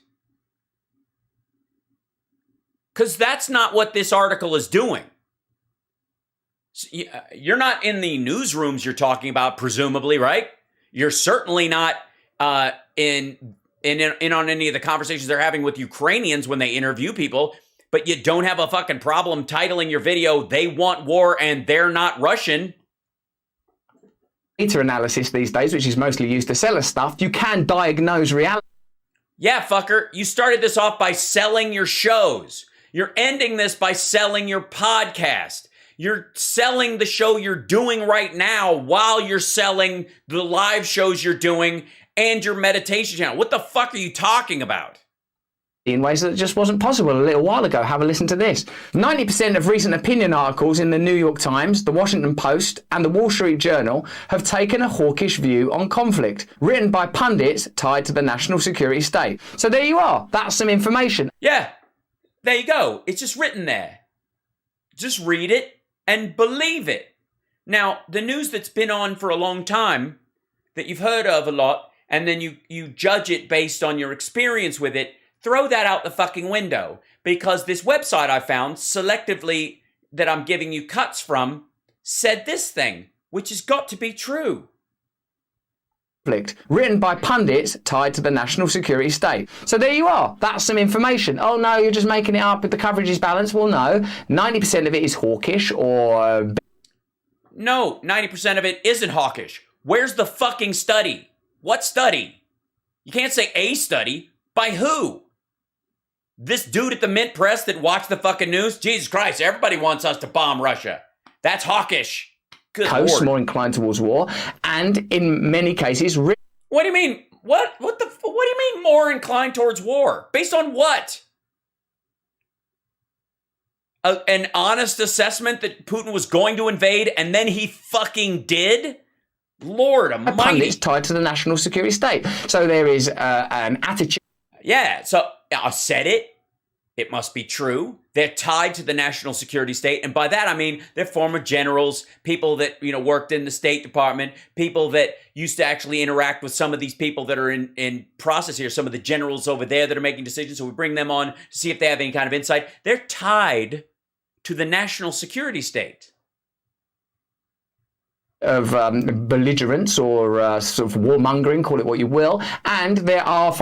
Because that's not what this article is doing. You're not in the newsrooms you're talking about, presumably, right? You're certainly not in on any of the conversations they're having with Ukrainians when they interview people. But you don't have a fucking problem titling your video, "They want war and they're not Russian." Data analysis these days, which is mostly used to sell us stuff, you can diagnose reality. Yeah, fucker. You started this off by selling your shows. You're ending this by selling your podcast. You're selling the show you're doing right now while you're selling the live shows you're doing and your meditation channel. What the fuck are you talking about? In ways that just wasn't possible a little while ago. Have a listen to this. 90% of recent opinion articles in the New York Times, the Washington Post, and the Wall Street Journal have taken a hawkish view on conflict, written by pundits tied to the national security state. So there you are. That's some information. Yeah, there you go. It's just written there. Just read it and believe it. Now, the news that's been on for a long time, that you've heard of a lot, and then you judge it based on your experience with it, throw that out the fucking window, because this website I found selectively that I'm giving you cuts from said this thing, which has got to be true. Written by pundits tied to the national security state. So there you are. That's some information. Oh no, you're just making it up if the coverage is balanced. Well, no. 90% of it is hawkish or... No, 90% of it isn't hawkish. Where's the fucking study? What study? You can't say a study. By who? This dude at the Mint Press that watched the fucking news? Jesus Christ, everybody wants us to bomb Russia. That's hawkish. Good Coast Lord. More inclined towards war, and in many cases... What do you mean? What do you mean more inclined towards war? Based on what? An honest assessment that Putin was going to invade and then he fucking did? Lord almighty. Pundits tied to the national security state. So there is an attitude... Yeah, so said it. It must be true. They're tied to the national security state. And by that, I mean they're former generals, people that, worked in the State Department, people that used to actually interact with some of these people that are in process here, some of the generals over there that are making decisions. So we bring them on to see if they have any kind of insight. They're tied to the national security state. Of belligerence or sort of warmongering, call it what you will. And there are...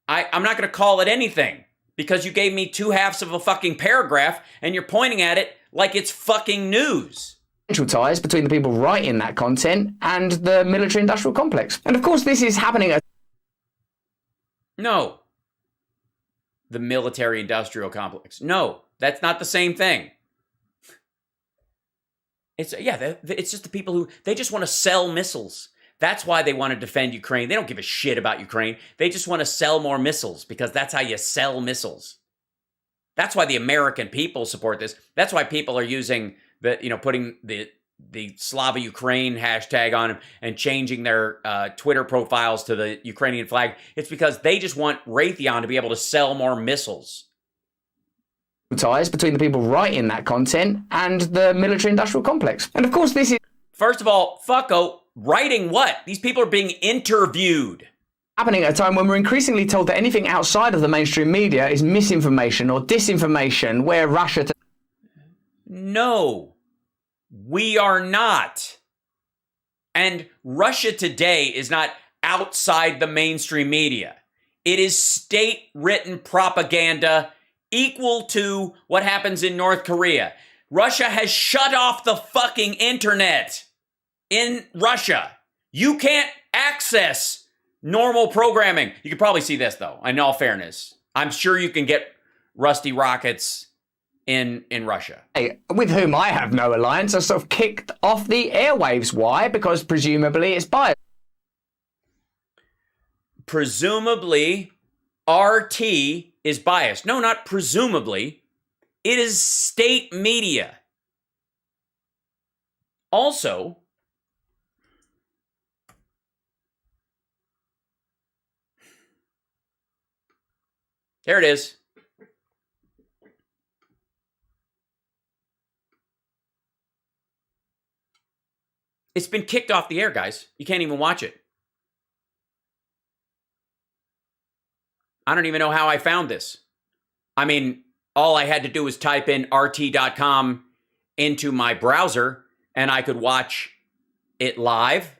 I'm not going to call it anything. Because you gave me 2/2 of a fucking paragraph and you're pointing at it like it's fucking news. Ties between the people writing that content and the military-industrial complex. And of course, this is happening at... No. The military-industrial complex. No, that's not the same thing. It's just the people who, they just want to sell missiles. That's why they want to defend Ukraine. They don't give a shit about Ukraine. They just want to sell more missiles because that's how you sell missiles. That's why the American people support this. That's why people are using putting the Slava Ukraine hashtag on them and changing their Twitter profiles to the Ukrainian flag. It's because they just want Raytheon to be able to sell more missiles. Ties between the people writing that content and the military-industrial complex. And of course, this is... First of all, fucko. Writing what? These people are being interviewed. Happening at a time when we're increasingly told that anything outside of the mainstream media is misinformation or disinformation, where Russia... No, we are not. And Russia today is not outside the mainstream media. It is state-written propaganda equal to what happens in North Korea. Russia has shut off the fucking internet. In Russia, you can't access normal programming. You can probably see this, though, in all fairness. I'm sure you can get rusty rockets in Russia. Hey, with whom I have no alliance, are sort of kicked off the airwaves. Why? Because presumably it's biased. Presumably, RT is biased. No, not presumably. It is state media. Also... There it is. It's been kicked off the air, guys. You can't even watch it. I don't even know how I found this. I mean, all I had to do was type in rt.com into my browser, and I could watch it live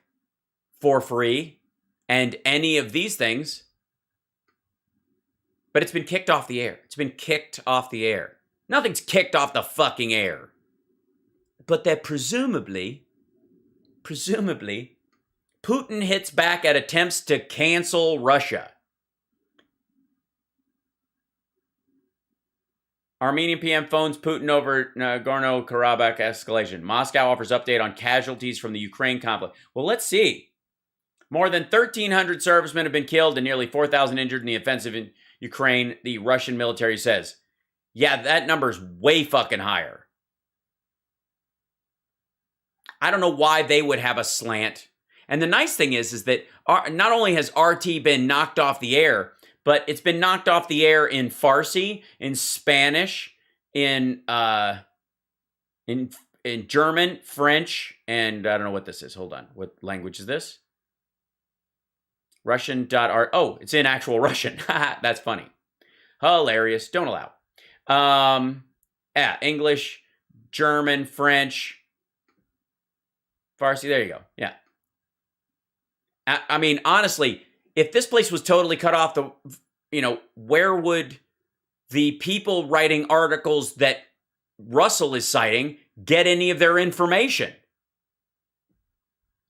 for free and any of these things. But it's been kicked off the air. It's been kicked off the air. Nothing's kicked off the fucking air. But that presumably, Putin hits back at attempts to cancel Russia. Armenian PM phones Putin over Nagorno-Karabakh escalation. Moscow offers update on casualties from the Ukraine conflict. Well, let's see. More than 1,300 servicemen have been killed and nearly 4,000 injured in the offensive in Ukraine, the Russian military says. Yeah, that number's way fucking higher. I don't know why they would have a slant. And the nice thing is that not only has RT been knocked off the air, but it's been knocked off the air in Farsi, in Spanish, in German, French, and I don't know what this is. Hold on. What language is this? Russian.art. Oh, it's in actual Russian. That's funny. Hilarious. Don't allow. English, German, French, Farsi. There you go. Yeah. I mean, honestly, if this place was totally cut off, where would the people writing articles that Russell is citing get any of their information?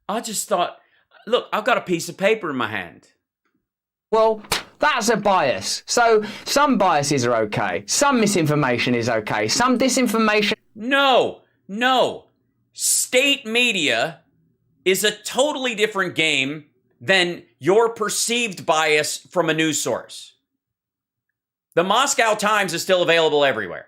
I just thought, look, I've got a piece of paper in my hand. Well, that's a bias. So some biases are okay. Some misinformation is okay. Some disinformation... No. State media is a totally different game than your perceived bias from a news source. The Moscow Times is still available everywhere.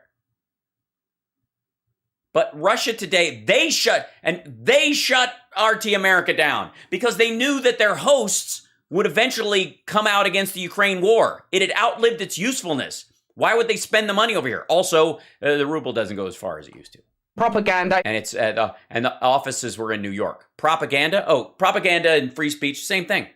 But Russia Today, they shut RT America down because they knew that their hosts would eventually come out against the Ukraine war. It had outlived its usefulness. Why would they spend the money over here? Also, the ruble doesn't go as far as it used to. Propaganda. And it's and the offices were in New York. Propaganda? Oh, propaganda and free speech, same thing.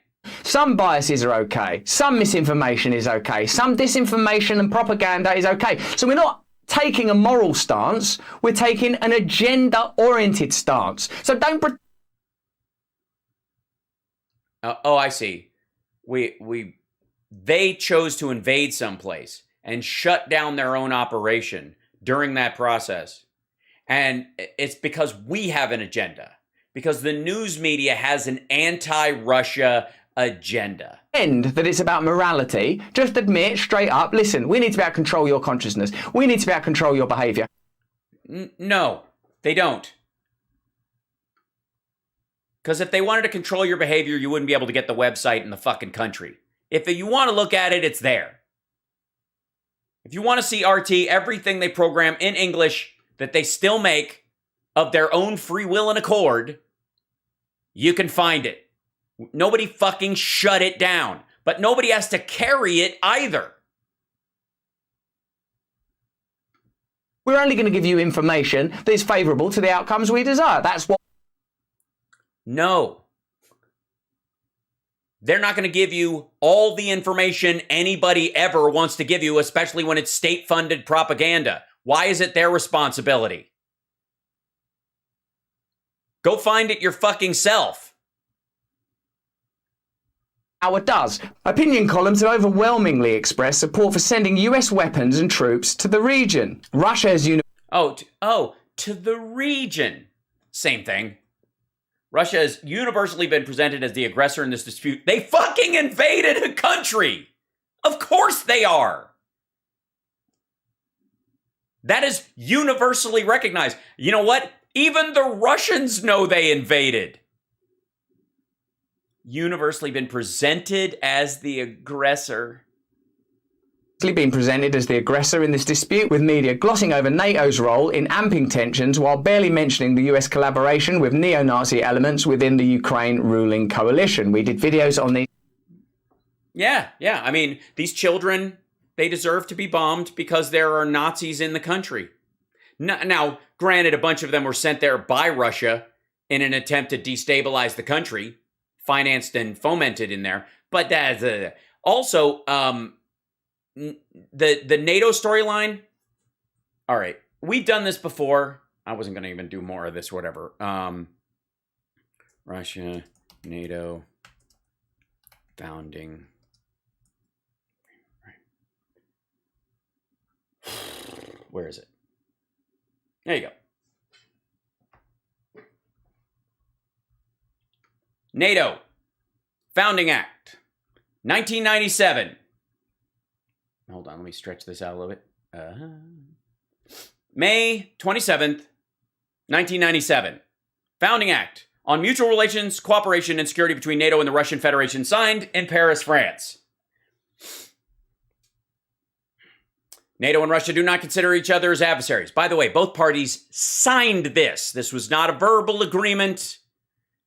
Some biases are okay. Some misinformation is okay. Some disinformation and propaganda is okay. So we're not taking a moral stance. We're taking an agenda-oriented stance. So don't... I see. They chose to invade someplace and shut down their own operation during that process. And it's because we have an agenda. Because the news media has an anti-Russia agenda. That it's about morality. Just admit straight up, listen, we need to be able to control your consciousness. We need to be able to control your behavior. No, they don't. Because if they wanted to control your behavior, you wouldn't be able to get the website in the fucking country. If you want to look at it, it's there. If you want to see RT, everything they program in English that they still make of their own free will and accord, you can find it. Nobody fucking shut it down. But nobody has to carry it either. We're only going to give you information that is favourable to the outcomes we desire. That's what... No. They're not going to give you all the information anybody ever wants to give you, especially when it's state-funded propaganda. Why is it their responsibility? Go find it your fucking self. How it does. Opinion columns have overwhelmingly expressed support for sending US weapons and troops to the region. Russia has... to the region. Same thing. Russia has universally been presented as the aggressor in this dispute. They fucking invaded a country. Of course they are. That is universally recognized. You know what? Even the Russians know they invaded. Universally been presented as the aggressor. Being presented as the aggressor in this dispute, with media glossing over NATO's role in amping tensions while barely mentioning the US collaboration with neo-Nazi elements within the Ukraine ruling coalition. We did videos on these. Yeah. I mean, these children, they deserve to be bombed because there are Nazis in the country. Now, granted, a bunch of them were sent there by Russia in an attempt to destabilize the country, financed and fomented in there. But also, the NATO storyline. All right, we've done this before. I wasn't going to even do more of this, whatever. Russia, NATO, founding. Where is it? There you go. NATO, Founding Act, 1997. Hold on, let me stretch this out a little bit. May 27th, 1997. Founding Act on Mutual Relations, Cooperation, and Security between NATO and the Russian Federation, signed in Paris, France. NATO and Russia do not consider each other as adversaries. By the way, both parties signed this. This was not a verbal agreement.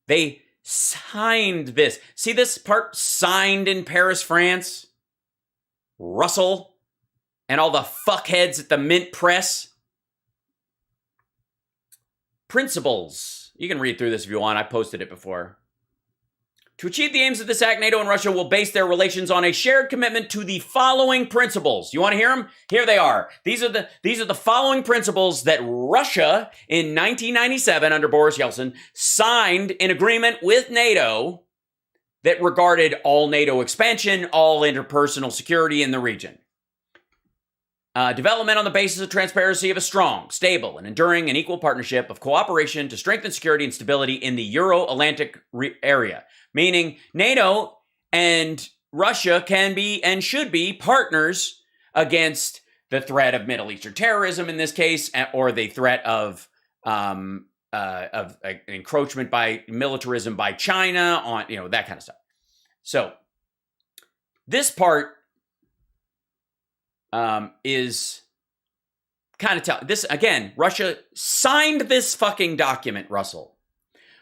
They signed this. See this part? Signed in Paris, France? Russell and all the fuckheads at the Mint Press. Principles. You can read through this if you want. I posted it before. To achieve the aims of this act, NATO and Russia will base their relations on a shared commitment to the following principles. You want to hear them? Here they are. These are the following principles that Russia in 1997 under Boris Yeltsin signed in agreement with NATO that regarded all NATO expansion, all interpersonal security in the region. Development on the basis of transparency of a strong, stable, and enduring and equal partnership of cooperation to strengthen security and stability in the Euro-Atlantic area. Meaning NATO and Russia can be and should be partners against the threat of Middle Eastern terrorism in this case, or the threat of encroachment by militarism by China on, that kind of stuff. So this part is kind of this again. Russia signed this fucking document, Russell,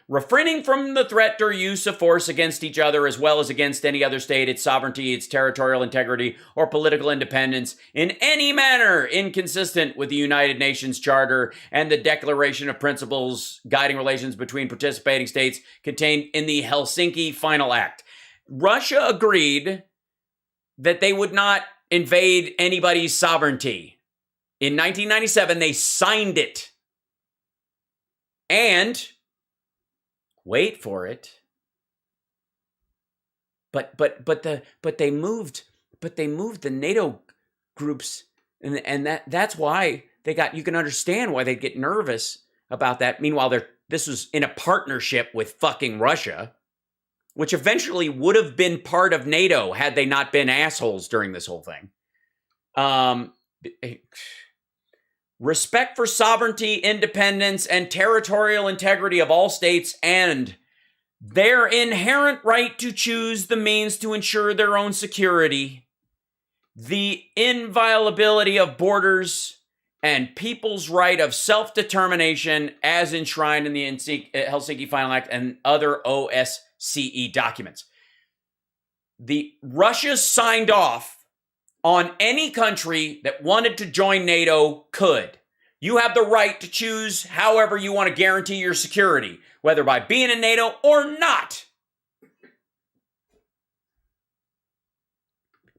refraining from the threat or use of force against each other as well as against any other state, its sovereignty, its territorial integrity, or political independence in any manner inconsistent with the United Nations Charter and the Declaration of Principles guiding relations between participating states contained in the Helsinki Final Act. Russia agreed that they would not invade anybody's sovereignty. In 1997, they signed it. And wait for it. But they moved the NATO groups, and that's why they got. You can understand why they get nervous about that. Meanwhile, this was in a partnership with fucking Russia, which eventually would have been part of NATO had they not been assholes during this whole thing. Respect for sovereignty, independence, and territorial integrity of all states and their inherent right to choose the means to ensure their own security, the inviolability of borders, and people's right of self-determination as enshrined in the Helsinki Final Act and other OSCE documents. The Russia signed off on any country that wanted to join NATO could. You have the right to choose however you want to guarantee your security, whether by being in NATO or not.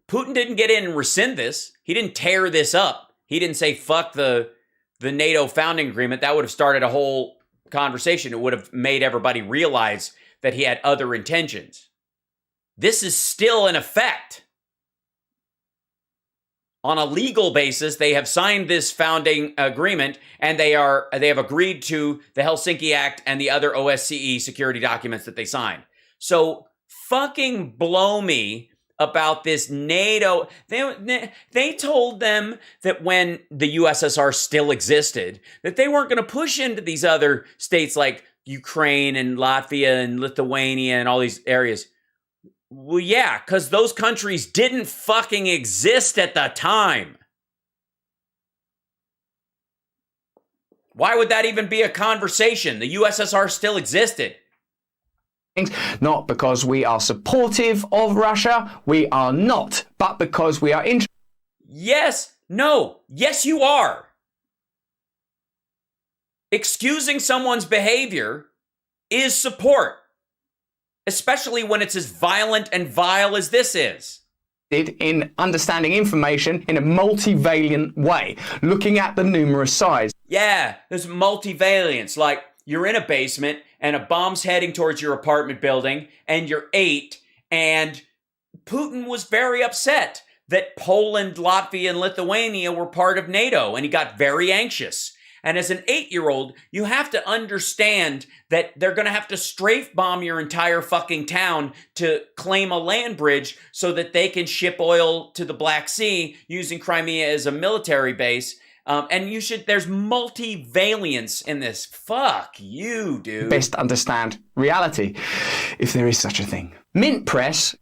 Putin didn't get in and rescind this. He didn't tear this up. He didn't say, fuck the NATO founding agreement. That would have started a whole conversation. It would have made everybody realize that he had other intentions. This is still in effect. On a legal basis, they have signed this founding agreement, and they have agreed to the Helsinki Act and the other OSCE security documents that they signed. So fucking blow me about this NATO. They told them that when the USSR still existed, that they weren't going to push into these other states like Ukraine and Latvia and Lithuania and all these areas. Well, yeah, because those countries didn't fucking exist at the time. Why would that even be a conversation? The USSR still existed. Not because we are supportive of Russia, we are not, but because we are interested. Yes, no, yes you are. Excusing someone's behavior is support. Especially when it's as violent and vile as this is. In understanding information in a multivalent way, looking at the numerous sides. Yeah, there's multivalence. Like you're in a basement and a bomb's heading towards your apartment building and you're 8, and Putin was very upset that Poland, Latvia, and Lithuania were part of NATO, and he got very anxious. And as an 8-year-old, you have to understand that they're going to have to strafe bomb your entire fucking town to claim a land bridge so that they can ship oil to the Black Sea using Crimea as a military base. And there's multivalence in this. Fuck you, dude. Best understand reality, if there is such a thing. Mint Press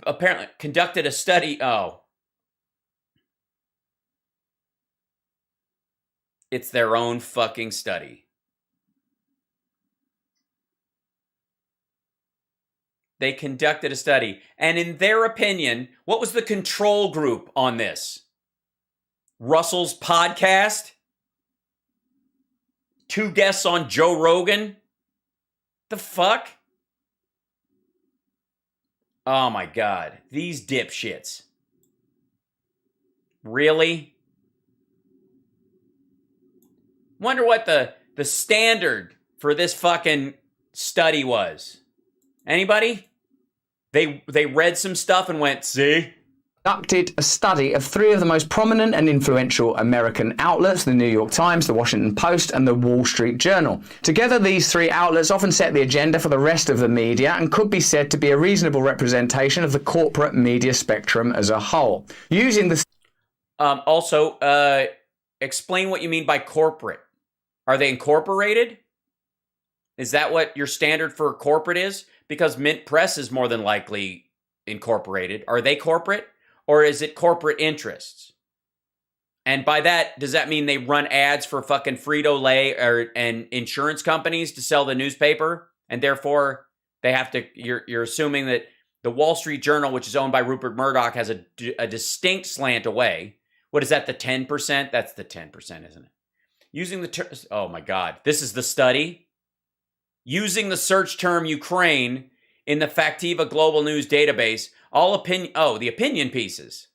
apparently conducted a study. It's their own fucking study. They conducted a study. And in their opinion, what was the control group on this? Russell's podcast? 2 guests on Joe Rogan? The fuck? Oh my God. These dipshits. Really? Wonder what the standard for this fucking study was. Anybody? They read some stuff and went, see? Conducted a study of 3 of the most prominent and influential American outlets, the New York Times, the Washington Post, and the Wall Street Journal. Together, these 3 outlets often set the agenda for the rest of the media and could be said to be a reasonable representation of the corporate media spectrum as a whole. Using the... Explain what you mean by corporate. Are they incorporated? Is that what your standard for corporate is? Because Mint Press is more than likely incorporated. Are they corporate? Or is it corporate interests? And by that, does that mean they run ads for fucking Frito-Lay and insurance companies to sell the newspaper? And therefore, they have to, you're assuming that the Wall Street Journal, which is owned by Rupert Murdoch, has a distinct slant away. What is that, the 10%? That's the 10%, isn't it? Using the oh my God, this is the study. Using the search term Ukraine in the Factiva Global News database, the opinion pieces.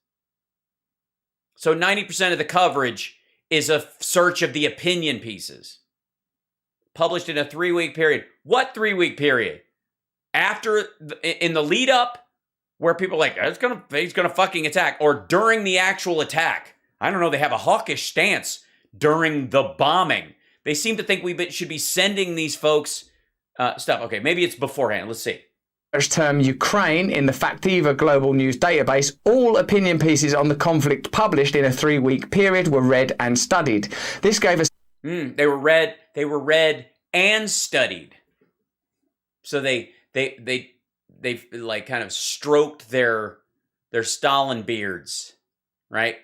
So 90% of the coverage is a search of the opinion pieces. Published in a 3-week period. What 3-week period? In the lead up, where people are like, he's gonna fucking attack, or during the actual attack. I don't know, they have a hawkish stance during the bombing. They seem to think we should be sending these folks stuff. Okay, maybe it's beforehand. Let's see. Term Ukraine in the Factiva Global News database, all opinion pieces on the conflict published in a 3-week period were read and studied. This gave us they were read and studied. So they like kind of stroked their Stalin beards, right?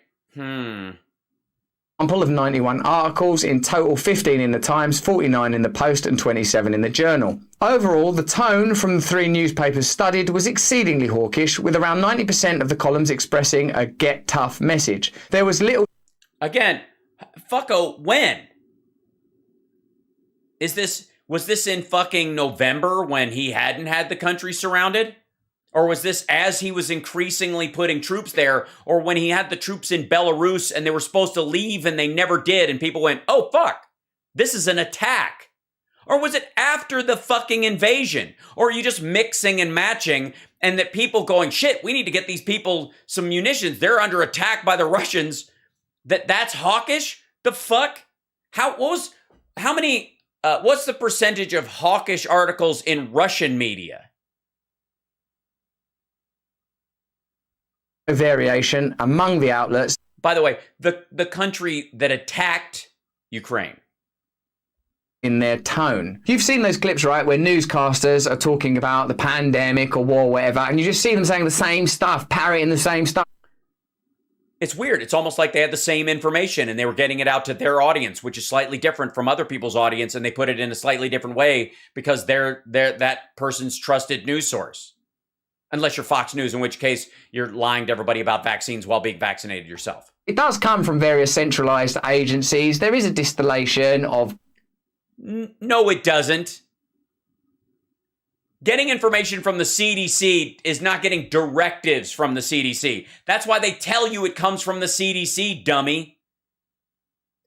Of 91 articles, in total 15 in the Times, 49 in the Post and 27 in the Journal. Overall, the tone from the 3 newspapers studied was exceedingly hawkish, with around 90% of the columns expressing a get tough message. There was little... Again, fucko, when? Was this in fucking November when he hadn't had the country surrounded? Or was this as he was increasingly putting troops there, or when he had the troops in Belarus and they were supposed to leave and they never did and people went, oh fuck, this is an attack? Or was it after the fucking invasion? Or are you just mixing and matching and that people going, shit, we need to get these people some munitions. They're under attack by the Russians. That's hawkish? The fuck? What's the percentage of hawkish articles in Russian media? Variation among the outlets. By the way, the country that attacked Ukraine. In their tone. You've seen those clips, right, where newscasters are talking about the pandemic or war, whatever, and you just see them saying the same stuff, parroting the same stuff. It's weird. It's almost like they had the same information and they were getting it out to their audience, which is slightly different from other people's audience, and they put it in a slightly different way because they're that person's trusted news source. Unless you're Fox News, in which case you're lying to everybody about vaccines while being vaccinated yourself. It does come from various centralized agencies. There is a distillation of... No, it doesn't. Getting information from the CDC is not getting directives from the CDC. That's why they tell you it comes from the CDC, dummy.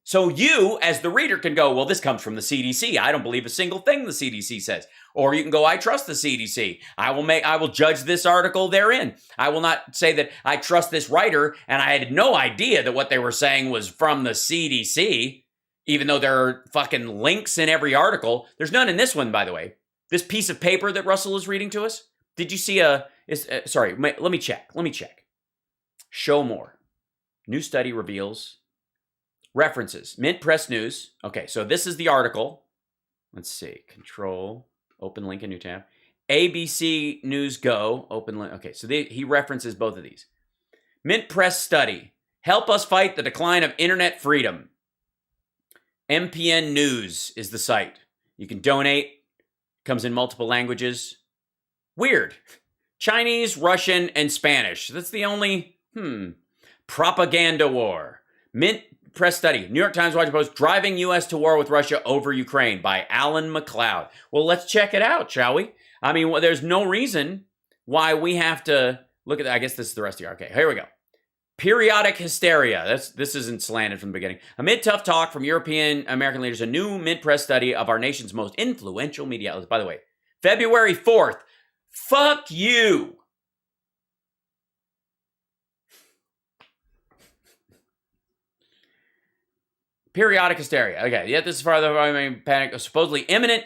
So you, as the reader, can go, well, this comes from the CDC. I don't believe a single thing the CDC says. Or you can go, I trust the CDC. I will judge this article therein. I will not say that I trust this writer and I had no idea that what they were saying was from the CDC, even though there are fucking links in every article. There's none in this one, by the way. This piece of paper that Russell is reading to us. Did you see let me check. Show more. New study reveals references. Mint Press News. Okay, so this is the article. Let's see. Control. Open link in new tab. ABC News Go. Open link. Okay, so he references both of these. Mint Press Study. Help us fight the decline of internet freedom. MPN News is the site. You can donate. Comes in multiple languages. Weird. Chinese, Russian, and Spanish. That's the only, propaganda war. Mint Press Study. New York Times, Washington Post, Driving U.S. to War with Russia over Ukraine by Alan McLeod. Well, let's check it out, shall we? I mean, there's no reason why we have to look at that. I guess this is the rest of the article. Okay, here we go. Periodic hysteria. This isn't slanted from the beginning. Amid tough talk from European American leaders, a new Mint Press study of our nation's most influential media outlets. By the way, February 4th. Fuck you. Periodic hysteria. Okay, yet this is farther panic supposedly imminent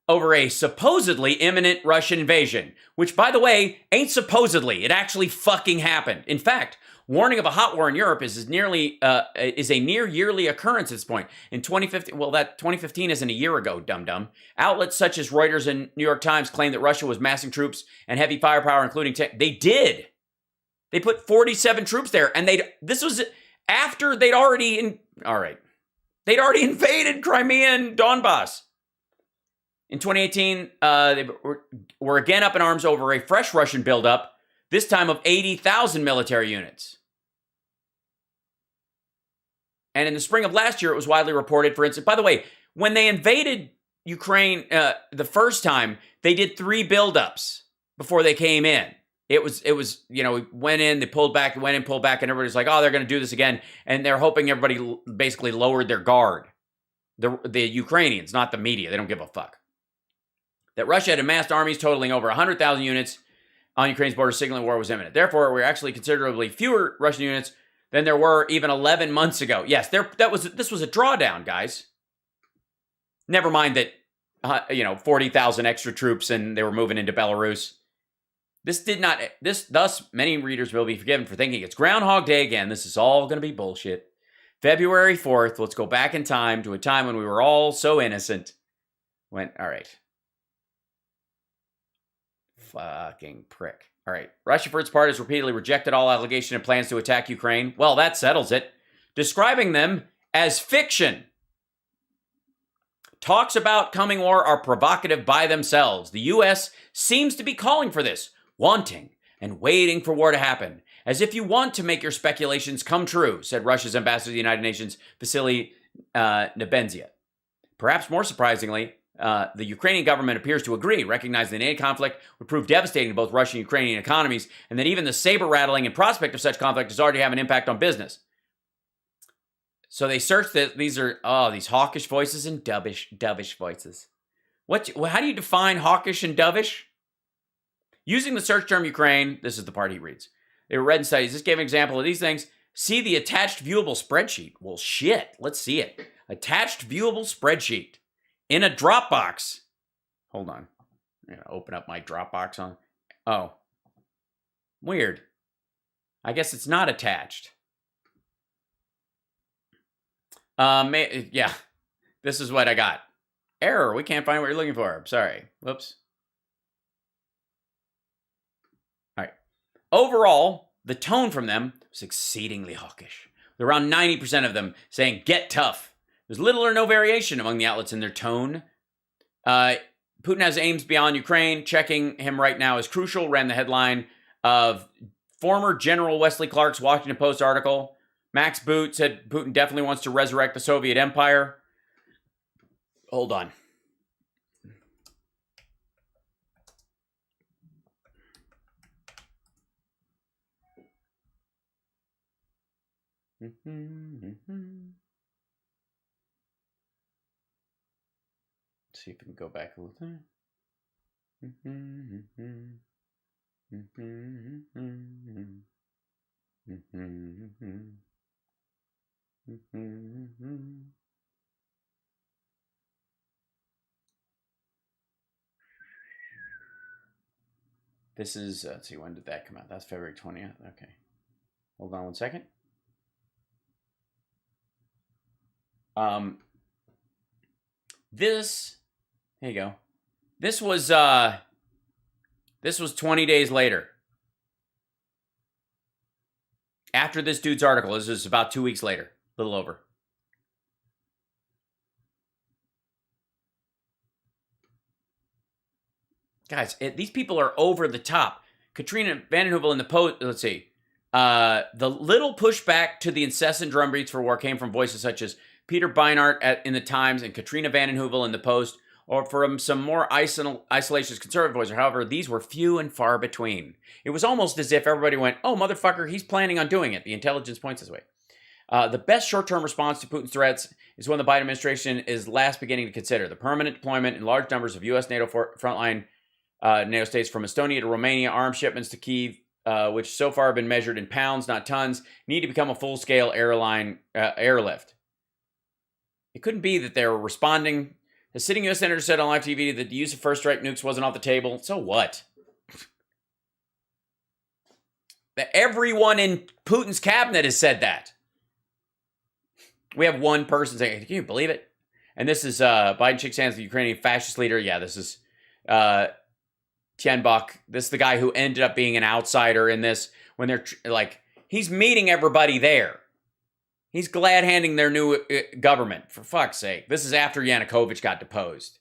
over a supposedly imminent Russian invasion, which, by the way, ain't supposedly. It actually fucking happened. In fact, warning of a hot war in Europe is a near yearly occurrence at this point. In 2015, well, that 2015 isn't a year ago, dum-dum. Outlets such as Reuters and New York Times claim that Russia was massing troops and heavy firepower, including They did. They put 47 troops there, and this was after they'd already invaded Crimea and Donbass. In 2018, they were again up in arms over a fresh Russian buildup, this time of 80,000 military units. And in the spring of last year, it was widely reported, for instance, by the way, when they invaded Ukraine the first time, they did 3 buildups before they came in. It was, went in, they pulled back, went in, pulled back, and everybody's like, oh, they're going to do this again. And they're hoping everybody basically lowered their guard. The Ukrainians, not the media. They don't give a fuck. That Russia had amassed armies totaling over 100,000 units on Ukraine's border, signaling war was imminent. Therefore, there were actually considerably fewer Russian units than there were even 11 months ago. Yes, this was a drawdown, guys. Never mind that, 40,000 extra troops and they were moving into Belarus. Thus, many readers will be forgiven for thinking it's Groundhog Day again. This is all going to be bullshit. February 4th, let's go back in time to a time when we were all so innocent. All right. Fucking prick. All right. Russia, for its part, has repeatedly rejected all allegation and plans to attack Ukraine. Well, that settles it. Describing them as fiction. Talks about coming war are provocative by themselves. The U.S. seems to be calling for this, wanting and waiting for war to happen, as if you want to make your speculations come true, said Russia's ambassador to the United Nations, Vasily Nebenzia. Perhaps more surprisingly, the Ukrainian government appears to agree, recognizing the NATO conflict would prove devastating to both Russian and Ukrainian economies, and that even the saber-rattling and prospect of such conflict is already having an impact on business. So they searched that these are these hawkish voices and dovish voices. How do you define hawkish and dovish? Using the search term Ukraine, this is the part he reads. They were read in studies. This gave an example of these things. See the attached viewable spreadsheet. Well, shit. Let's see it. Attached viewable spreadsheet in a Dropbox. Hold on. I'm going to open up my Dropbox on. Oh. Weird. I guess it's not attached. Yeah. This is what I got. Error. We can't find what you're looking for. I'm sorry. Whoops. All right. Overall, the tone from them was exceedingly hawkish. Around 90% of them saying, get tough. There's little or no variation among the outlets in their tone. Putin has aims beyond Ukraine. Checking him right now is crucial, ran the headline of former General Wesley Clark's Washington Post article. Max Boot said Putin definitely wants to resurrect the Soviet Empire. Hold on. Let's see if we can go back a little time. This is, let's see, when did that come out? That's February 20th. Okay. Hold on one second. There you go. This was 20 days later. After this dude's article, this is about 2 weeks later, a little over. Guys, these people are over the top. Katrina Vanden Heuvel in the Post, let's see. The little pushback to the incessant drumbeats for war came from voices such as Peter Beinart in the Times and Katrina Vanden Heuvel in the Post, or from some more isolationist conservative voices. However, these were few and far between. It was almost as if everybody went, oh, motherfucker, he's planning on doing it. The intelligence points this way. The best short-term response to Putin's threats is one the Biden administration is last beginning to consider. The permanent deployment in large numbers of U.S. NATO frontline NATO states from Estonia to Romania, arms shipments to Kyiv, which so far have been measured in pounds, not tons, need to become a full-scale airlift. It couldn't be that they were responding. The sitting U.S. senator said on live TV that the use of first strike nukes wasn't off the table. So what? That everyone in Putin's cabinet has said that. We have one person saying, can you believe it? And this is Biden shakes hands with the Ukrainian fascist leader. Yeah, this is Tienbach. This is the guy who ended up being an outsider in this when they're like, he's meeting everybody there. He's glad handing their new government, for fuck's sake. This is after Yanukovych got deposed.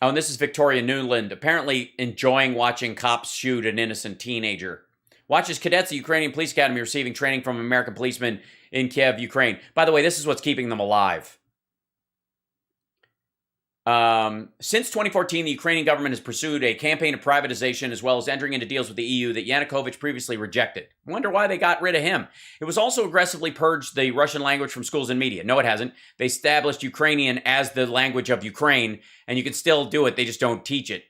Oh, and this is Victoria Nuland, apparently enjoying watching cops shoot an innocent teenager. Watches cadets at Ukrainian Police Academy receiving training from American policemen in Kiev, Ukraine. By the way, this is what's keeping them alive. Since 2014, the Ukrainian government has pursued a campaign of privatization as well as entering into deals with the EU that Yanukovych previously rejected. I wonder why they got rid of him. It was also aggressively purged the Russian language from schools and media. No, it hasn't. They established Ukrainian as the language of Ukraine, and you can still do it. They just don't teach it.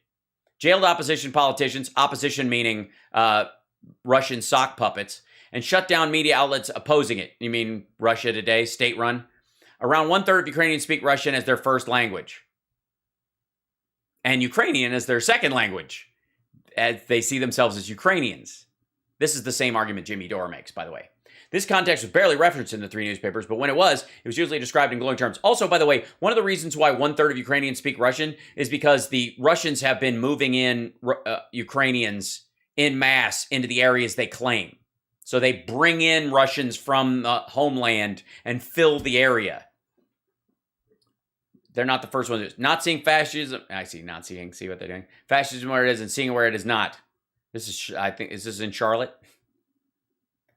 Jailed opposition politicians, opposition meaning Russian sock puppets, and shut down media outlets opposing it. You mean Russia Today, state-run? Around 1/3 of Ukrainians speak Russian as their first language, and Ukrainian as their second language, as they see themselves as Ukrainians. This is the same argument Jimmy Dore makes, by the way. This context was barely referenced in the three newspapers, but when it was usually described in glowing terms. Also, by the way, one of the reasons why 1/3 of Ukrainians speak Russian is because the Russians have been moving in Ukrainians in mass into the areas they claim. So they bring in Russians from the homeland and fill the area. They're not the first ones. Not seeing fascism. I see not seeing. See what they're doing. Fascism where it is and seeing where it is not. This is, I think, is this in Charlotte?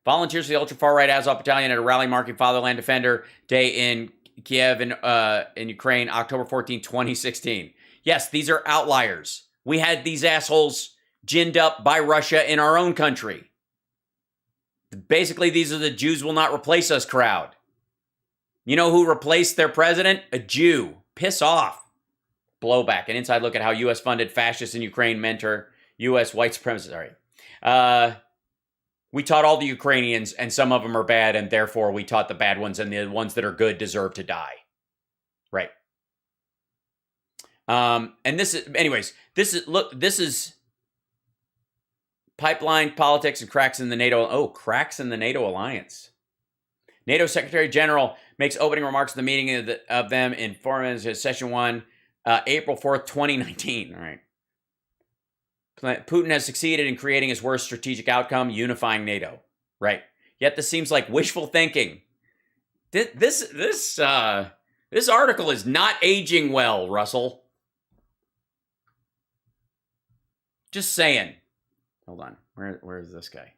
Volunteers for the ultra-far-right Azov Battalion at a rally marking Fatherland Defender Day in Kiev in Ukraine, October 14, 2016. Yes, these are outliers. We had these assholes ginned up by Russia in our own country. Basically, these are the Jews will not replace us crowd. You know who replaced their president? A Jew. Piss off. Blowback. An inside look at how U.S.-funded fascists in Ukraine mentor U.S. white supremacists. All right. We taught all the Ukrainians, and some of them are bad, and therefore we taught the bad ones, and the ones that are good deserve to die. Right. And this is, anyways, this is pipeline politics and cracks in the NATO. Oh, cracks in the NATO alliance. NATO Secretary General makes opening remarks at the meeting of them in foreign session 1, April 4th, 2019. All right. Putin has succeeded in creating his worst strategic outcome, unifying NATO. Right. Yet this seems like wishful thinking. This article is not aging well, Russell. Just saying. Hold on. Where is this guy?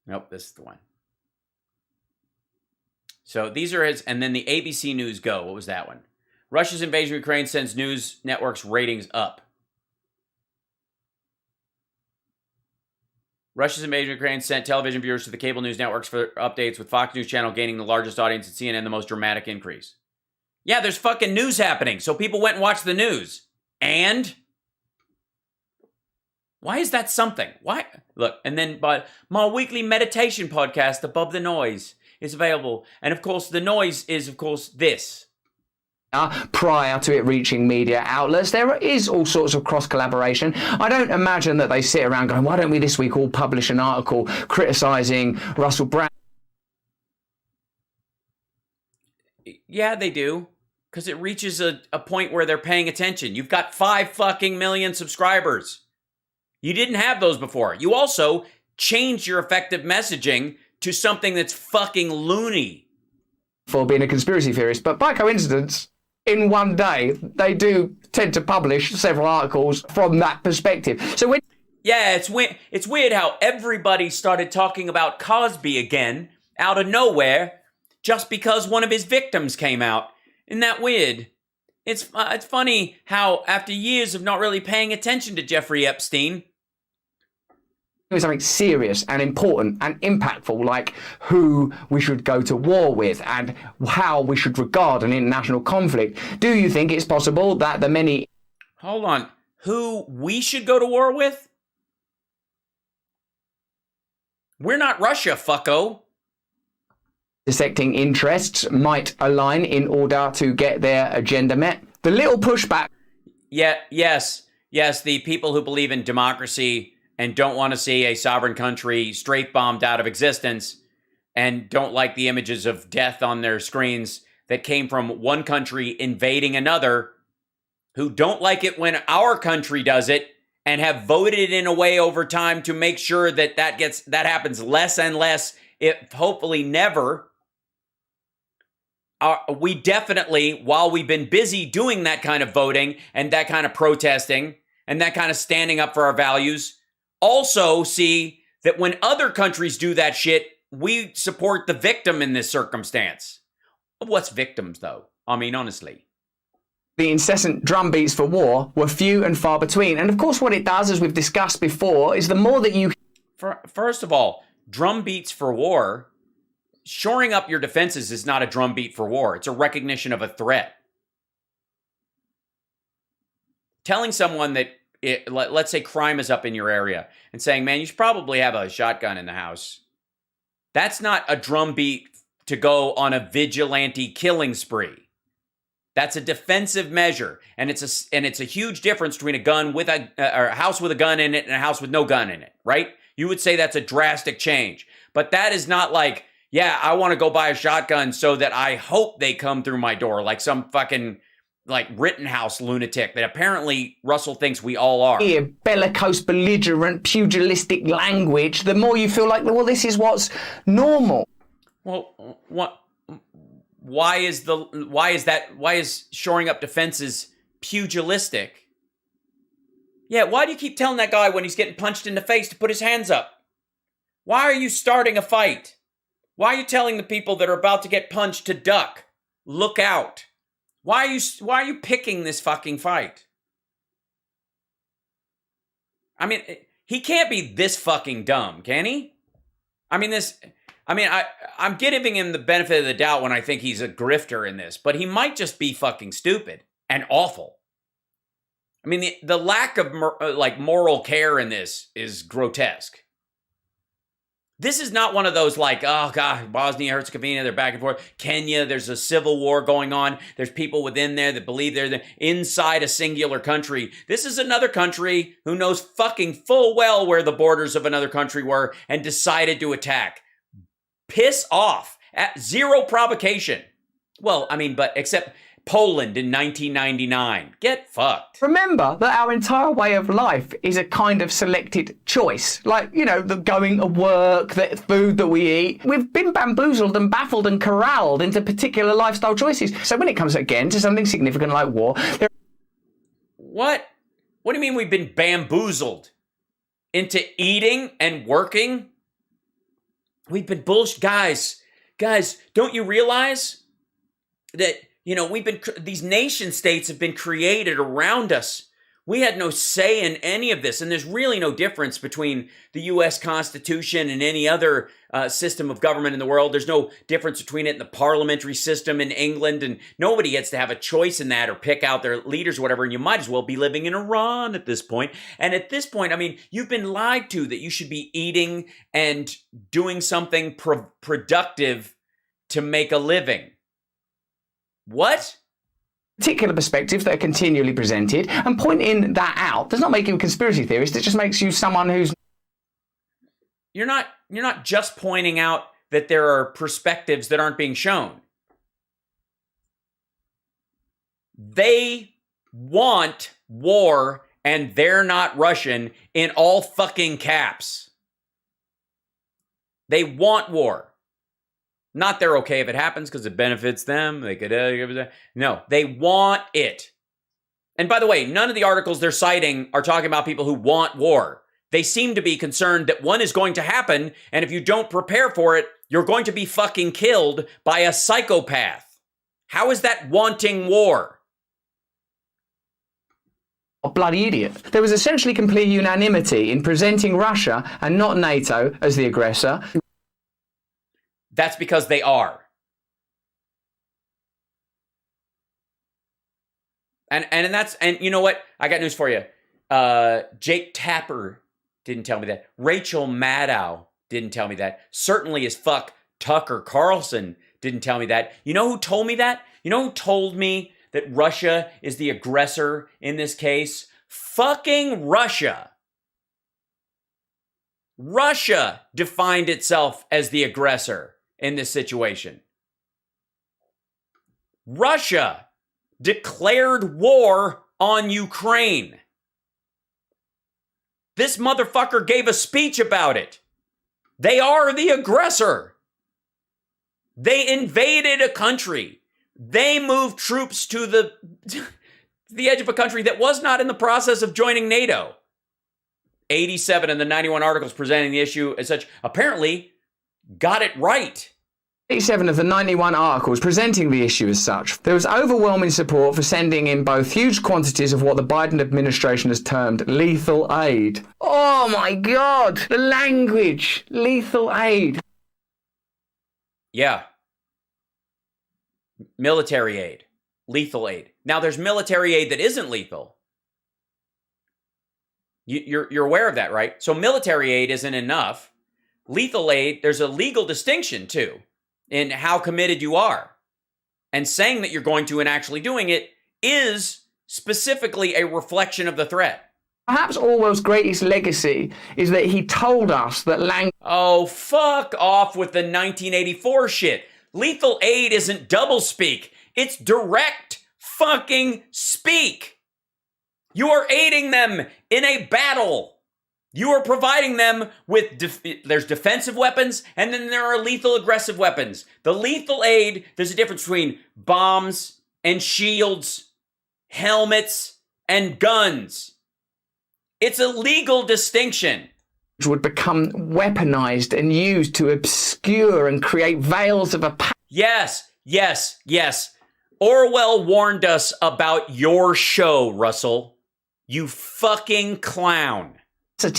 Nope, this is the one. So these are his, and then the ABC News Go. What was that one? Russia's invasion of Ukraine sends news networks' ratings up. Russia's invasion of Ukraine sent television viewers to the cable news networks for updates, with Fox News Channel gaining the largest audience and CNN the most dramatic increase. Yeah, there's fucking news happening, so people went and watched the news. And why is that something? Why? Look, and then but my weekly meditation podcast, Above the Noise, is available. And of course, the noise is, of course, this. Prior to it reaching media outlets, there is all sorts of cross-collaboration. I don't imagine that they sit around going, why don't we this week all publish an article criticising Russell Brand? Yeah, they do. Because it reaches a point where they're paying attention. You've got 5 fucking million subscribers. You didn't have those before. You also changed your effective messaging to something that's fucking loony. For being a conspiracy theorist, but by coincidence, in one day, they do tend to publish several articles from that perspective. So when... Yeah, it's weird how everybody started talking about Cosby again out of nowhere just because one of his victims came out. Isn't that weird? It's funny how after years of not really paying attention to Jeffrey Epstein, something serious and important and impactful, like who we should go to war with and how we should regard an international conflict. Do you think it's possible that the many... Hold on. Who we should go to war with? We're not Russia, fucko. Dissecting interests might align in order to get their agenda met. The little pushback... Yeah, yes, the people who believe in democracy and don't want to see a sovereign country strafe-bombed out of existence and don't like the images of death on their screens that came from one country invading another, who don't like it when our country does it and have voted in a way over time to make sure that that happens less and less, if hopefully never. We definitely, while we've been busy doing that kind of voting and that kind of protesting and that kind of standing up for our values, also see that when other countries do that shit, we support the victim in this circumstance. What's victims, though? I mean, honestly. The incessant drumbeats for war were few and far between. And of course, what it does, as we've discussed before, is the more that you... First of all, drumbeats for war, shoring up your defenses is not a drumbeat for war. It's a recognition of a threat. Telling someone that, let's say crime is up in your area, and saying, man, you should probably have a shotgun in the house. That's not a drumbeat to go on a vigilante killing spree. That's a defensive measure, and it's a huge difference between a gun with or a house with a gun in it and a house with no gun in it, right? You would say that's a drastic change, but that is not like, yeah, I want to go buy a shotgun so that I hope they come through my door like some fucking like Rittenhouse lunatic that apparently Russell thinks we all are. Bellicose, belligerent, pugilistic language, the more you feel like, well, this is what's normal. Well, what? Why is shoring up defenses pugilistic? Yeah, why do you keep telling that guy when he's getting punched in the face to put his hands up? Why are you starting a fight? Why are you telling the people that are about to get punched to duck? Look out. Why are you picking this fucking fight? I mean, he can't be this fucking dumb, can he? I'm giving him the benefit of the doubt when I think he's a grifter in this, but he might just be fucking stupid and awful. I mean, the lack of moral care in this is grotesque. This is not one of those like, oh God, Bosnia, Herzegovina, they're back and forth. Kenya, there's a civil war going on. There's people within there that believe they're inside a singular country. This is another country who knows fucking full well where the borders of another country were and decided to attack. Piss off at zero provocation. Well, I mean, but except Poland in 1999. Get fucked. Remember that our entire way of life is a kind of selected choice. Like, the going to work, the food that we eat. We've been bamboozled and baffled and corralled into particular lifestyle choices. So when it comes again to something significant like war... What? What do you mean we've been bamboozled? Into eating and working? We've been bullshit. Guys, don't you realize that... these nation states have been created around us. We had no say in any of this. And there's really no difference between the U.S. Constitution and any other system of government in the world. There's no difference between it and the parliamentary system in England. And nobody gets to have a choice in that or pick out their leaders or whatever. And you might as well be living in Iran at this point. And at this point, I mean, you've been lied to that you should be eating and doing something productive to make a living. What? Particular perspectives that are continually presented, and pointing that out does not make you a conspiracy theorist. It just makes you someone who's... You're not just pointing out that there are perspectives that aren't being shown. They want war, and they're not Russian, in all fucking caps. They want war. Not they're okay if it happens because it benefits them. They could, no, they want it. And by the way, none of the articles they're citing are talking about people who want war. They seem to be concerned that one is going to happen, and if you don't prepare for it, you're going to be fucking killed by a psychopath. How is that wanting war? A bloody idiot. There was essentially complete unanimity in presenting Russia and not NATO as the aggressor. That's because they are. And you know what? I got news for you. Jake Tapper didn't tell me that. Rachel Maddow didn't tell me that. Certainly as fuck Tucker Carlson didn't tell me that. You know who told me that? You know who told me that Russia is the aggressor in this case? Fucking Russia. Russia defined itself as the aggressor in this situation. Russia declared war on Ukraine. This motherfucker gave a speech about it. They are the aggressor. They invaded a country. They moved troops to the edge of a country that was not in the process of joining NATO. 87 of the 91 articles presenting the issue as such apparently got it right. 87 of the 91 articles presenting the issue as such. There was overwhelming support for sending in both huge quantities of what the Biden administration has termed lethal aid. Oh my God, the language, lethal aid. Yeah. Military aid, lethal aid. Now there's military aid that isn't lethal. You're aware of that, right? So military aid isn't enough. Lethal aid, there's a legal distinction too in how committed you are. And saying that you're going to and actually doing it is specifically a reflection of the threat. Perhaps Orwell's greatest legacy is that he told us that language... Oh, fuck off with the 1984 shit. Lethal aid isn't doublespeak. It's direct fucking speak. You are aiding them in a battle. You are providing them with, there's defensive weapons, and then there are lethal aggressive weapons. The lethal aid, there's a difference between bombs and shields, helmets and guns. It's a legal distinction. Would become weaponized and used to obscure and create veils of a... Yes. Orwell warned us about your show, Russell. You fucking clown.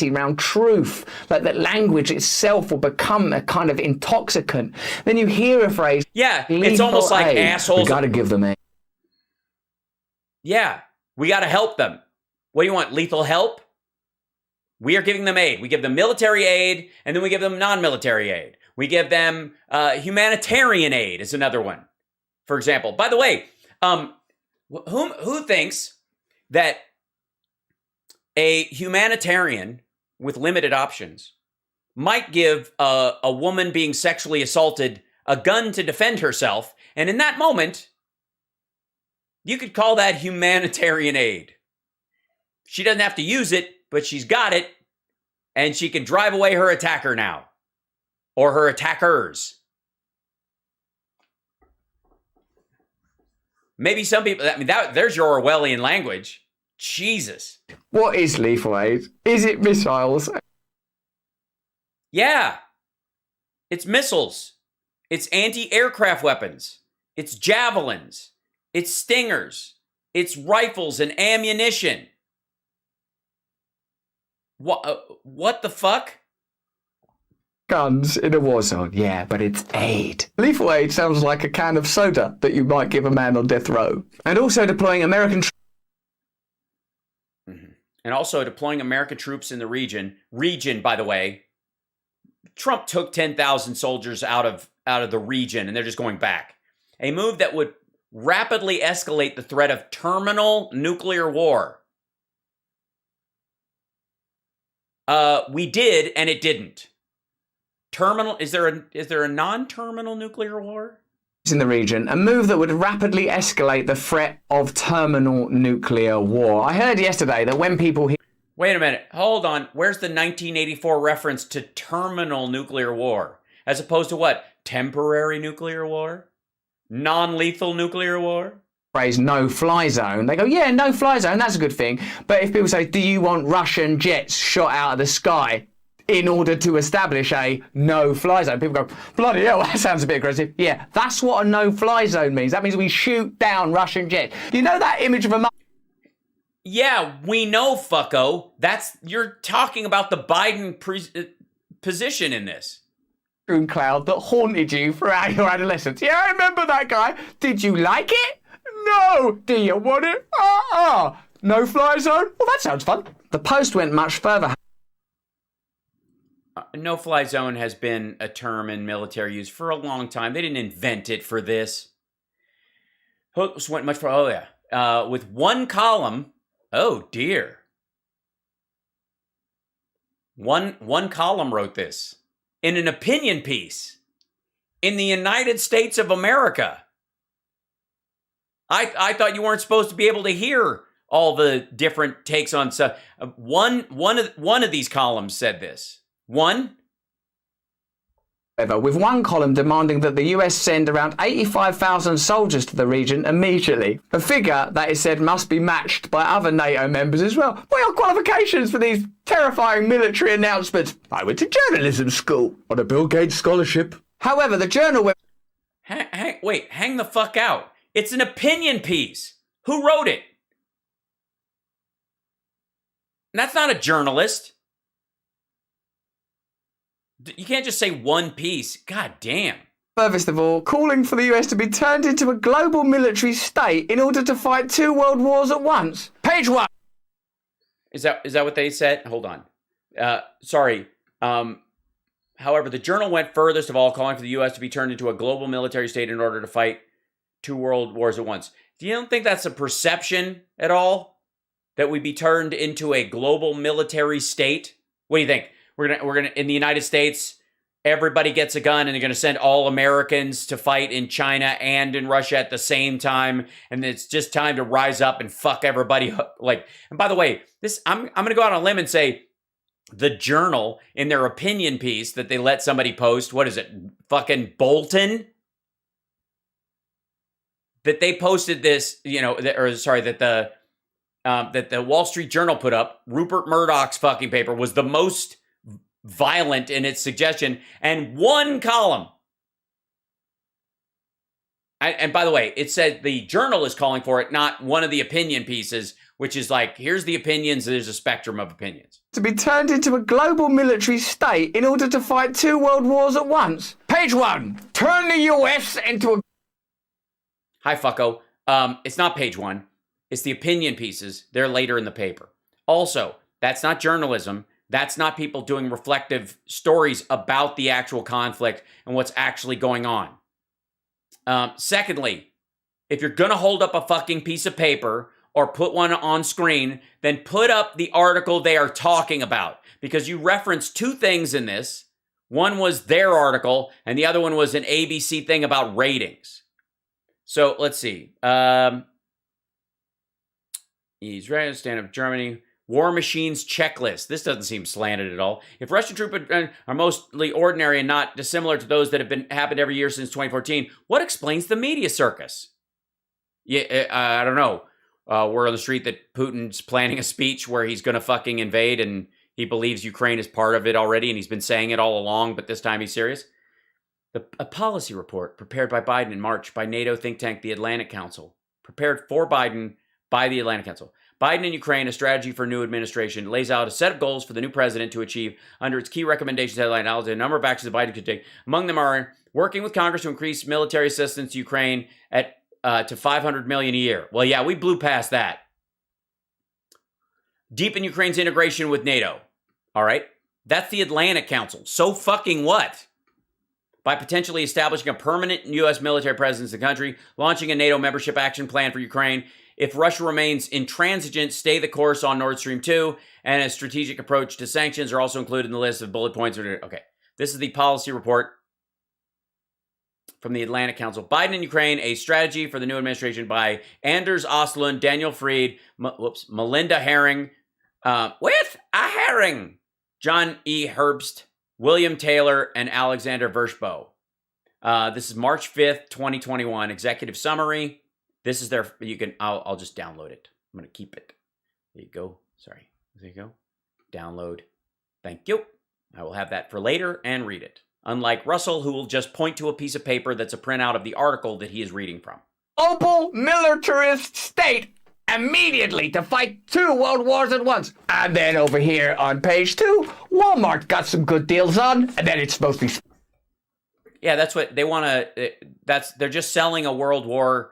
Around truth, like that language itself will become a kind of intoxicant. Then you hear a phrase. Yeah, it's almost like aid. Assholes. We got to give them aid. Yeah, we got to help them. What do you want? Lethal help? We are giving them aid. We give them military aid, and then we give them non-military aid. We give them humanitarian aid is another one, for example. By the way, who thinks that a humanitarian with limited options might give a woman being sexually assaulted a gun to defend herself, and in that moment, you could call that humanitarian aid. She doesn't have to use it, but she's got it, and she can drive away her attacker now, or her attackers. Maybe some people, I mean, there's your Orwellian language. Jesus. What is lethal aid? Is it missiles? Yeah. It's missiles. It's anti-aircraft weapons. It's javelins. It's stingers. It's rifles and ammunition. What the fuck? Guns in a war zone, yeah, but it's aid. Lethal aid sounds like a can of soda that you might give a man on death row. And also deploying American And also deploying American troops in the region. Region, by the way, Trump took 10,000 soldiers out of the region, and they're just going back. A move that would rapidly escalate the threat of terminal nuclear war. We did, and it didn't. Terminal? Is there a non-terminal nuclear war? In the region, a move that would rapidly escalate the threat of terminal nuclear war. I heard yesterday that when people... Wait a minute. Hold on. Where's the 1984 reference to terminal nuclear war? As opposed to what? Temporary nuclear war? Non-lethal nuclear war? Phrase no-fly zone. They go, yeah, no-fly zone, that's a good thing. But if people say, do you want Russian jets shot out of the sky in order to establish a no-fly zone? People go, bloody hell, that sounds a bit aggressive. Yeah, that's what a no-fly zone means. That means we shoot down Russian jets. You know that image of a... Yeah, we know, fucko. You're talking about the Biden position in this. Cloud that haunted you throughout your adolescence. Yeah, I remember that guy. Did you like it? No. Do you want it? No-fly zone? Well, that sounds fun. The Post went much further. No-fly zone has been a term in military use for a long time. They didn't invent it for this. Hooks went much further. Oh, yeah. With one column. Oh, dear. One column wrote this in an opinion piece in the United States of America. I thought you weren't supposed to be able to hear all the different takes on stuff. One of these columns said this. With one column demanding that the US send around 85,000 soldiers to the region immediately, a figure that is said must be matched by other NATO members as well. What are your qualifications for these terrifying military announcements? I went to journalism school on a Bill Gates scholarship. However, the journal... Hang the fuck out. It's an opinion piece. Who wrote it? And that's not a journalist. You can't just say one piece. God damn. Furthest of all, calling for the US to be turned into a global military state in order to fight 2 world wars at once. Page 1. Is that what they said? Hold on. Sorry. However, the journal went furthest of all, calling for the U.S. to be turned into a global military state in order to fight 2 world wars at once. Do you don't think that's a perception at all? That we'd be turned into a global military state? What do you think? We're gonna in the United States, everybody gets a gun and they're gonna send all Americans to fight in China and in Russia at the same time, and it's just time to rise up and fuck everybody up. And by the way, I'm gonna go out on a limb and say the Journal, in their opinion piece that they let somebody post, what is it, fucking Bolton? That they posted this, that the Wall Street Journal put up, Rupert Murdoch's fucking paper was the most violent in its suggestion, and one column. And by the way, it said the Journal is calling for it, not one of the opinion pieces, which is like, here's the opinions, there's a spectrum of opinions. To be turned into a global military state in order to fight 2 world wars at once. Page 1. Turn the US into a... Hi, fucko. It's not page 1. It's the opinion pieces. They're later in the paper. Also, that's not journalism. That's not people doing reflective stories about the actual conflict and what's actually going on. Secondly, if you're going to hold up a fucking piece of paper or put one on screen, then put up the article they are talking about. Because you referenced 2 things in this. One was their article, and the other one was an ABC thing about ratings. So, let's see. Israel, stand up Germany. War Machines Checklist. This doesn't seem slanted at all. If Russian troops are mostly ordinary and not dissimilar to those that have happened every year since 2014, what explains the media circus? Yeah, I don't know. Word on the street that Putin's planning a speech where he's going to fucking invade and he believes Ukraine is part of it already and he's been saying it all along, but this time he's serious. A policy report prepared by Biden in March by NATO think tank the Atlantic Council. Prepared for Biden by the Atlantic Council. Biden and Ukraine, a strategy for a new administration, lays out a set of goals for the new president to achieve under its key recommendations headline. A number of actions that Biden could take. Among them are working with Congress to increase military assistance to Ukraine to $500 million a year. Well, yeah, we blew past that. Deepen Ukraine's integration with NATO. All right, that's the Atlantic Council. So fucking what? By potentially establishing a permanent U.S. military presence in the country, launching a NATO membership action plan for Ukraine. If Russia remains intransigent, stay the course on Nord Stream 2, and a strategic approach to sanctions are also included in the list of bullet points. Okay, this is the policy report from the Atlantic Council. Biden and Ukraine, a strategy for the new administration by Anders Oslund, Daniel Fried, Melinda Herring, with a herring, John E. Herbst, William Taylor, and Alexander Vershbow. This is March 5th, 2021. Executive summary. This is their, I'll just download it. I'm going to keep it. There you go. Sorry. There you go. Download. Thank you. I will have that for later and read it. Unlike Russell, who will just point to a piece of paper that's a printout of the article that he is reading from. Global militarist state immediately to fight 2 world wars at once. And then over here on page 2, Walmart got some good deals on, and then it's supposed to be... Yeah, that's what they want to... They're just selling a world war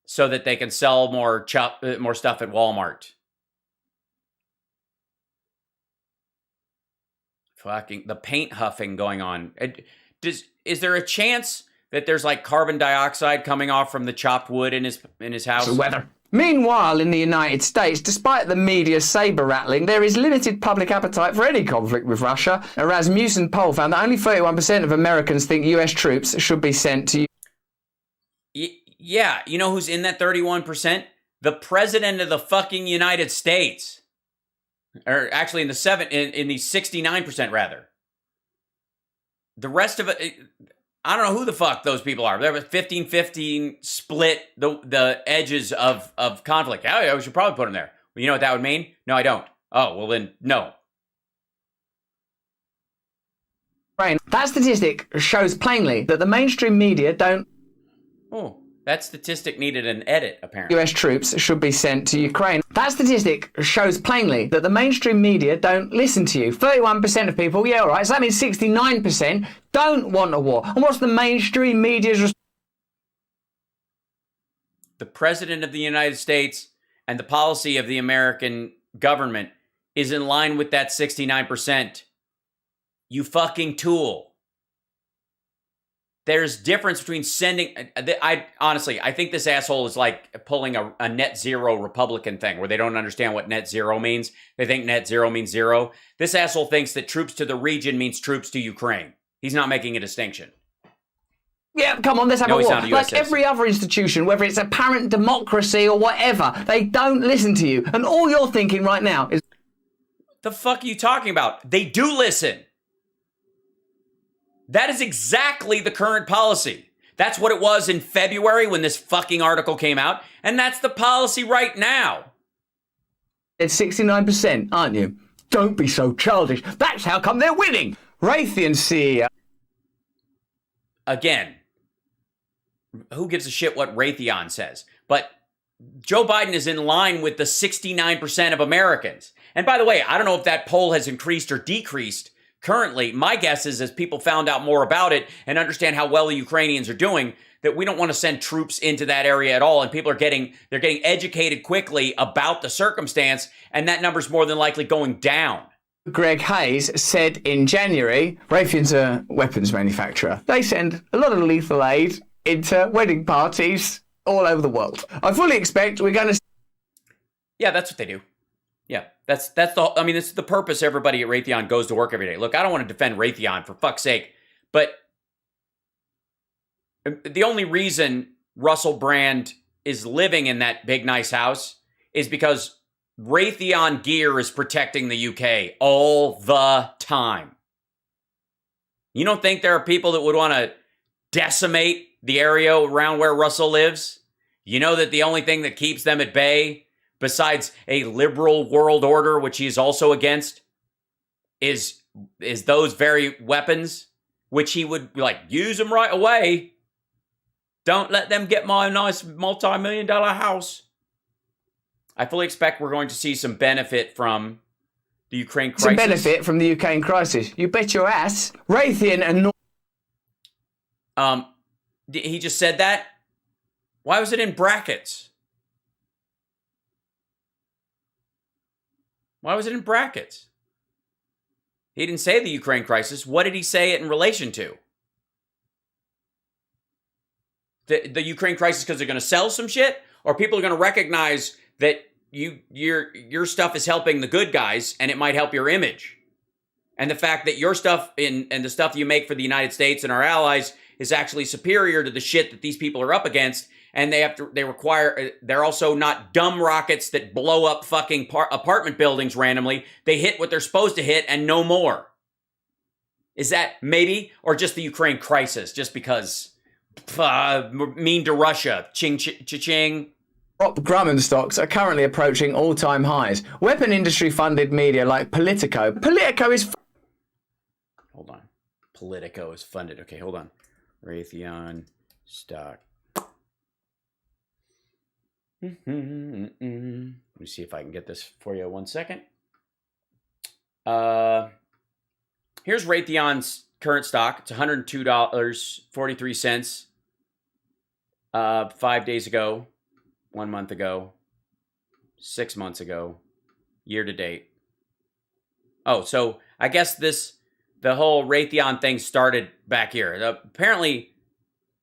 so that they can sell more stuff at Walmart. Fucking the paint huffing going on. Is there a chance that there's like carbon dioxide coming off from the chopped wood in his house? The weather. Meanwhile, in the United States, despite the media saber-rattling, there is limited public appetite for any conflict with Russia. A Rasmussen poll found that only 31% of Americans think U.S. troops should be sent to... Yeah, you know who's in that 31%? The president of the fucking United States. Or actually in the 69% rather. The rest of it, I don't know who the fuck those people are. They're 15-15 split the edges of conflict. Yeah, we should probably put them there. Well, you know what that would mean? No, I don't. Oh, well then, no. That statistic shows plainly that the mainstream media don't... Oh, that statistic needed an edit, apparently. US troops should be sent to Ukraine. That statistic shows plainly that the mainstream media don't listen to you. 31% of people, yeah, all right, so that means 69% don't want a war. And what's the mainstream media's response? The president of the United States and the policy of the American government is in line with that 69%. You fucking tool. There's difference between sending... I think this asshole is like pulling a net zero Republican thing where they don't understand what net zero means. They think net zero means zero. This asshole thinks that troops to the region means troops to Ukraine. He's not making a distinction. Yeah, come on, let's have a war. Like every other institution, whether it's apparent democracy or whatever, they don't listen to you. And all you're thinking right now is... The fuck are you talking about? They do listen. That is exactly the current policy. That's what it was in February when this fucking article came out, and that's the policy right now. It's 69%, aren't you? Don't be so childish. That's how come they're winning. Raytheon CEO. Again, who gives a shit what Raytheon says? But Joe Biden is in line with the 69% of Americans. And by the way, I don't know if that poll has increased or decreased. Currently, my guess is as people found out more about it and understand how well the Ukrainians are doing, that we don't want to send troops into that area at all. And people are getting educated quickly about the circumstance, and that number's more than likely going down. Greg Hayes said in January, Raytheon's a weapons manufacturer. They send a lot of lethal aid into wedding parties all over the world. I fully expect we're going to... Yeah, that's what they do. Yeah, that's the purpose everybody at Raytheon goes to work every day. Look, I don't want to defend Raytheon for fuck's sake, but the only reason Russell Brand is living in that big nice house is because Raytheon gear is protecting the UK all the time. You don't think there are people that would want to decimate the area around where Russell lives? You know that the only thing that keeps them at bay, besides a liberal world order, which he is also against, is those very weapons, which he would use them right away. Don't let them get my nice multi-million-dollar house. I fully expect we're going to see some benefit from the Ukraine crisis. Some benefit from the Ukraine crisis. You bet your ass. Raytheon and... He just said that? Why was it in brackets? Why was it in brackets? He didn't say the Ukraine crisis. What did he say it in relation to? The Ukraine crisis because they're going to sell some shit? Or people are going to recognize that your stuff is helping the good guys and it might help your image? And the fact that your stuff and the stuff you make for the United States and our allies is actually superior to the shit that these people are up against, and they're also not dumb rockets that blow up fucking apartment buildings randomly. They hit what they're supposed to hit and no more. Is that maybe? Or just the Ukraine crisis, just because mean to Russia, ching ching. Prop Grumman stocks are currently approaching all-time highs. Weapon industry-funded media like Politico is... Hold on. Politico is funded. Okay, hold on. Raytheon stock. Let me see if I can get this for you 1 second. Here's Raytheon's current stock. It's $102.43. 5 days ago, 1 month ago, 6 months ago, year to date. Oh, so I guess the whole Raytheon thing started back here. Apparently,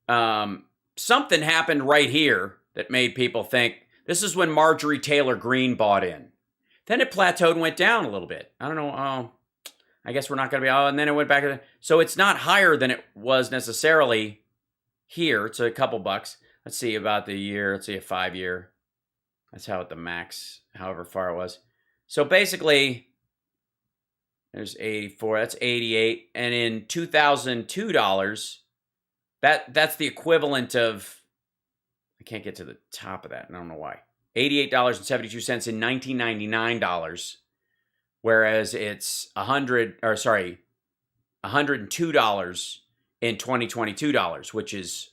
something happened right here that made people think this is when Marjorie Taylor Greene bought in. Then it plateaued and went down a little bit. I don't know. Oh, I guess we're not going to be. Oh, and then it went back. So it's not higher than it was necessarily here. It's a couple bucks. Let's see about the year. Let's see a 5 year. That's how at the max, however far it was. So basically, there's 84. That's 88. And in $2002, that's the equivalent of, I can't get to the top of that. I don't know why. $88.72 in $1999, whereas it's $102 in 2022 dollars, which is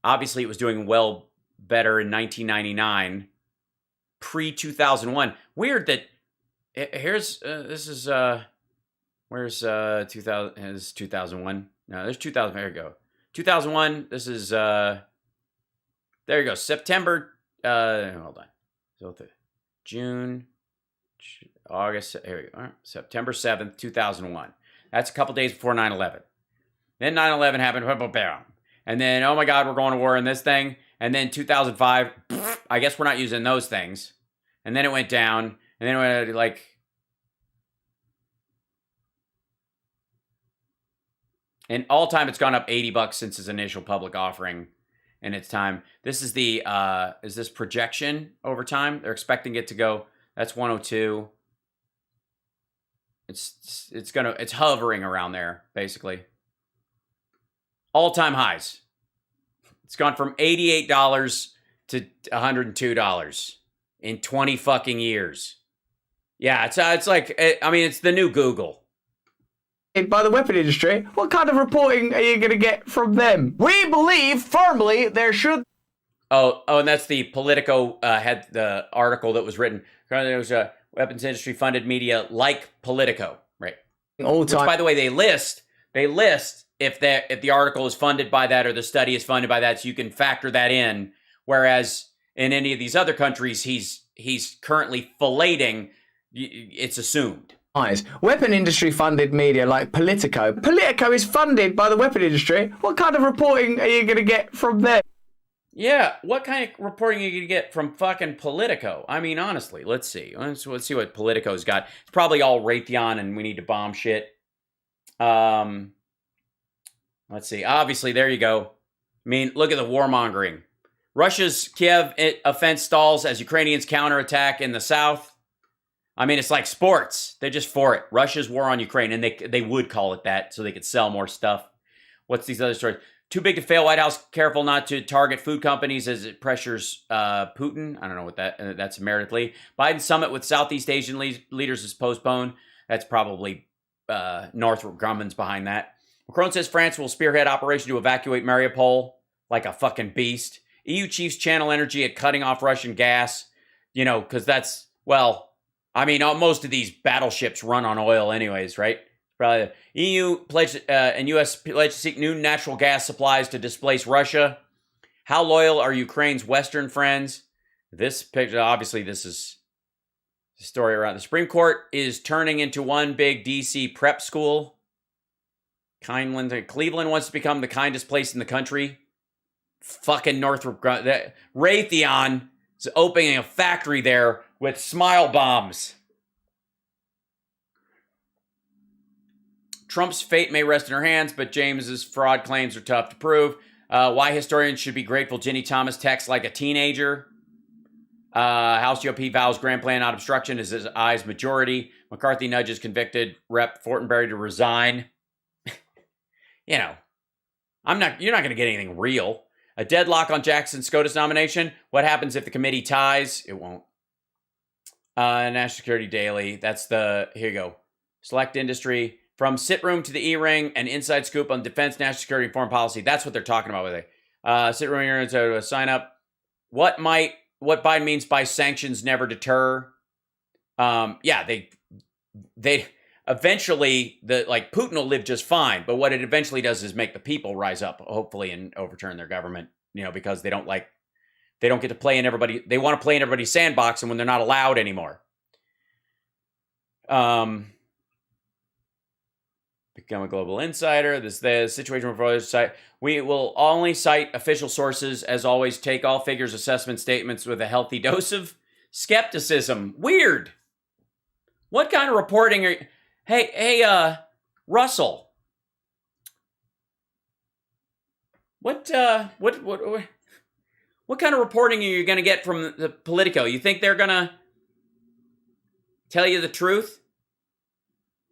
obviously it was doing well better in 1999, pre-2001. Weird that here's this is where's 2000 is 2001? No, there's 2000. There you go. 2001. This is there you go. September. Hold on. So June, August. Here we go. All right. September 7th, 2001. That's a couple days before 9/11. Then 9/11 happened. And then, oh my God, we're going to war in this thing. And then 2005, I guess we're not using those things. And then it went down. And then it went like, in all time, it's gone up $80 since its initial public offering in its time. This is the, is this projection over time? They're expecting it to go, that's 102. It's hovering around there, basically. All-time highs. It's gone from $88 to $102 in 20 fucking years. Yeah, it's like, I mean, it's the new Google. By the weapon industry, what kind of reporting are you going to get from them? We believe firmly there should... Oh, and that's the Politico had the article that was written. There was a weapons industry funded media like Politico, right? All time. Which, by the way, they list if the article is funded by that or the study is funded by that, so you can factor that in. Whereas in any of these other countries, he's currently filleting. It's assumed. Weapon industry funded media like Politico. Politico is funded by the weapon industry. What kind of reporting are you going to get from them? Yeah, what kind of reporting are you going to get from fucking Politico? I mean, honestly, let's see. Let's see what Politico's got. It's probably all Raytheon and we need to bomb shit. Let's see. Obviously, there you go. I mean, look at the warmongering. Russia's Kiev offense stalls as Ukrainians counterattack in the south. I mean, it's like sports. They're just for it. Russia's war on Ukraine, and they would call it that so they could sell more stuff. What's these other stories? Too big to fail. White House careful not to target food companies as it pressures Putin. I don't know what that's Meredith Lee. Biden summit with Southeast Asian leaders is postponed. That's probably Northrop Grumman's behind that. Macron says France will spearhead operation to evacuate Mariupol like a fucking beast. EU chiefs channel energy at cutting off Russian gas, because that's, well, I mean, most of these battleships run on oil anyways, right? Probably EU pledge and U.S. pledge to seek new natural gas supplies to displace Russia. How loyal are Ukraine's Western friends? This picture, obviously, this is the story around the Supreme Court is turning into one big D.C. prep school. Cleveland wants to become the kindest place in the country. Fucking Northrop Grumman. Raytheon is opening a factory there with smile bombs. Trump's fate may rest in her hands, but James's fraud claims are tough to prove. Why historians should be grateful Ginny Thomas texts like a teenager. House GOP vows grand plan not obstruction as his eyes majority. McCarthy nudges convicted Rep. Fortenberry to resign. You're not going to get anything real. A deadlock on Jackson SCOTUS nomination. What happens if the committee ties? It won't. National Security Daily. That's here you go. Select industry. From sit room to the E-ring, an inside scoop on defense, national security, and foreign policy. That's what they're talking about with it. Sit room here to sign up. What Biden means by sanctions never deter. They eventually, Putin will live just fine, but what it eventually does is make the people rise up, hopefully, and overturn their government, because they don't get to play in everybody. They want to play in everybody's sandbox, and when they're not allowed anymore. Become a global insider. This the situation reporter site. We will only cite official sources. As always, take all figures, assessment statements with a healthy dose of skepticism. Weird. What kind of reporting are you? Hey, Russell. What What kind of reporting are you going to get from the Politico? You think they're going to tell you the truth?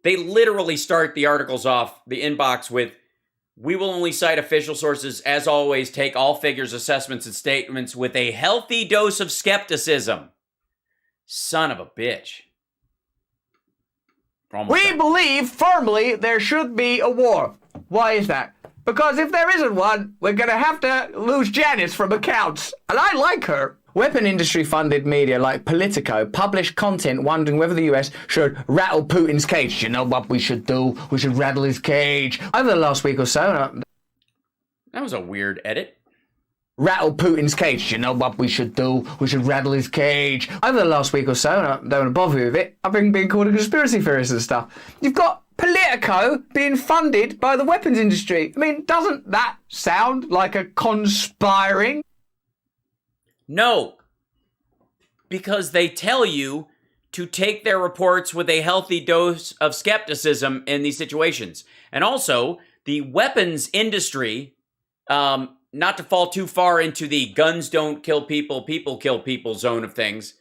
They literally start the articles off, the inbox, with, "We will only cite official sources. As always, take all figures, assessments, and statements with a healthy dose of skepticism." Son of a bitch. We believe firmly there should be a war. Why is that? Because if there isn't one, we're going to have to lose Janice from accounts. And I like her. Weapon industry-funded media like Politico publish content wondering whether the US should rattle Putin's cage. Do you know what we should do? We should rattle his cage. Over the last week or so... That was a weird edit. Rattle Putin's cage. Do you know what we should do? We should rattle his cage. Over the last week or so, and I don't want to bother you with it, I've been called a conspiracy theorist and stuff. You've got Politico being funded by the weapons industry. I mean, doesn't that sound like a conspiring? No, because they tell you to take their reports with a healthy dose of skepticism in these situations. And also, the weapons industry, not to fall too far into the guns don't kill people, people kill people zone of things,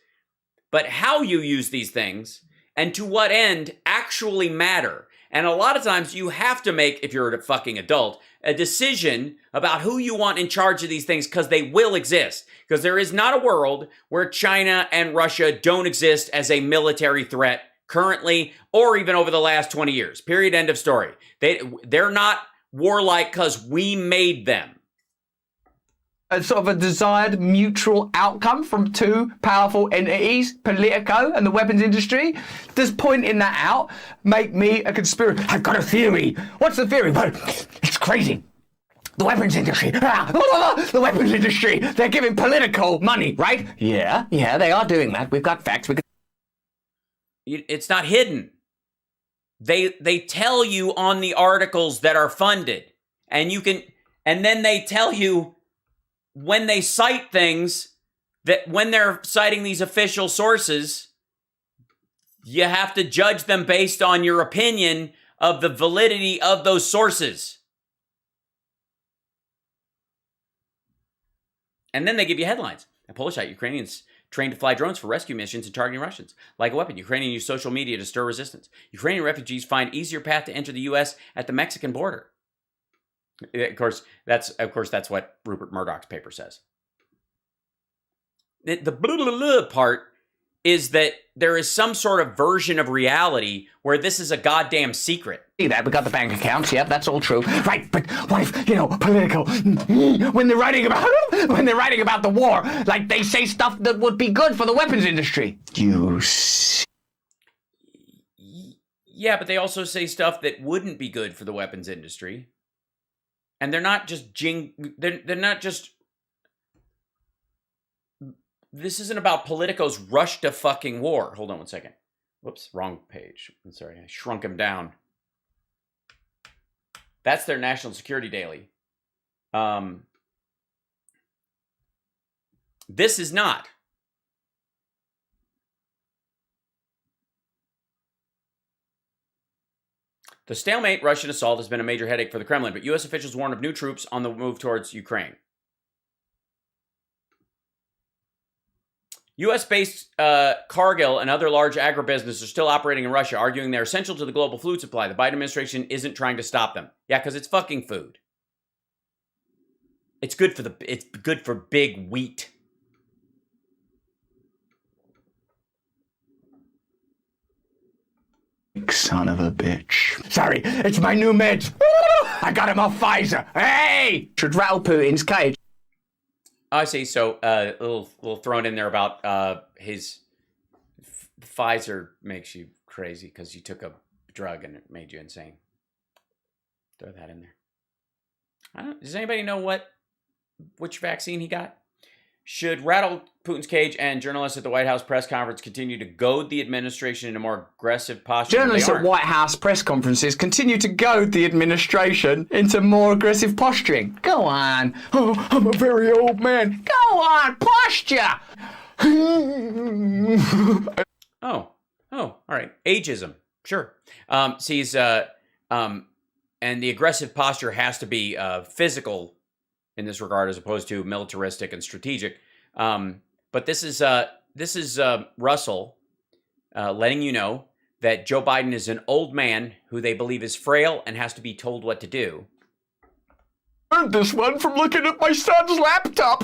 but how you use these things and to what end actually matter. And a lot of times you have to make, if you're a fucking adult, a decision about who you want in charge of these things, because they will exist. Because there is not a world where China and Russia don't exist as a military threat currently or even over the last 20 years. Period. End of story. They're not warlike because we made them. A sort of a desired mutual outcome from two powerful entities, Politico and the weapons industry. Does pointing that out make me a conspirator? I've got a theory. What's the theory? Well, it's crazy. The weapons industry. The weapons industry. They're giving Politico money, right? Yeah, they are doing that. We've got facts. It's not hidden. They tell you on the articles that are funded, and then they tell you when they cite things, that when they're citing these official sources, you have to judge them based on your opinion of the validity of those sources. And then they give you headlines. A Polish site, Ukrainians trained to fly drones for rescue missions and targeting Russians. Like a weapon, Ukrainians use social media to stir resistance. Ukrainian refugees find easier path to enter the U.S. at the Mexican border. Of course, that's what Rupert Murdoch's paper says. The blah, blah, blah part is that there is some sort of version of reality where this is a goddamn secret. See that? We got the bank accounts. Yep, that's all true. Right, but what if, Politico, when they're writing about the war, like they say stuff that would be good for the weapons industry. Yeah, but they also say stuff that wouldn't be good for the weapons industry. And they're not just they're not just. This isn't about Politico's rush to fucking war. Hold on one second. Whoops, wrong page. I'm sorry, I shrunk him down. That's their National Security Daily. This is not. The stalemate Russian assault has been a major headache for the Kremlin, but U.S. officials warn of new troops on the move towards Ukraine. U.S.-based Cargill and other large agribusinesses are still operating in Russia, arguing they're essential to the global food supply. The Biden administration isn't trying to stop them. Yeah, because it's fucking food. It's good for big wheat. Son of a bitch. Sorry, it's my new meds. I got him off Pfizer. Hey! Should rattle Putin's cage. I see. So, a little thrown in there about his Pfizer makes you crazy because you took a drug and it made you insane. Throw that in there. Does anybody know which vaccine he got? Should rattle Putin's cage and journalists at the White House press conference continue to goad the administration in a more aggressive posture? Journalists at White House press conferences continue to goad the administration into more aggressive posturing. Go on. Oh, I'm a very old man. Go on, posture. All right. Ageism. Sure. And the aggressive posture has to be physical in this regard, as opposed to militaristic and strategic. But this is Russell letting you know that Joe Biden is an old man who they believe is frail and has to be told what to do. Learned this one from looking at my son's laptop.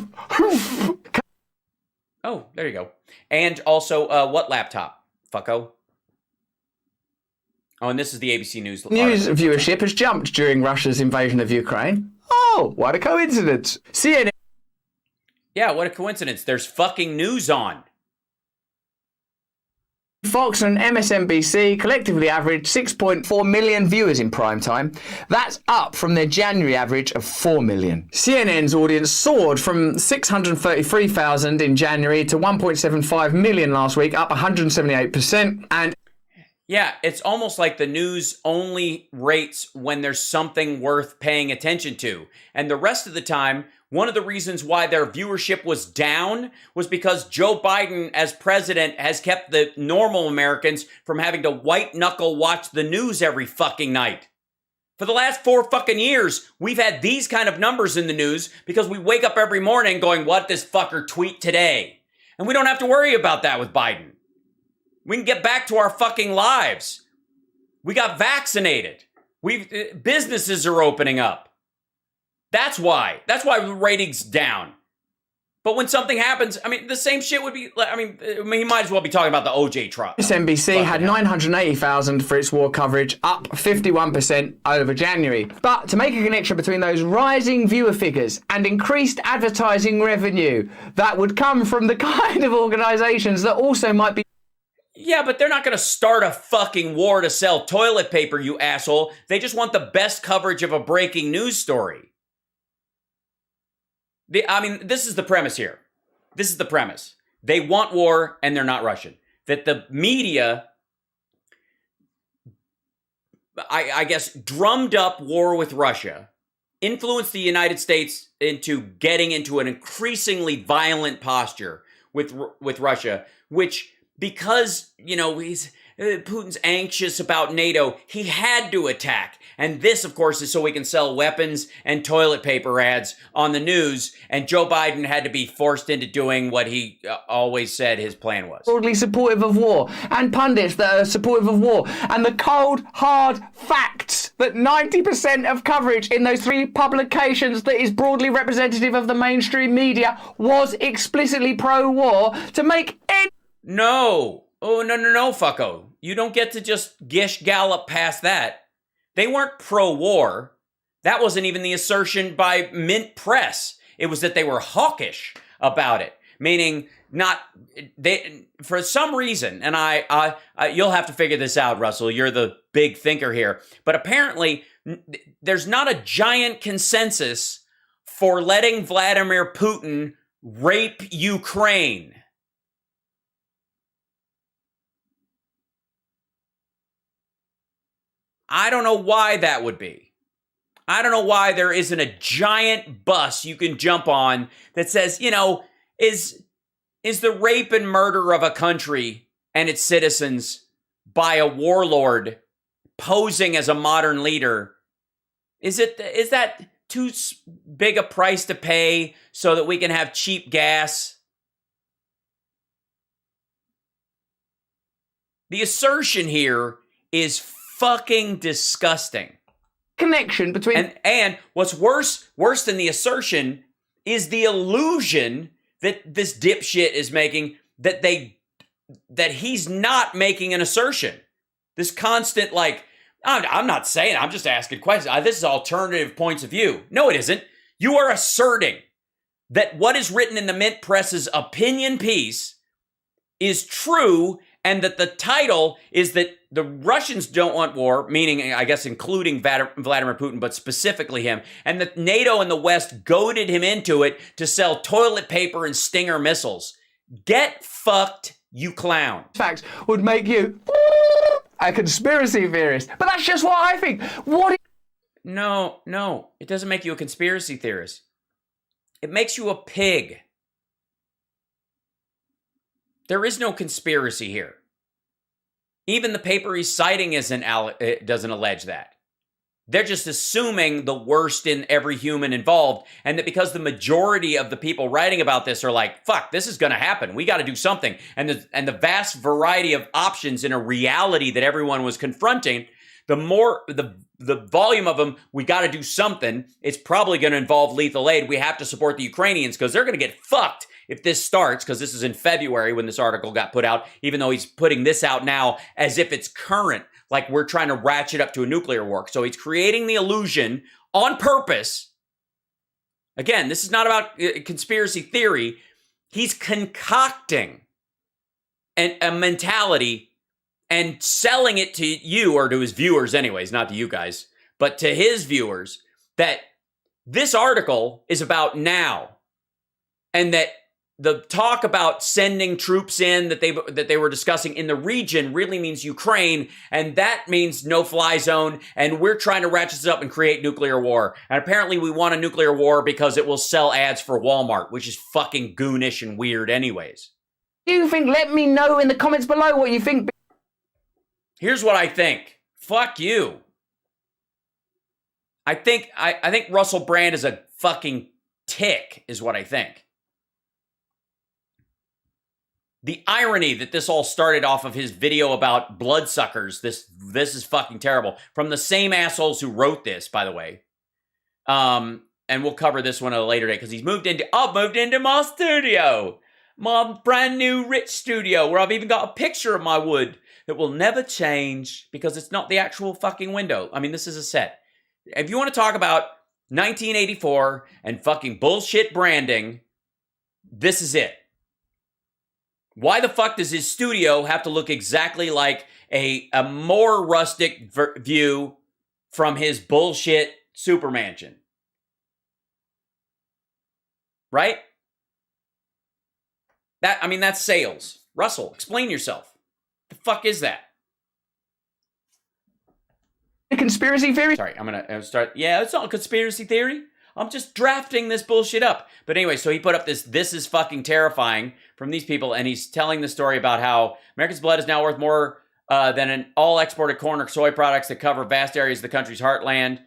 Oh, there you go. And also, what laptop, fucko? Oh, and this is the ABC News. News viewership has jumped during Russia's invasion of Ukraine. Oh, what a coincidence. CNN. Yeah, what a coincidence. There's fucking news on. Fox and MSNBC collectively averaged 6.4 million viewers in prime time. That's up from their January average of 4 million. CNN's audience soared from 633,000 in January to 1.75 million last week, up 178%. And yeah, it's almost like the news only rates when there's something worth paying attention to. And the rest of the time, one of the reasons why their viewership was down was because Joe Biden, as president, has kept the normal Americans from having to white-knuckle watch the news every fucking night. For the last 4 fucking years, we've had these kind of numbers in the news because we wake up every morning going, what this fucker tweet today? And we don't have to worry about that with Biden. We can get back to our fucking lives. We got vaccinated. Businesses are opening up. That's why the rating's down. But when something happens, I mean, the same shit would be, I mean, he might as well be talking about the OJ trial. MSNBC had 980,000 for its war coverage, up 51% over January. But to make a connection between those rising viewer figures and increased advertising revenue, that would come from the kind of organizations that also might be... Yeah, but they're not going to start a fucking war to sell toilet paper, you asshole. They just want the best coverage of a breaking news story. This is the premise here. This is the premise. They want war and they're not Russian. That the media, I guess, drummed up war with Russia, influenced the United States into getting into an increasingly violent posture with Russia, which, because, you know, Putin's anxious about NATO, he had to attack. And this, of course, is so we can sell weapons and toilet paper ads on the news. And Joe Biden had to be forced into doing what he always said his plan was. Broadly supportive of war, and pundits that are supportive of war. And the cold, hard facts that 90% of coverage in those 3 publications that is broadly representative of the mainstream media was explicitly pro-war to make any... No. Oh, no, fucko. You don't get to just gish gallop past that. They weren't pro-war. That wasn't even the assertion by Mint Press. It was that they were hawkish about it, meaning for some reason, and I you'll have to figure this out, Russell. You're the big thinker here. But apparently, there's not a giant consensus for letting Vladimir Putin rape Ukraine. I don't know why that would be. I don't know why there isn't a giant bus you can jump on that says, you know, is the rape and murder of a country and its citizens by a warlord posing as a modern leader, is that too big a price to pay so that we can have cheap gas? The assertion here is fucking disgusting. Connection between... And what's worse than the assertion is the illusion that this dipshit is making that he's not making an assertion. This constant, like, I'm not saying, I'm just asking questions. This is alternative points of view. No, it isn't. You are asserting that what is written in the Mint Press's opinion piece is true, and that the title is that the Russians don't want war, meaning, I guess, including Vladimir Putin, but specifically him, and that NATO and the West goaded him into it to sell toilet paper and Stinger missiles. Get fucked, you clown. Facts would make you a conspiracy theorist. But that's just what I think. No, it doesn't make you a conspiracy theorist. It makes you a pig. There is no conspiracy here. Even the paper he's citing doesn't allege that. They're just assuming the worst in every human involved, and that because the majority of the people writing about this are like, fuck, this is going to happen. We got to do something. And the vast variety of options in a reality that everyone was confronting, the more, the volume of them, we got to do something. It's probably going to involve lethal aid. We have to support the Ukrainians because they're going to get fucked if this starts, because this is in February when this article got put out, even though he's putting this out now as if it's current, like we're trying to ratchet up to a nuclear war. So he's creating the illusion on purpose. Again, this is not about conspiracy theory. He's concocting a mentality and selling it to you, or to his viewers anyways, not to you guys, but to his viewers, that this article is about now, and that the talk about sending troops in that they were discussing in the region really means Ukraine, and that means no-fly zone, and we're trying to ratchet this up and create nuclear war. And apparently we want a nuclear war because it will sell ads for Walmart, which is fucking goonish and weird anyways. You think? Let me know in the comments below what you think. Here's what I think. Fuck you. I think Russell Brand is a fucking tick, is what I think. The irony that this all started off of his video about bloodsuckers, this is fucking terrible. From the same assholes who wrote this, by the way. And we'll cover this one at a later date, because I've moved into my studio. My brand new rich studio, where I've even got a picture of my wood that will never change, because it's not the actual fucking window. I mean, this is a set. If you want to talk about 1984 and fucking bullshit branding, this is it. Why the fuck does his studio have to look exactly like a more rustic view from his bullshit super mansion? Right? That's sales. Russell, explain yourself. The fuck is that? A conspiracy theory? Sorry, I'm gonna start. Yeah, it's not a conspiracy theory. I'm just drafting this bullshit up. But anyway, so he put up this is fucking terrifying from these people, and he's telling the story about how America's blood is now worth more than all exported corn or soy products that cover vast areas of the country's heartland.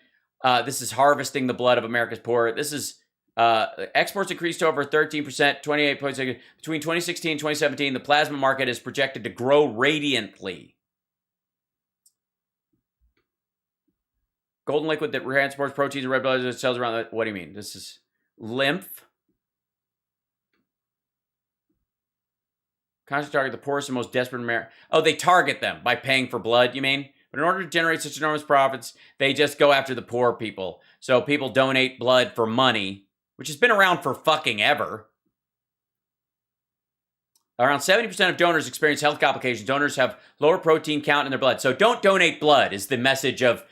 This is harvesting the blood of America's poor. This is exports increased to over 13%, 28.6%. Between 2016 and 2017, the plasma market is projected to grow radiantly. Golden liquid that transports proteins and red blood cells around. What do you mean? This is lymph. Consciously target the poorest and most desperate America. Oh, they target them by paying for blood, you mean? But in order to generate such enormous profits, they just go after the poor people. So people donate blood for money, which has been around for fucking ever. Around 70% of donors experience health complications. Donors have lower protein count in their blood. So don't donate blood is the message of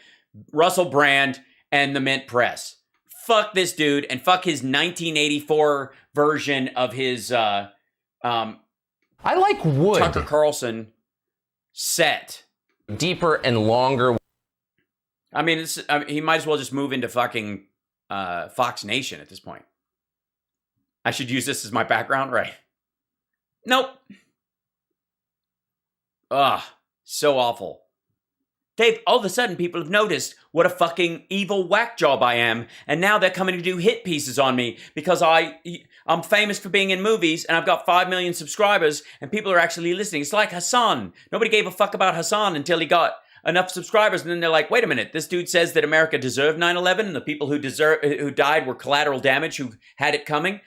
Russell Brand and the Mint Press. Fuck this dude, and fuck his 1984 version of his I like wood. Tucker Carlson set. Deeper and longer. I mean, he might as well just move into fucking Fox Nation at this point. I should use this as my background, right? Nope. Ugh, so awful. Dave, all of a sudden people have noticed what a fucking evil whack job I am, and now they're coming to do hit pieces on me because I'm famous for being in movies, and I've got 5 million subscribers, and people are actually listening. It's like Hassan. Nobody gave a fuck about Hassan until he got enough subscribers, and then they're like, wait a minute, this dude says that America deserved 9/11, and the people who died were collateral damage, who had it coming.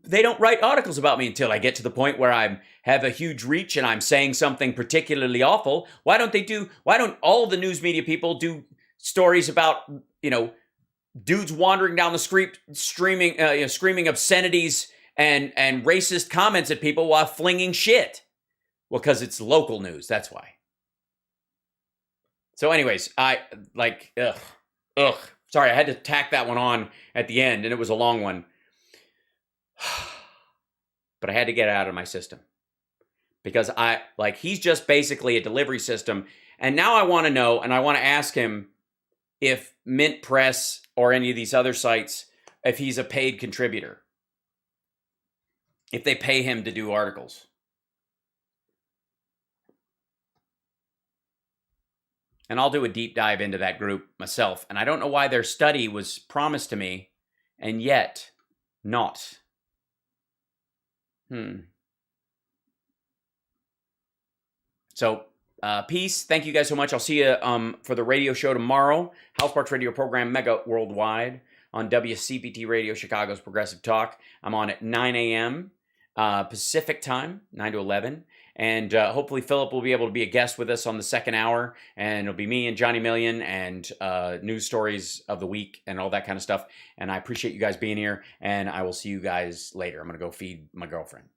They don't write articles about me until I get to the point where I have a huge reach and I'm saying something particularly awful. Why don't all the news media people do stories about, dudes wandering down the street, screaming obscenities and racist comments at people while flinging shit? Well, because it's local news, that's why. So anyways, ugh. Sorry, I had to tack that one on at the end, and it was a long one. But I had to get it out of my system. Because he's just basically a delivery system. And now I want to know, and I want to ask him if Mint Press or any of these other sites, if he's a paid contributor. If they pay him to do articles. And I'll do a deep dive into that group myself. And I don't know why their study was promised to me and yet not. So, peace. Thank you guys so much. I'll see you for the radio show tomorrow. HAL Sparks radio program, Mega Worldwide, on WCPT Radio, Chicago's Progressive Talk. I'm on at 9 a.m. Pacific time, 9 to 11. And hopefully Philip will be able to be a guest with us on the second hour. And it'll be me and Johnny Million and news stories of the week and all that kind of stuff. And I appreciate you guys being here. And I will see you guys later. I'm going to go feed my girlfriend.